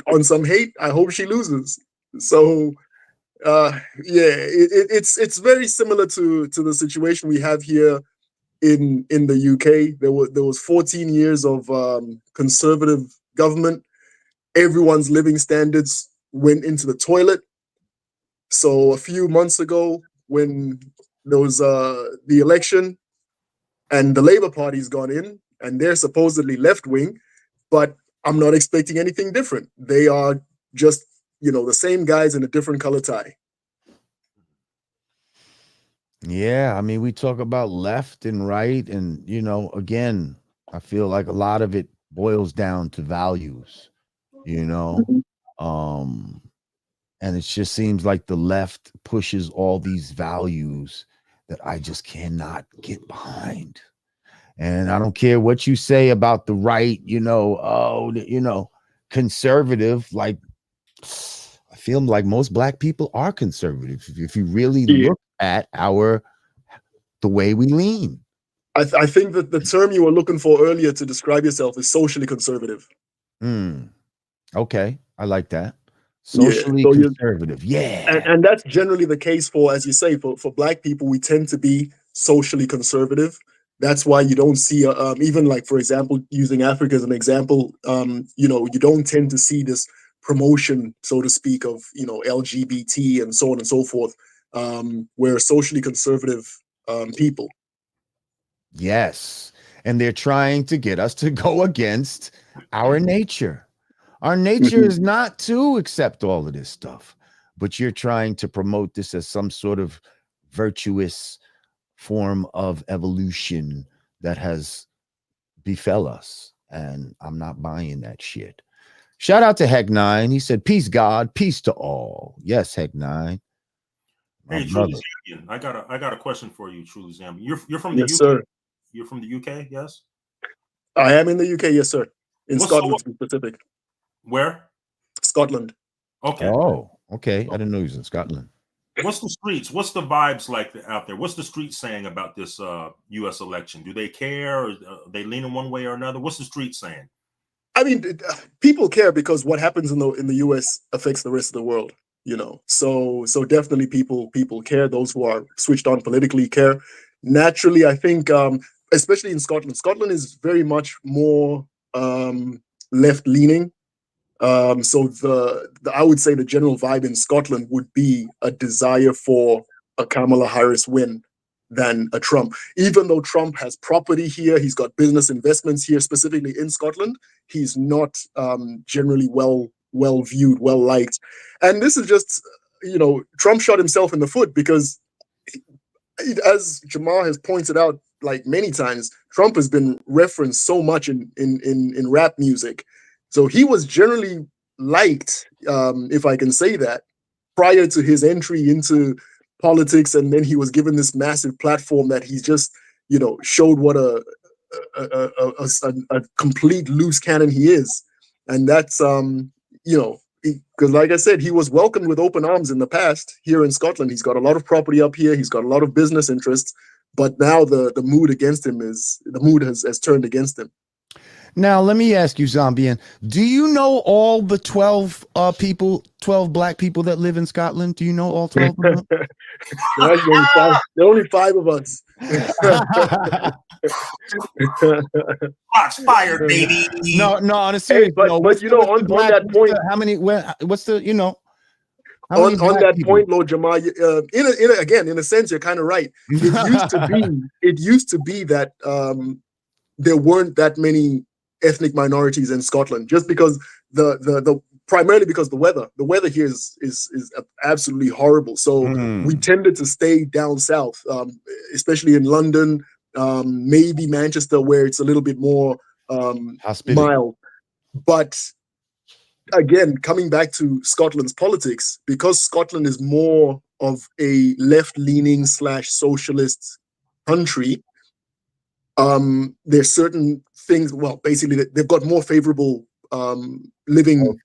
S6: on some hate, I hope she loses. So it's very similar to the situation we have here in the UK. There was 14 years of conservative government. Everyone's living standards went into the toilet. So a few months ago, when there was the election, and the Labour Party's gone in, and they're supposedly left wing, but I'm not expecting anything different. They are just the same guys in a different color tie.
S1: Yeah, I mean, we talk about left and right, and again, I feel like a lot of it boils down to values, and it just seems like the left pushes all these values that I just cannot get behind. And I don't care what you say about the right, conservative. Like, I feel like most black people are conservative if you really
S6: Yeah.
S1: look at the way we lean.
S6: I think that the term you were looking for earlier to describe yourself is socially conservative.
S1: Okay, I like that.
S6: Yeah.
S1: Socially
S6: So
S1: conservative. Yeah.
S6: and that's generally the case for, as you say, for black people, we tend to be socially conservative. That's why you don't see, even like, for example, using Africa as an example, you don't tend to see this promotion, so to speak, of, LGBT and so on and so forth. We're socially conservative people.
S1: Yes. And they're trying to get us to go against our nature. Our nature is not to accept all of this stuff, but you're trying to promote this as some sort of virtuous form of evolution that has befell us. And I'm not buying that shit. Shout out to Heck9. He said, peace, God, peace to all. Yes, Heck9.
S2: Hey, Truly Zambian, I got a question for you, Truly Zambian. You're from the
S6: Yes,
S2: UK?
S6: sir.
S2: You're from the UK, yes?
S6: I am in the UK, yes, sir. In
S2: What's
S6: Scotland, to be specific.
S2: Where?
S6: Scotland.
S2: Okay.
S1: Oh, okay. I didn't know he was in Scotland.
S2: What's the streets? What's the vibes like out there? What's the streets saying about this U.S. election? Do they care? Or are they leaning one way or another? What's the street saying?
S6: I mean, people care because what happens in the U.S. affects the rest of the world. So definitely people care. Those who are switched on politically care. Naturally, I think, especially in Scotland, Scotland is very much more left leaning. So I would say the general vibe in Scotland would be a desire for a Kamala Harris win than a Trump. Even though Trump has property here, he's got business investments here, specifically in Scotland, he's not generally well viewed, well liked. And this is just, Trump shot himself in the foot because, as Jamar has pointed out like many times, Trump has been referenced so much in rap music. So he was generally liked, if I can say that, prior to his entry into politics, and then he was given this massive platform that he's just, showed what a complete loose cannon he is, and that's because, like I said, he was welcomed with open arms in the past here in Scotland. He's got a lot of property up here. He's got a lot of business interests, but now the mood against him has turned against him.
S1: Now, let me ask you, Zambian, do you know all the 12 black people that live in Scotland? Do you know all 12 of them?
S6: There are only five of us.
S2: Shots fired, baby.
S1: No, on a serious
S6: but
S1: note,
S6: on that point,
S1: how many, what's the,
S6: on that point, Lord Jamar, in a sense, you're kind of right. It used to be that there weren't that many ethnic minorities in Scotland, just because primarily because the weather here is absolutely horrible. So we tended to stay down south, especially in London, maybe Manchester, where it's a little bit more mild. But again, coming back to Scotland's politics, because Scotland is more of a left-leaning / socialist country, there's certain things. Well, basically, they've got more favorable living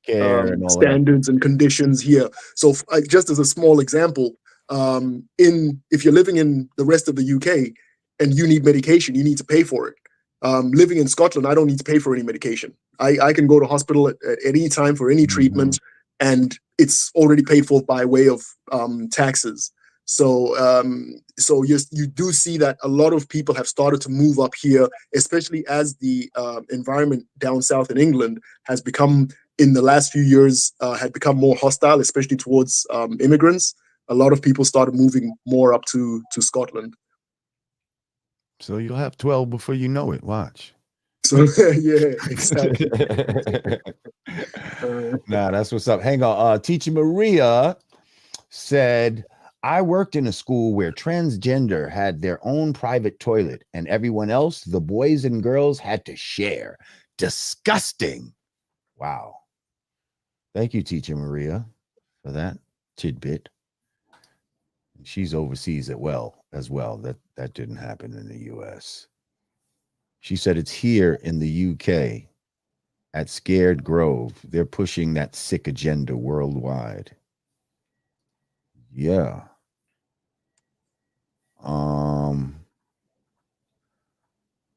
S6: standards and conditions here. So, just as a small example, if you're living in the rest of the UK and you need medication, you need to pay for it. Living in Scotland, I don't need to pay for any medication. I can go to hospital at any time for any treatment, and it's already paid for by way of taxes. So you do see that a lot of people have started to move up here, especially as the environment down south in England has become, in the last few years, had become more hostile, especially towards immigrants. A lot of people started moving more up to Scotland.
S1: So you'll have 12 before you know it. Watch.
S6: So yeah, exactly.
S1: Nah, that's what's up. Hang on. Teacher Maria said, I worked in a school where transgender had their own private toilet and everyone else, the boys and girls, had to share. Disgusting. Wow. Thank you, Teacher Maria, for that tidbit. She's overseas as well. That didn't happen in the U.S. She said it's here in the UK at Scared Grove. They're pushing that sick agenda worldwide. Yeah.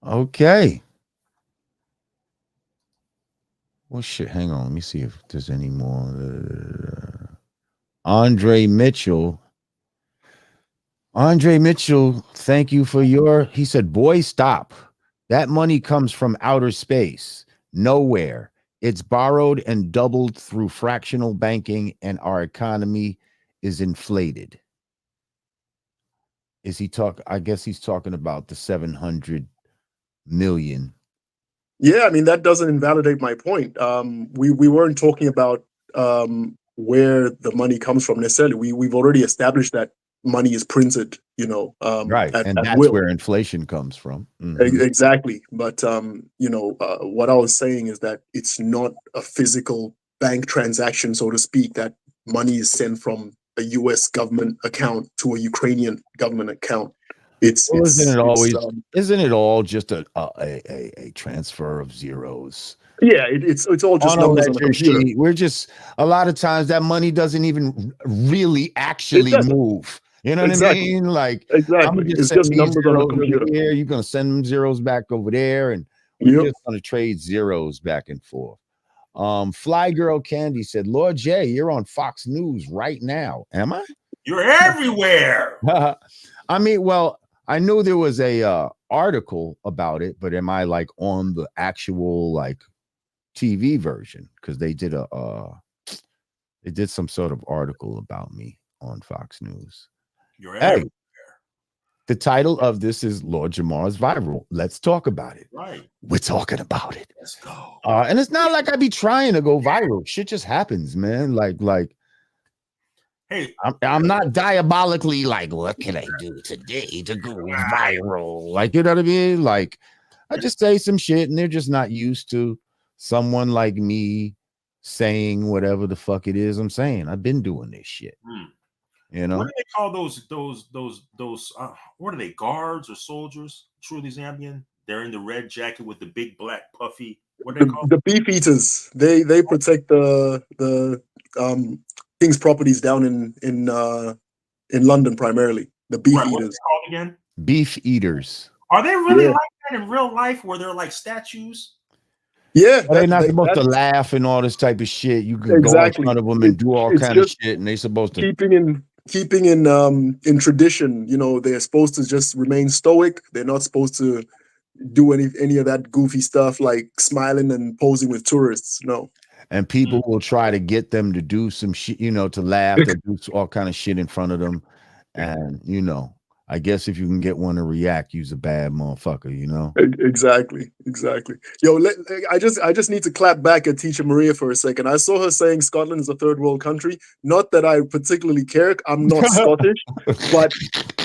S1: Okay. Well, shit. Hang on. Let me see if there's any more. Andre Mitchell. Andre Mitchell, thank you for your. He said, boy, stop. That money comes from outer space, nowhere. It's borrowed and doubled through fractional banking, and our economy is inflated. Is he talk? I guess he's talking about the 700 million.
S6: Yeah, I mean, that doesn't invalidate my point. We weren't talking about where the money comes from necessarily. We've already established that money is printed,
S1: Right, and that's
S6: will.
S1: where inflation comes from.
S6: Exactly. But what I was saying is that it's not a physical bank transaction, so to speak, that money is sent from a US government account to a Ukrainian government account.
S1: Isn't it all just a transfer of zeros?
S6: Yeah, it's all just numbers on the computer.
S1: Sheet. We're just, a lot of times that money doesn't even really actually move. You know what I mean? Like,
S6: exactly. It's just numbers on the computer.
S1: Here, you're gonna send them zeros back over there, and we're just gonna trade zeros back and forth. Fly Girl Candy said, Lord J, you're on Fox News right now. Am I?
S2: You're everywhere.
S1: I mean, well, I know there was a article about it, but am I like on the actual like TV version? Because they did some sort of article about me on Fox News.
S2: You're everywhere.
S1: The title of this is Lord Jamar's Viral. Let's talk about it.
S2: Right.
S1: We're talking about it.
S2: Let's go.
S1: And it's not like I be trying to go viral. Shit just happens, man. Like,
S2: hey,
S1: I'm not diabolically like, what can I do today to go viral? Like, you know what I mean? Like, I just say some shit, and they're just not used to someone like me saying whatever the fuck it is I'm saying. I've been doing this shit. You know,
S2: what do they call those what are they, guards or soldiers? Truly Zambian. They're in the red jacket with the big black puffy. What are they called?
S6: The beef eaters. They protect the king's properties down in London primarily. The beef eaters.
S2: What are they called again?
S1: Beef eaters.
S2: Are they really like that in real life, where they're like statues?
S6: Yeah,
S1: they're not supposed to laugh and all this type of shit. You can go in front of them and do all kind of shit, and they're supposed to
S6: keeping in tradition. You know, they're supposed to just remain stoic. They're not supposed to do any of that goofy stuff like smiling and posing with tourists. No.
S1: And people will try to get them to do some shit, to laugh, to do all kind of shit in front of them, and I guess if you can get one to react, you's a bad motherfucker,
S6: Exactly. Yo, I just need to clap back at Teacher Maria for a second. I saw her saying Scotland is a third world country. Not that I particularly care. I'm not Scottish, but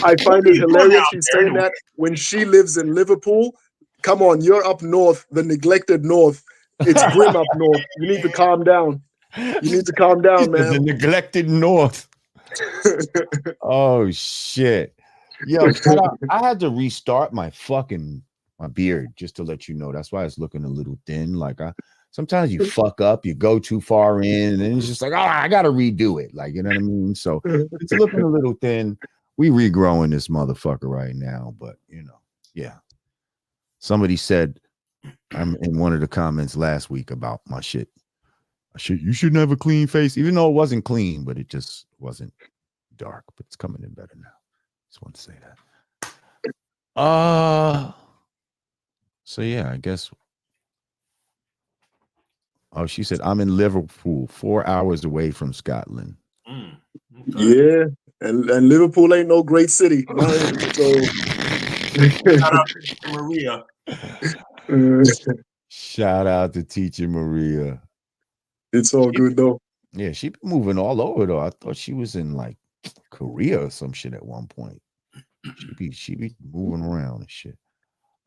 S6: I find it hilarious she's saying that when she lives in Liverpool. Come on, you're up north, the neglected north. It's grim up north. You need to calm down. Man.
S1: The neglected north. Oh shit. Yo, I had to restart my beard just to let you know. That's why it's looking a little thin. Like sometimes you fuck up, you go too far in, and then it's just like, I gotta redo it. Like, you know what I mean? So it's looking a little thin. We regrowing this motherfucker right now, but yeah. Somebody said I'm in one of the comments last week about my shit. You shouldn't have a clean face, even though it wasn't clean, but it just wasn't dark. But it's coming in better now. Just want to say that. So yeah, I guess. Oh, she said I'm in Liverpool, 4 hours away from Scotland.
S6: Okay. Yeah, and Liverpool ain't no great city. So
S2: shout out to Maria.
S1: Shout out to Teacher Maria.
S6: It's all good though.
S1: Yeah, she been moving all over though. I thought she was in like Korea or some shit at one point. She be moving around and shit.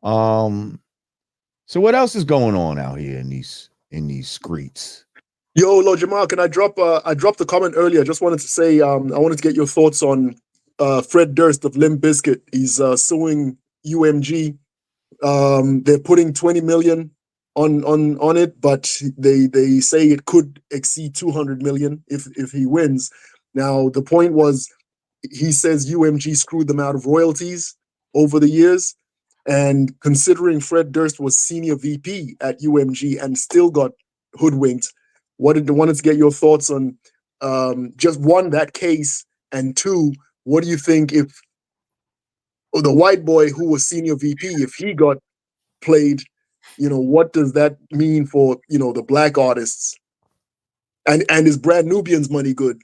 S1: So what else is going on out here in these streets?
S6: Yo, Lord Jamar, can I drop a comment earlier? Just wanted to say I wanted to get your thoughts on Fred Durst of Limp Bizkit. He's suing UMG They're putting 20 million on it, but they say it could exceed 200 million if he wins. Now the point was, he says UMG screwed them out of royalties over the years, and considering Fred Durst was senior VP at UMG and still got hoodwinked, wanted to get your thoughts on just one, that case, and two, what do you think if the white boy who was senior VP, if he got played, what does that mean for the black artists? And is Brand Nubian's money good?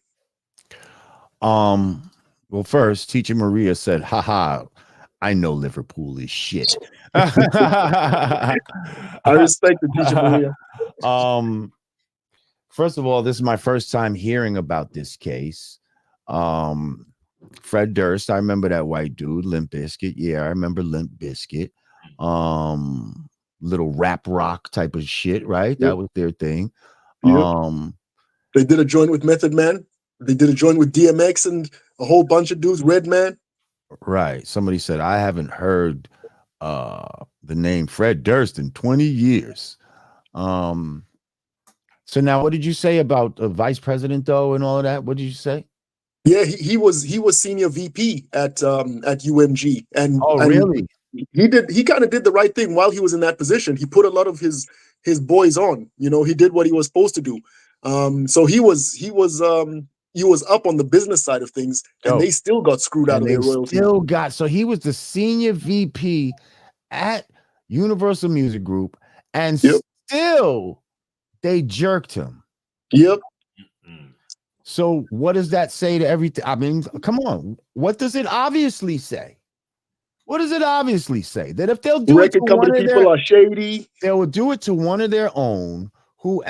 S1: Well, first, Teacher Maria said, haha, I know Liverpool is shit.
S6: I respect the Teacher Maria.
S1: First of all, this is my first time hearing about this case. Fred Durst, I remember that white dude. Limp Bizkit, yeah, I remember Limp Bizkit. Little rap rock type of shit, right? Yep. That was their thing. Yep.
S6: They did a joint with Method Man. They did a joint with DMX and a whole bunch of dudes. Redman.
S1: Right. Somebody said, I haven't heard the name Fred Durst in 20 years. So now, what did you say about the vice president, though, and all of that? What did you say?
S6: Yeah, he was senior VP at UMG, and
S1: really?
S6: He kind of did the right thing while he was in that position. He put a lot of his boys on. He did what he was supposed to do. So he was up on the business side of things, and they still got screwed out of their royalties.
S1: So he was the senior VP at Universal Music Group, and still they jerked him.
S6: Yep.
S1: So what does that say to everything? I mean, come on. What does it obviously say? What does it obviously say? That if they'll do it to one of
S6: people are shady,
S1: they will do it to one of their own who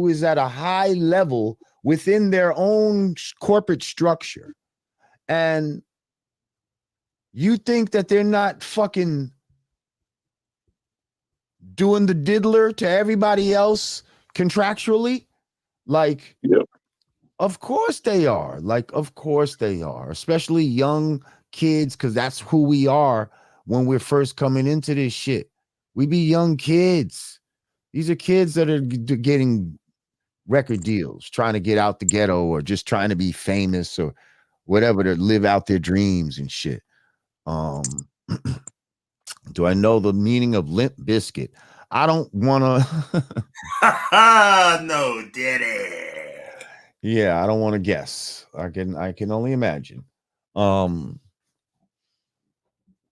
S1: is at a high level within their own corporate structure. And you think that they're not fucking doing the diddler to everybody else contractually? Like, of course they are. Of course they are, especially young kids, because that's who we are when we're first coming into this shit. We be young kids. These are kids that are getting record deals, trying to get out the ghetto or just trying to be famous or whatever, to live out their dreams and shit. Do I know the meaning of Limp Bizkit? I don't want to.
S2: No, Diddy.
S1: Yeah, I don't want to guess. I can only imagine.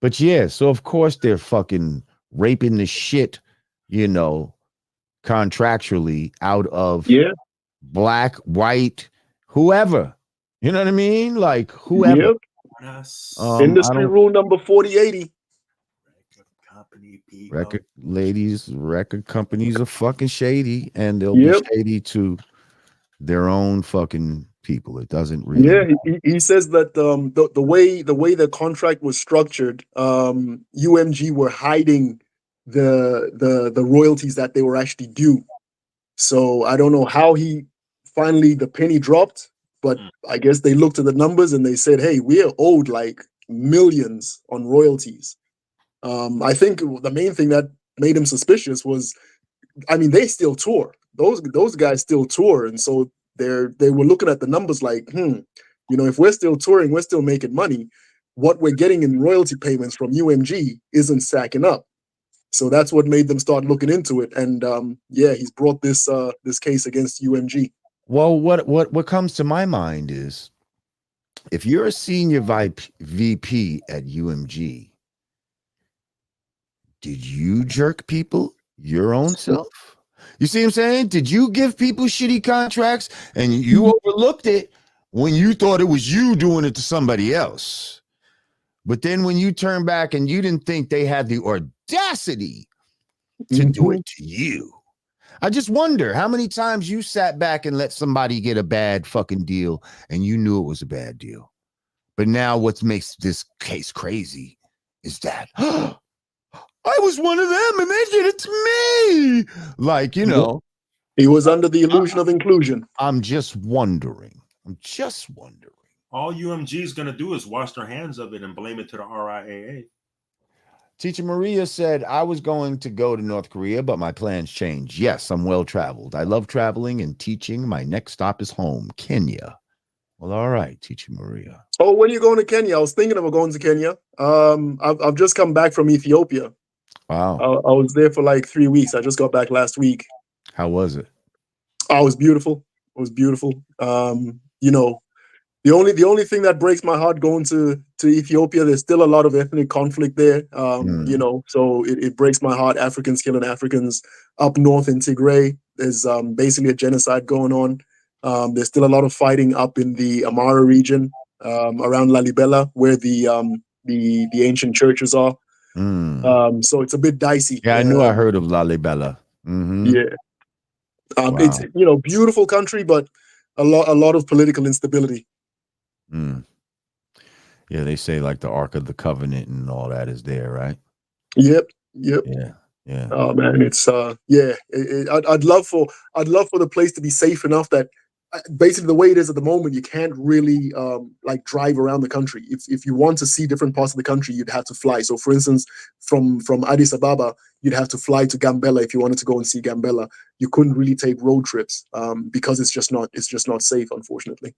S1: But yeah, so of course they're fucking raping the shit, contractually out of black, white, whoever. You know what I mean? Like whoever.
S6: Yep. Industry rule number 4080.
S1: Record companies are fucking shady, and they'll be shady to their own fucking people. It doesn't really.
S6: Yeah, he says that the way the contract was structured, UMG were hiding the royalties that they were actually due. So I don't know how the penny dropped, but I guess they looked at the numbers and they said, "Hey, we're owed like millions on royalties." I think the main thing that made him suspicious was, I mean, they still tour. Those guys still tour, and so they were looking at the numbers like, if we're still touring, we're still making money. What we're getting in royalty payments from UMG isn't stacking up. So that's what made them start looking into it. And he's brought this case against UMG.
S1: Well, what comes to my mind is, if you're a senior VP at UMG, did you jerk people your own self? You see what I'm saying? Did you give people shitty contracts and you overlooked it when you thought it was you doing it to somebody else? But then when you turn back and you didn't think they had the audacity to do it to you. I just wonder how many times you sat back and let somebody get a bad fucking deal and you knew it was a bad deal. But now what makes this case crazy is that I was one of them and they did it to me. Like,
S6: he was under the illusion of inclusion.
S1: I'm just wondering.
S2: All UMG is going to do is wash their hands of it and blame it to the RIAA.
S1: Teacher Maria said, I was going to go to North Korea, but my plans changed. Yes, I'm well traveled. I love traveling and teaching. My next stop is home, Kenya. Well, all right, Teacher Maria.
S6: Oh, when are you going to Kenya? I was thinking of going to Kenya. I've just come back from Ethiopia.
S1: Wow.
S6: I was there for like 3 weeks. I just got back last week.
S1: How was it?
S6: Oh, it was beautiful. It was beautiful. You know, the only thing that breaks my heart going to Ethiopia, there's still a lot of ethnic conflict there. You know, so it breaks my heart. Africans killing Africans. Up north in Tigray, there's basically a genocide going on. There's still a lot of fighting up in the Amara region, around Lalibela, where the ancient churches are. So it's a bit dicey.
S1: Yeah, I knew I heard of Lalibela.
S6: Yeah.
S1: Wow.
S6: It's, you know, beautiful country, but a lot of political instability.
S1: Yeah, they say like the Ark of the Covenant and all that is there, right?
S6: Yep.
S1: Yeah.
S6: Oh man, it's I'd love for the place to be safe enough that basically the way it is at the moment, you can't really like drive around the country. If you want to see different parts of the country, you'd have to fly. So for instance, from Addis Ababa, you'd have to fly to Gambela if you wanted to go and see Gambela. You couldn't really take road trips because it's just not safe, unfortunately.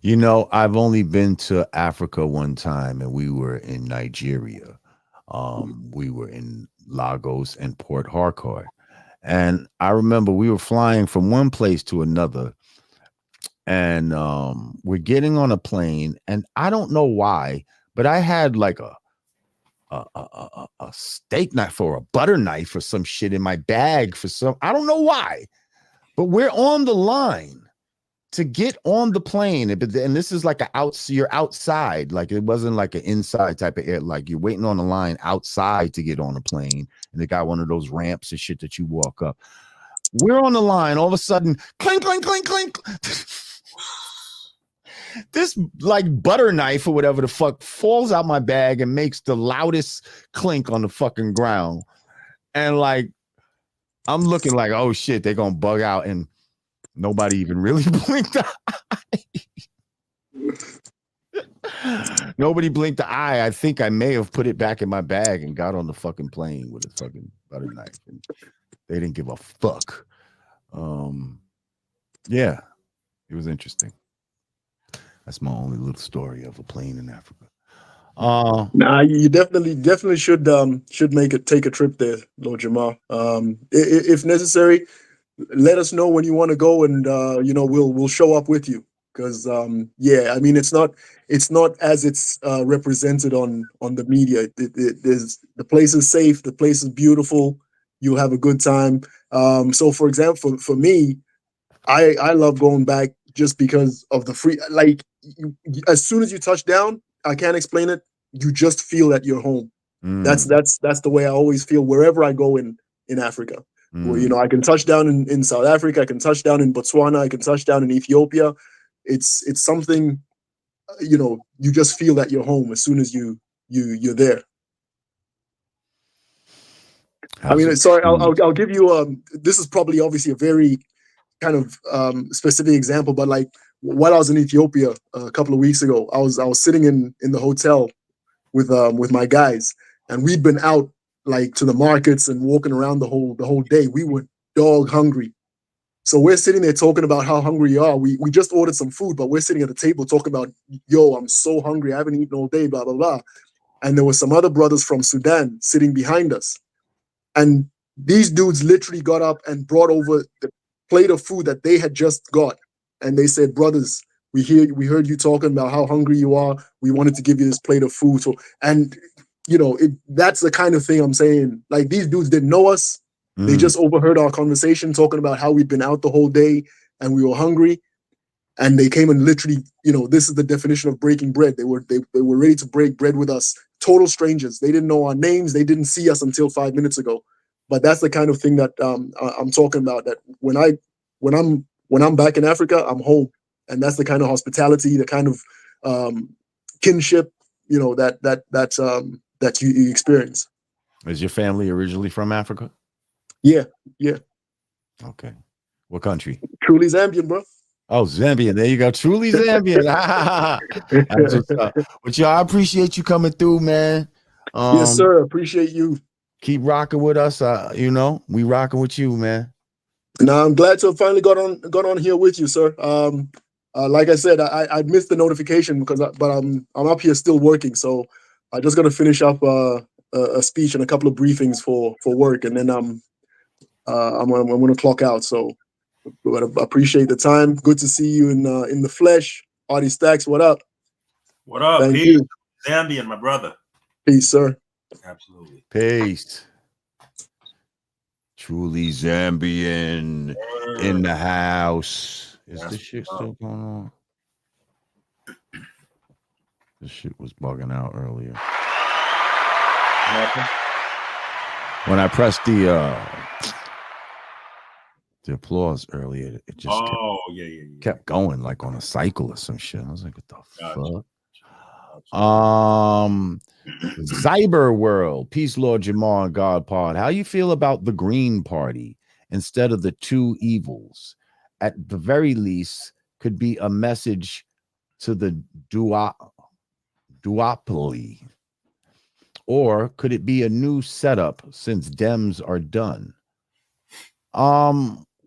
S1: You know, I've only been to Africa one time, and we were in Nigeria. We were in Lagos and Port Harcourt. And I remember we were flying from one place to another. And we're getting on a plane, and I don't know why, but I had like a steak knife or a butter knife or some shit in my bag for some, I don't know why, but we're on the line to get on the plane, and this is like you're outside, like it wasn't like an inside type of air, like you're waiting on the line outside to get on a plane, and they got one of those ramps and shit that you walk up. We're on the line, all of a sudden, clink, clink, clink, clink. This like butter knife or whatever the fuck falls out my bag and makes the loudest clink on the fucking ground. And like, I'm looking like, oh shit, they're gonna bug out, and nobody even really blinked the eye. Nobody blinked the eye. I think I may have put it back in my bag and got on the fucking plane with a fucking butter knife, and they didn't give a fuck. Yeah, it was interesting. That's my only little story of a plane in Africa.
S6: Nah, you definitely should take a trip there, Lord Jamar. If necessary, let us know when you want to go, and you know, we'll show up with you. Because yeah, I mean, it's not as it's represented on the media. The place is safe, the place is beautiful. You'll have a good time. So, for example, for me, I love going back just because of the free. Like, as soon as you touch down, I can't explain it. You just feel that you're home. That's the way I always feel wherever I go in Africa. Where, you know, I can touch down in South Africa, I can touch down in Botswana, I can touch down in Ethiopia. It's something, you know, you just feel that you're home as soon as you're there. I mean, sorry, I'll give you this is probably obviously a very kind of specific example, but like while I was in Ethiopia a couple of weeks ago, I was sitting in the hotel with my guys, and we'd been out like to the markets and walking around the whole day. We were dog hungry. So we're sitting there talking about how hungry you are. We just ordered some food, but we're sitting at the table talking about, yo, I'm so hungry. I haven't eaten all day, blah, blah, blah. And there were some other brothers from Sudan sitting behind us. And these dudes literally got up and brought over the plate of food that they had just got. And they said, brothers, we heard you talking about how hungry you are. We wanted to give you this plate of food. So, and you know, that's the kind of thing I'm saying. Like, these dudes didn't know us. They just overheard our conversation talking about how we'd been out the whole day and we were hungry. And they came and literally, you know, this is the definition of breaking bread. They were ready to break bread with us. Total strangers. They didn't know our names. They didn't see us until 5 minutes ago. But that's the kind of thing that I'm talking about. That when I'm back in Africa, I'm home, and that's the kind of hospitality, the kind of kinship, you know, that you experience.
S1: Is your family originally from Africa?
S6: Yeah.
S1: Okay. What country?
S6: Truly Zambian, bro.
S1: Oh, Zambian. There you go. Truly Zambian. But y'all, I appreciate you coming through, man.
S6: Yes, sir. Appreciate you.
S1: Keep rocking with us. You know, we rocking with you, man.
S6: Now I'm glad to have finally got on here with you, sir. Like I said, I missed the notification because but I'm up here still working, so I just got to finish up a speech and a couple of briefings for work, and then I'm going to clock out. So, but I appreciate the time. Good to see you in the flesh. Artie Stacks, what up?
S2: What up?
S6: Thank
S2: Peace.
S6: you.
S2: Zambian, my brother.
S6: Peace, sir.
S2: Absolutely.
S1: Peace. Truly Zambian in the house. Is
S2: That's
S1: this shit
S2: what's
S1: still going on? This shit was bugging out earlier. When I pressed the applause earlier, it just kept going like on a cycle or some shit. I was like, what the fuck? Cyber World, Peace Lord Jamar and God Pod. How you feel about the Green Party instead of the two evils? At the very least, could be a message to the duopoly. Or could it be a new setup since Dems are done?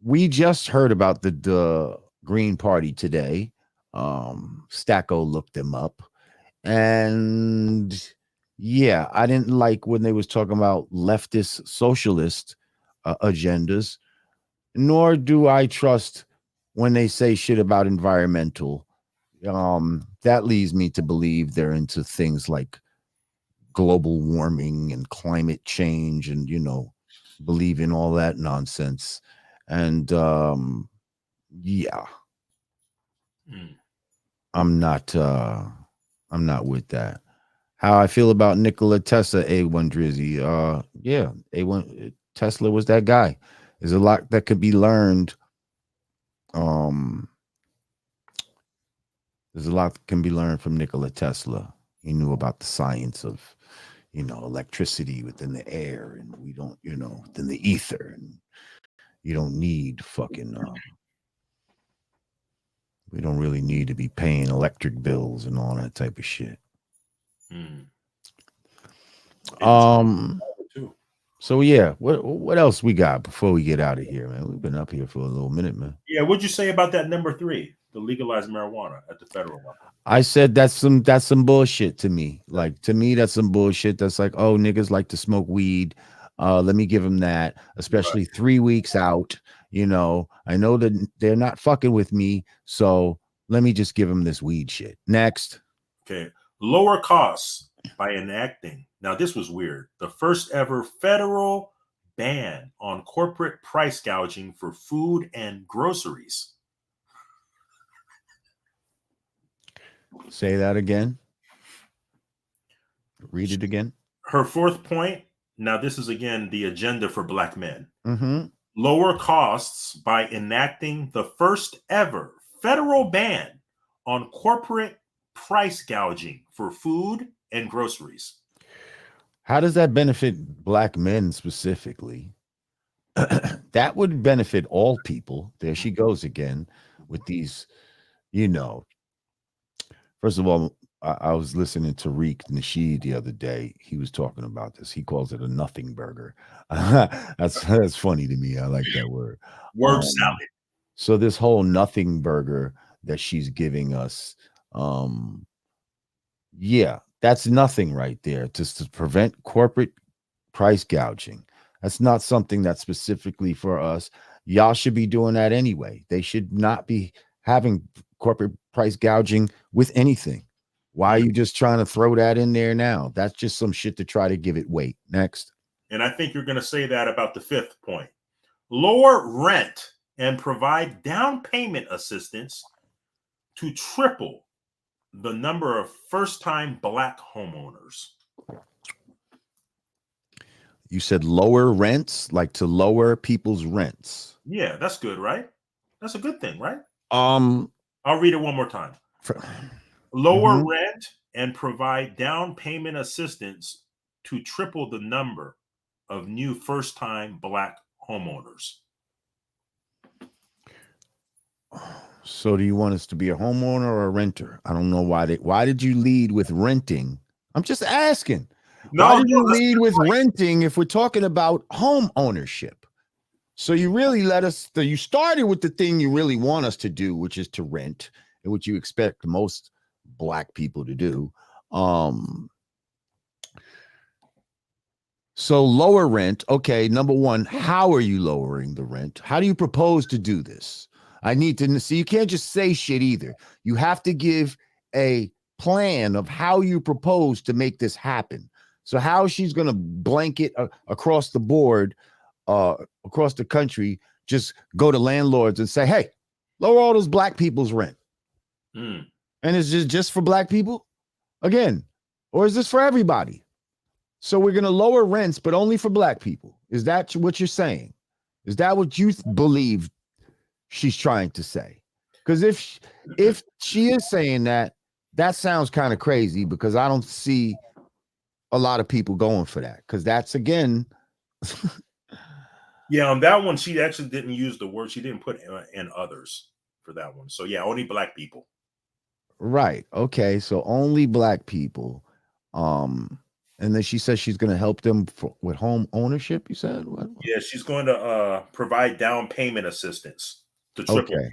S1: We just heard about the Green Party today. Stacko looked them up. And yeah, I didn't like when they was talking about leftist socialist agendas, nor do I trust when they say shit about environmental. That leads me to believe they're into things like global warming and climate change and, you know, believe in all that nonsense. And yeah, I'm not with that. How I feel about Nikola Tesla, A1 Drizzy. Yeah, A1 Tesla was that guy. There's a lot that could be learned. There's a lot that can be learned from Nikola Tesla. He knew about the science of, you know, electricity within the air, and we don't, you know, within the ether, and you don't need fucking we don't really need to be paying electric bills and all that type of shit. So yeah, what else we got before we get out of here, man? We've been up here for a little minute, man.
S2: Yeah, what'd you say about that number 3, the legalized marijuana at the federal level?
S1: I said that's some bullshit to me. Like, to me, that's some bullshit. That's like, oh, niggas like to smoke weed. Let me give them that, especially 3 weeks out. You know, I know that they're not fucking with me, so let me just give them this weed shit. Next.
S2: Okay. Lower costs by enacting. Now, this was weird. The first ever federal ban on corporate price gouging for food and groceries.
S1: Say that again. Read it again.
S2: Her fourth point. Now, this is again the agenda for Black men. Lower costs by enacting the first ever federal ban on corporate price gouging for food and groceries.
S1: How does that benefit Black men specifically? That would benefit all people. There she goes again with these, you know. First of all, I was listening to Tariq Nasheed the other day. He was talking about this. He calls it a nothing burger. That's funny to me. I like that word.
S2: Word salad.
S1: So this whole nothing burger that she's giving us, yeah, that's nothing right there. Just to prevent corporate price gouging. That's not something that's specifically for us. Y'all should be doing that anyway. They should not be having corporate price gouging with anything. Why are you just trying to throw that in there now? That's just some shit to try to give it weight. Next.
S2: And I think you're going to say that about the fifth point. Lower rent and provide down payment assistance to triple the number of first-time Black homeowners.
S1: You said lower rents, like to lower people's rents.
S2: Yeah, that's good, right? That's a good thing, right?
S1: I'll
S2: read it one more time. Lower rent and provide down payment assistance to triple the number of new first-time Black homeowners.
S1: So do you want us to be a homeowner or a renter? I don't know why did you lead with renting? I'm just asking. Why did you lead with renting if we're talking about home ownership? So you really you started with the thing you really want us to do, which is to rent, and what you expect most Black people to do. So lower rent. Okay, number one, how are you lowering the rent? How do you propose to do this? I need to see. You can't just say shit either. You have to give a plan of how you propose to make this happen. So how she's going to blanket across the board, across the country, just go to landlords and say, hey, lower all those Black people's rent. And is this just for Black people again, or is this for everybody? So we're going to lower rents, but only for Black people. Is that what you're saying? Is that what you believe she's trying to say? Because if she is saying that, that sounds kind of crazy, because I don't see a lot of people going for that. Because that's, again.
S2: Yeah, on that one, she actually didn't use the word. She didn't put in others for that one. So yeah, only Black people. Right.
S1: Okay. So only Black people. And then she says she's going to help them with home ownership. You said what?
S2: Yeah, she's going to provide down payment assistance to triple.
S1: Okay.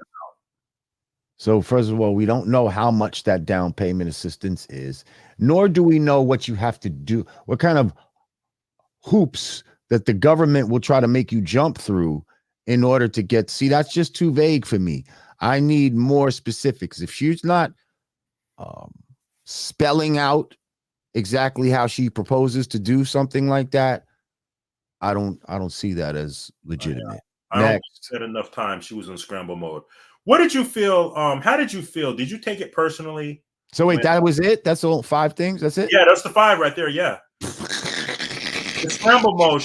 S1: So first of all, we don't know how much that down payment assistance is, nor do we know what you have to do, what kind of hoops that the government will try to make you jump through in order to get. See, that's just too vague for me. I need more specifics. If she's not spelling out exactly how she proposes to do something like that, I don't see that as legitimate.
S2: I don't spend enough time. She was in scramble mode. What did you feel? How did you feel? Did you take it personally?
S1: So wait, that was it? That's all 5 things? That's it?
S2: Yeah, that's the 5 right there. Yeah. The scramble mode.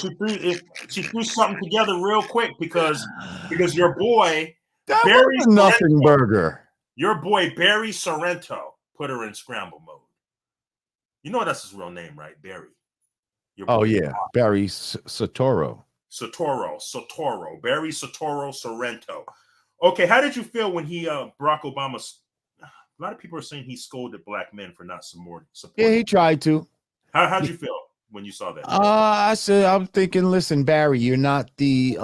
S2: She threw something together real quick because your boy
S1: that Barry was a nothing Sorrento, burger.
S2: Your boy Barry Sorrento put her in scramble mode. You know that's his real name, right? Barry.
S1: Oh yeah, Barry Soetoro.
S2: Soetoro. Barry Soetoro Sorrento. Okay, how did you feel when Barack Obama? A lot of people are saying he scolded Black men for not supporting.
S1: Yeah, he tried to.
S2: How'd you feel when you saw that?
S1: I'm thinking, listen, Barry, you're not the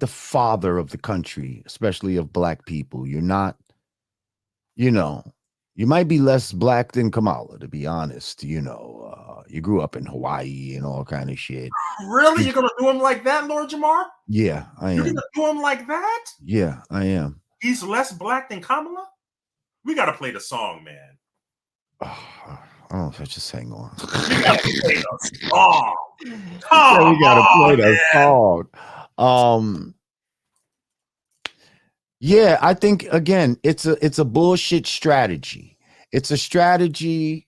S1: father of the country, especially of Black people. You're not, you might be less Black than Kamala, to be honest. You grew up in Hawaii and all kind of shit.
S2: Really? You're going to do him like that, Lord Jamar?
S1: Yeah, I am.
S2: You're going to do him like that?
S1: Yeah, I am.
S2: He's less Black than Kamala? We got to play the song, man.
S1: I don't know if I just hang on.
S2: We got to play the song.
S1: We got to play the song. Yeah, I think, again, it's a bullshit strategy. It's a strategy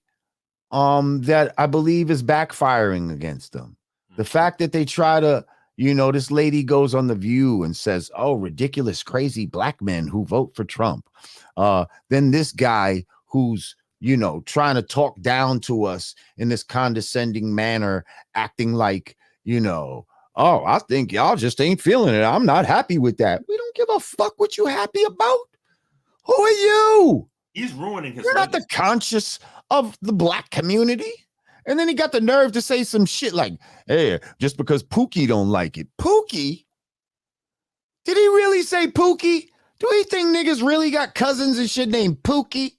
S1: that I believe is backfiring against them. The fact that they try to, this lady goes on The View and says, oh, ridiculous, crazy Black men who vote for Trump. Then this guy who's, trying to talk down to us in this condescending manner, acting like, oh, I think y'all just ain't feeling it. I'm not happy with that. We don't give a fuck what you happy about. Who are you?
S2: He's ruining his.
S1: You're not the conscious of the Black community. And then he got the nerve to say some shit like, hey, just because Pookie don't like it. Pookie? Did he really say Pookie? Do we think niggas really got cousins and shit named Pookie?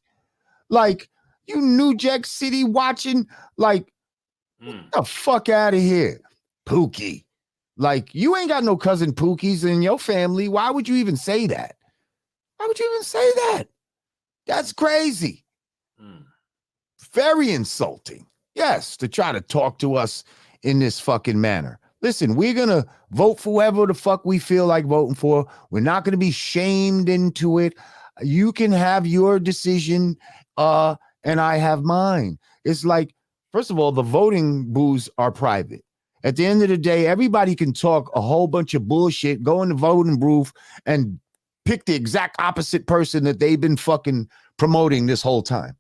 S1: Like, you New Jack City watching, like, get the fuck out of here. Pookie. Like, you ain't got no cousin Pookies in your family. Why would you even say that? Why would you even say that? That's crazy. Very insulting. Yes, to try to talk to us in this fucking manner. Listen, we're going to vote for whoever the fuck we feel like voting for. We're not going to be shamed into it. You can have your decision, and I have mine. It's like, first of all, the voting booths are private. At the end of the day, everybody can talk a whole bunch of bullshit, go in the voting booth and pick the exact opposite person that they've been fucking promoting this whole time.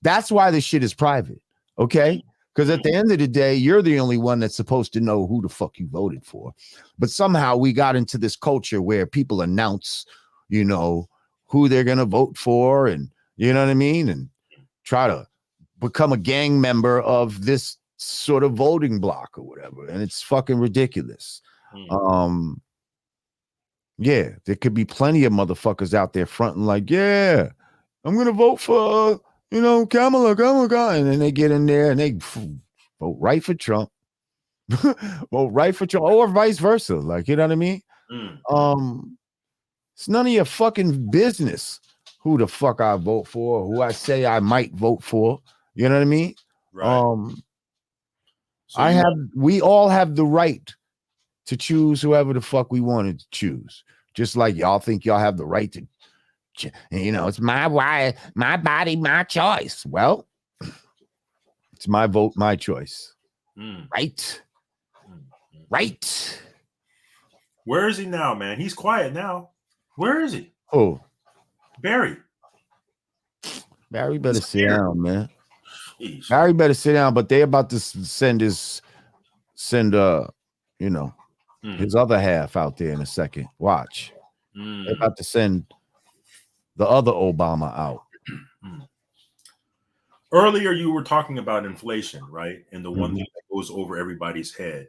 S1: That's why this shit is private, okay? Because at the end of the day, you're the only one that's supposed to know who the fuck you voted for. But somehow we got into this culture where people announce, who they're going to vote for, and you know what I mean? And try to become a gang member of this sort of voting block or whatever, and it's fucking ridiculous. Yeah, there could be plenty of motherfuckers out there fronting like, yeah, I'm gonna vote for Kamala, and then they get in there and they vote right for Trump. Vote right for Trump, or vice versa. Like, you know what I mean? It's none of your fucking business who the fuck I vote for, who I say I might vote for. You know what I mean?
S2: Right. So
S1: we all have the right to choose whoever the fuck we wanted to choose. Just like y'all think y'all have the right to, it's my body, my choice. Well, it's my vote, my choice. Right. Right.
S2: Where is he now, man? He's quiet now. Where is he?
S1: Oh,
S2: Barry
S1: better sit down, man.
S2: Jeez.
S1: Barry better sit down, but they about to send his other half out there in a second. Watch. They're about to send the other Obama out.
S2: Earlier, you were talking about inflation, right? And the one thing that goes over everybody's head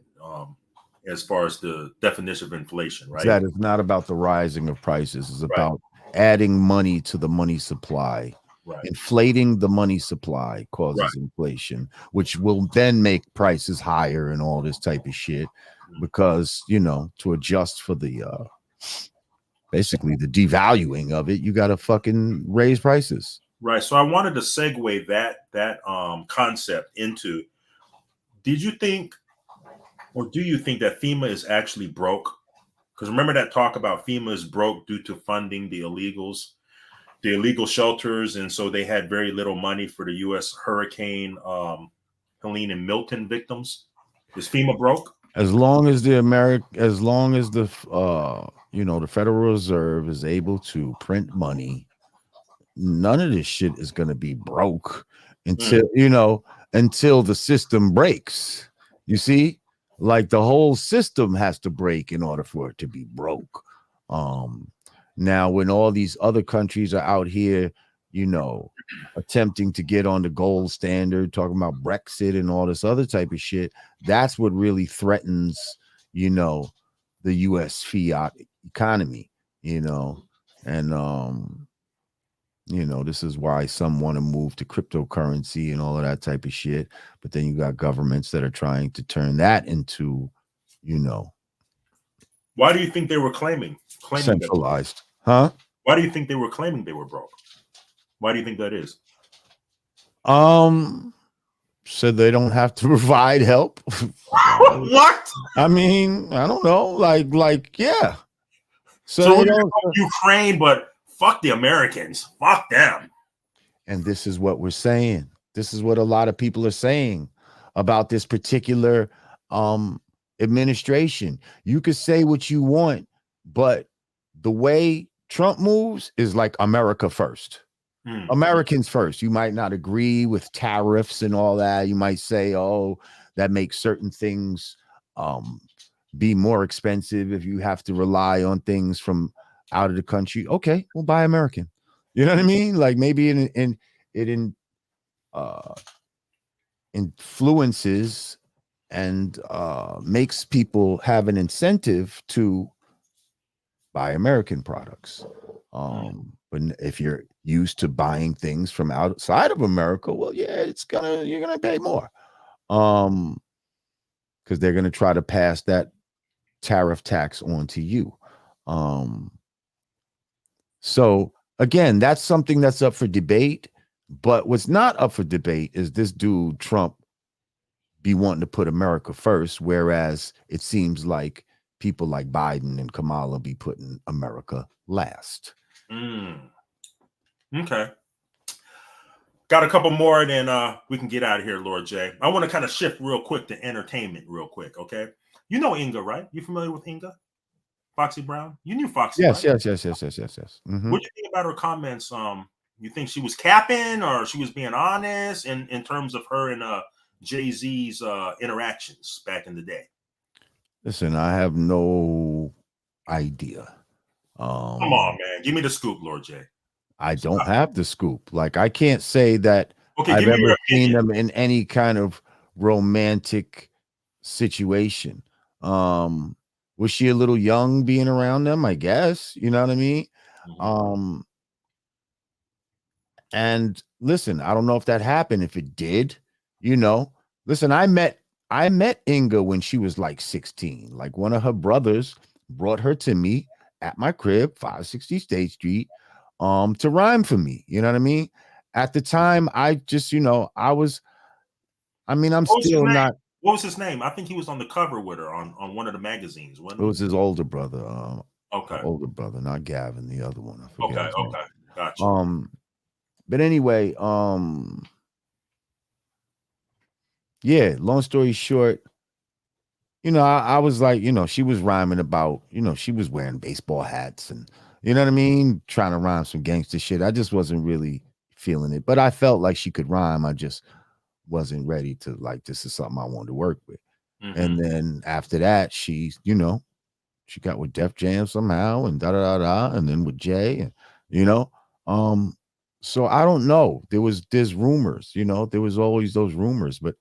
S2: as far as the definition of inflation, right?
S1: That is not about the rising of prices. It's about adding money to the money supply. Right. Inflating the money supply causes inflation, which will then make prices higher and all this type of shit because, to adjust for the basically the devaluing of it, you got to fucking raise prices.
S2: Right. So I wanted to segue that concept into, did you think, or do you think that FEMA is actually broke? Because remember that talk about FEMA is broke due to funding the illegal shelters. And so they had very little money for the U.S. Hurricane Helene and Milton victims. Is FEMA broke?
S1: As long as the Federal Reserve is able to print money, none of this shit is going to be broke until the system breaks. You see, like the whole system has to break in order for it to be broke. Now, when all these other countries are out here, attempting to get on the gold standard, talking about Brexit and all this other type of shit, that's what really threatens, the U.S. fiat economy, and this is why some want to move to cryptocurrency and all of that type of shit. But then you got governments that are trying to turn that into,
S2: Why do you think they were claiming
S1: centralized? Huh?
S2: Why do you think they were claiming they were broke? Why do you think that is?
S1: Said they don't have to provide help.
S2: What?
S1: I mean, I don't know. Like, yeah.
S2: So Ukraine, but fuck the Americans. Fuck them.
S1: And this is what we're saying. This is what a lot of people are saying about this particular administration. You could say what you want, but the way Trump moves is like America first. Americans first. You might not agree with tariffs and all that. You might say, oh, that makes certain things be more expensive if you have to rely on things from out of the country. Okay, we'll buy American. You know what I mean? Like maybe it influences and makes people have an incentive to buy American products. But if you're used to buying things from outside of America, well, yeah, you're gonna pay more. Because they're gonna try to pass that tariff tax on to you. So again, that's something that's up for debate. But what's not up for debate is this dude Trump be wanting to put America first, whereas it seems like people like Biden and Kamala be putting America last.
S2: Okay. Got a couple more, and then we can get out of here, Lord J. I want to kind of shift real quick to entertainment real quick, okay? You know Inga, right? You familiar with Inga? Foxy Brown? You knew Foxy,
S1: yes,
S2: right?
S1: Yes. Mm-hmm.
S2: What do you think about her comments? You think she was capping or she was being honest in terms of her and Jay-Z's interactions back in the day?
S1: Listen, I have no idea.
S2: Come on, man. Give me the scoop, Lord J.
S1: I don't have the scoop. Like, I can't say that I've ever seen them in any kind of romantic situation. Was she a little young being around them? I guess, you know what I mean?
S2: Mhm.
S1: And listen, I don't know if that happened. If it did, you know, listen, I met Inga when she was like 16. Like one of her brothers brought her to me at my crib, 560 State Street, to rhyme for me. You know what I mean? At the time, I just, I'm
S2: What was his
S1: still
S2: name?
S1: not.
S2: What was his name? I think he was on the cover with her on one of the magazines,
S1: It
S2: wasn't he?
S1: was his older brother,
S2: Okay.
S1: older brother, not Gavin, the other one. I forget
S2: Okay.
S1: his name.
S2: Okay. Gotcha.
S1: But anyway, yeah, long story short, I was like, she was rhyming about, she was wearing baseball hats and, you know what I mean? Trying to rhyme some gangster shit. I just wasn't really feeling it, but I felt like she could rhyme. I just wasn't ready to, like, this is something I wanted to work with.
S2: Mhm.
S1: And then after that, she got with Def Jam somehow and da da da da, and then with Jay, and you know, um, so I don't know. There's rumors, there was always those rumors, but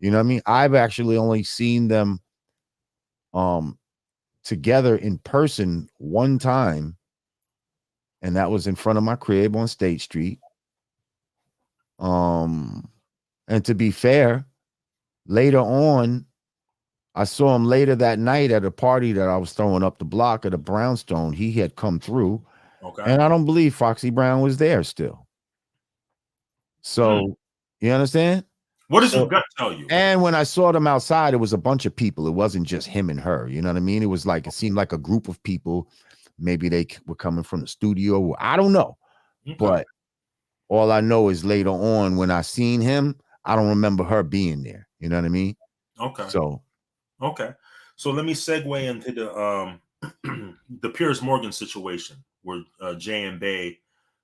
S1: you know what I mean? I've actually only seen them um together in person one time, and that was in front of my crib on State Street. Um, and to be fair, later on, I saw him later that night at a party that I was throwing up the block at a brownstone. He had come through,
S2: Okay.
S1: and I don't believe Foxy Brown was there still.
S2: Mm.
S1: So, you understand?
S2: What does your
S1: So,
S2: gut tell you?
S1: and when I saw them outside, it was a bunch of people. It wasn't just him and her. You know what I mean? It was like, it seemed like a group of people. Maybe they were coming from the studio. I don't know.
S2: Okay.
S1: But all I know is later on when I seen him, I don't remember her being there. You know what I mean?
S2: Okay.
S1: So,
S2: Okay. So let me segue into the the Piers Morgan situation where Jay and Bay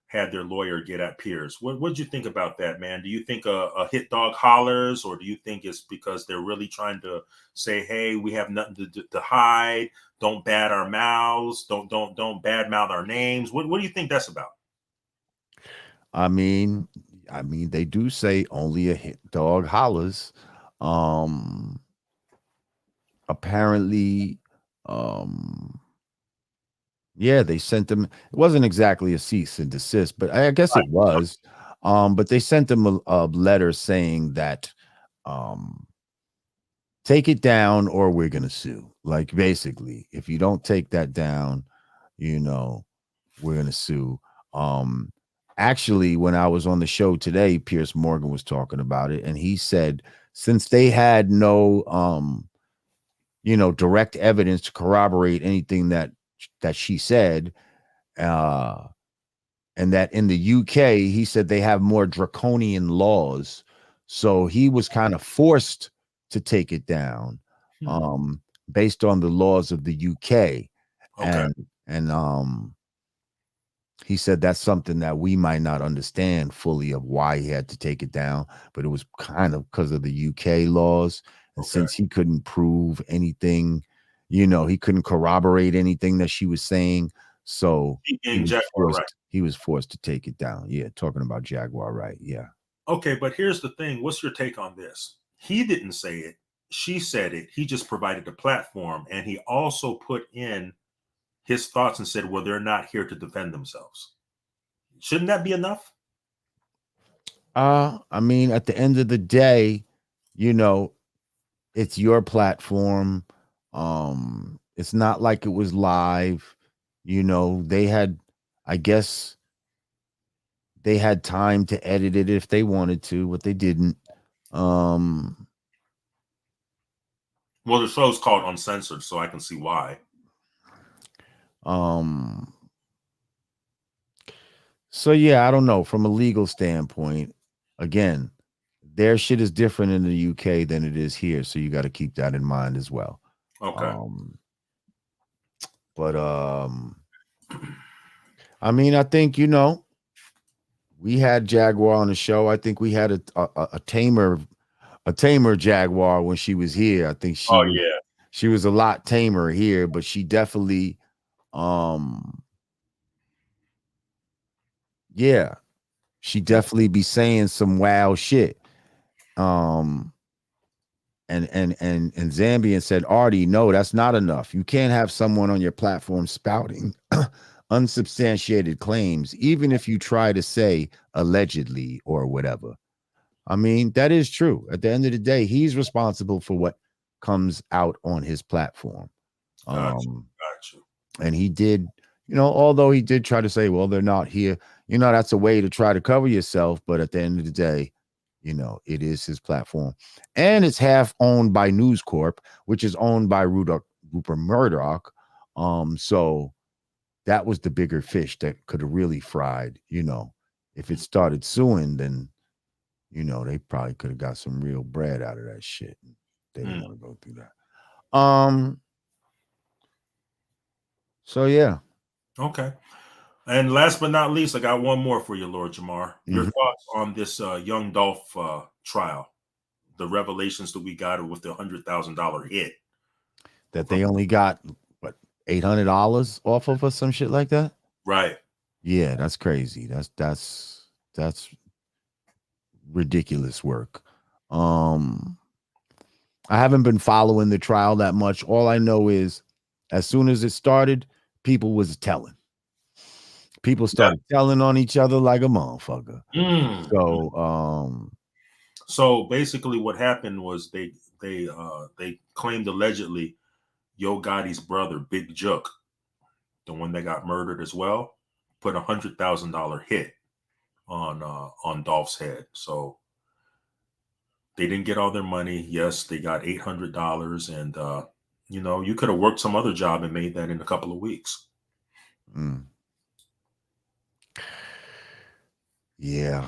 S2: had their lawyer get at Piers. What did you think about that, man? Do you think a hit dog hollers, or do you think it's because they're really trying to say, "Hey, we have nothing to hide. Don't bad our mouths. Don't bad mouth our names." What do you think that's about?
S1: I mean, they do say only a hit dog hollers. Um, apparently, um, yeah, they sent them. It wasn't exactly a cease and desist, but I guess it was. But they sent them a letter saying that, um, take it down or we're gonna sue. Like basically, if you don't take that down, you know, we're gonna sue. Um, Actually, when I was on the show today, Pierce Morgan was talking about it, and he said since they had no direct evidence to corroborate anything that she said, uh, and that in the UK, he said they have more draconian laws. So he was kind of forced to take it down,
S2: Hmm.
S1: um, based on the laws of the UK.
S2: Okay.
S1: And he said that's something that we might not understand fully of why he had to take it down, but it was kind of because of the UK laws. And
S2: Okay.
S1: since he couldn't prove anything, he couldn't corroborate anything that she was saying. So he
S2: And
S1: was
S2: Jaguar, right?
S1: forced to take it down. Yeah, talking about Jaguar, right? Yeah.
S2: Okay, but here's the thing. What's your take on this? He didn't say it. She said it. He just provided the platform. And he also put in his thoughts and said, well, they're not here to defend themselves. Shouldn't that be enough?
S1: At the end of the day, you know, it's your platform. It's not like it was live. They had, I guess, they had time to edit it if they wanted to, but they didn't. Um,
S2: Well, the show's called Uncensored, so I can see why.
S1: um, so yeah, I don't know. From a legal standpoint, again, their shit is different in the UK than it is here, so you got to keep that in mind as well.
S2: Okay.
S1: But I think we had Jaguar on the show. I think we had a tamer Jaguar when she was here. I think
S2: Oh, yeah.
S1: she was a lot tamer here, but she definitely yeah, she definitely be saying some wild shit. Um Zambian said, Artie, no, that's not enough. You can't have someone on your platform spouting unsubstantiated claims, even if you try to say allegedly or whatever. I mean, that is true. At the end of the day, he's responsible for what comes out on his platform.
S2: Gotcha.
S1: And he did, although he did try to say, well, they're not here, that's a way to try to cover yourself. But at the end of the day, it is his platform. And it's half owned by News Corp, which is owned by Rupert Murdoch. So that was the bigger fish that could have really fried, if it started suing, then, they probably could have got some real bread out of that shit. They didn't want to go through that. So yeah.
S2: Okay. And last but not least, I got one more for you, Lord Jamar. Your thoughts on this Young Dolph trial, the revelations that we got with the $100,000 hit.
S1: That they only got, what, $800 off of us, some shit like that?
S2: Right.
S1: Yeah, that's crazy. That's ridiculous work. I haven't been following the trial that much. All I know is as soon as it started, people was telling. People started telling on each other like a motherfucker.
S2: So basically what happened was they claimed allegedly Yo Gotti's brother, Big Jook, the one that got murdered as well, put $100,000 hit on Dolph's head. So they didn't get all their money. Yes, they got $800, and you could have worked some other job and made that in a couple of weeks.
S1: Yeah,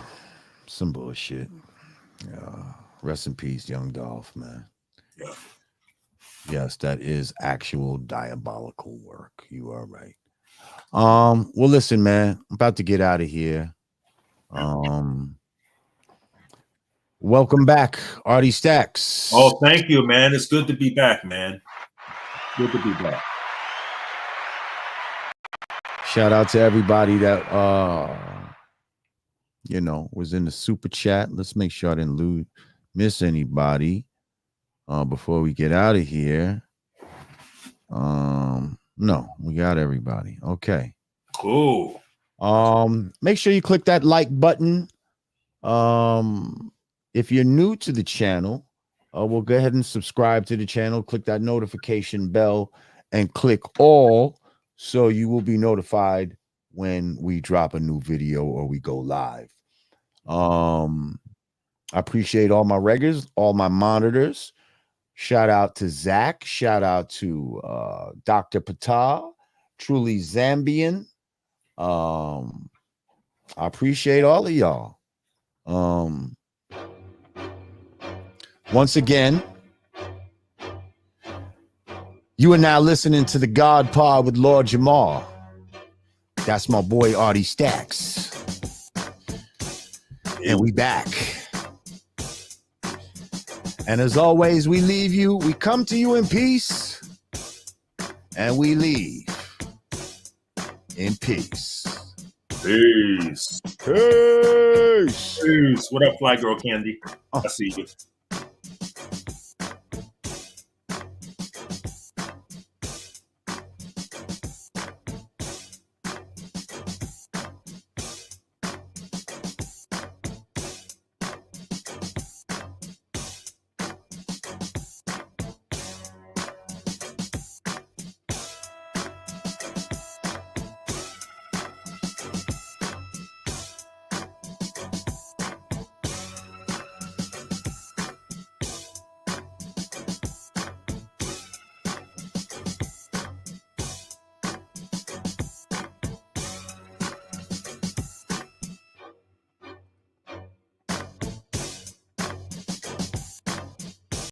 S1: some bullshit. Rest in peace, Young Dolph, man.
S2: Yeah.
S1: Yes, that is actual diabolical work. You are right. Well, listen, man, I'm about to get out of here. Welcome back, Artie Stacks.
S2: Oh, thank you, man. It's good to be back, man. Good to be back.
S1: Shout out to everybody that was in the super chat. Let's make sure I didn't miss anybody before we get out of here. No, we got everybody. Okay.
S2: Cool.
S1: Make sure you click that like button. If you're new to the channel, we'll go ahead and subscribe to the channel. Click that notification bell and click all so you will be notified when we drop a new video or we go live. I appreciate all my regulars, all my monitors. Shout out to Zach. Shout out to Dr. Patel, Truly Zambian. I appreciate all of y'all. Once again, you are now listening to the God Pod with Lord Jamar. That's my boy Artie Stacks. And we back. And as always, we leave you. We come to you in peace. And we leave in peace.
S2: Peace.
S1: Peace.
S2: Peace. What up, Fly Girl Candy? I see you.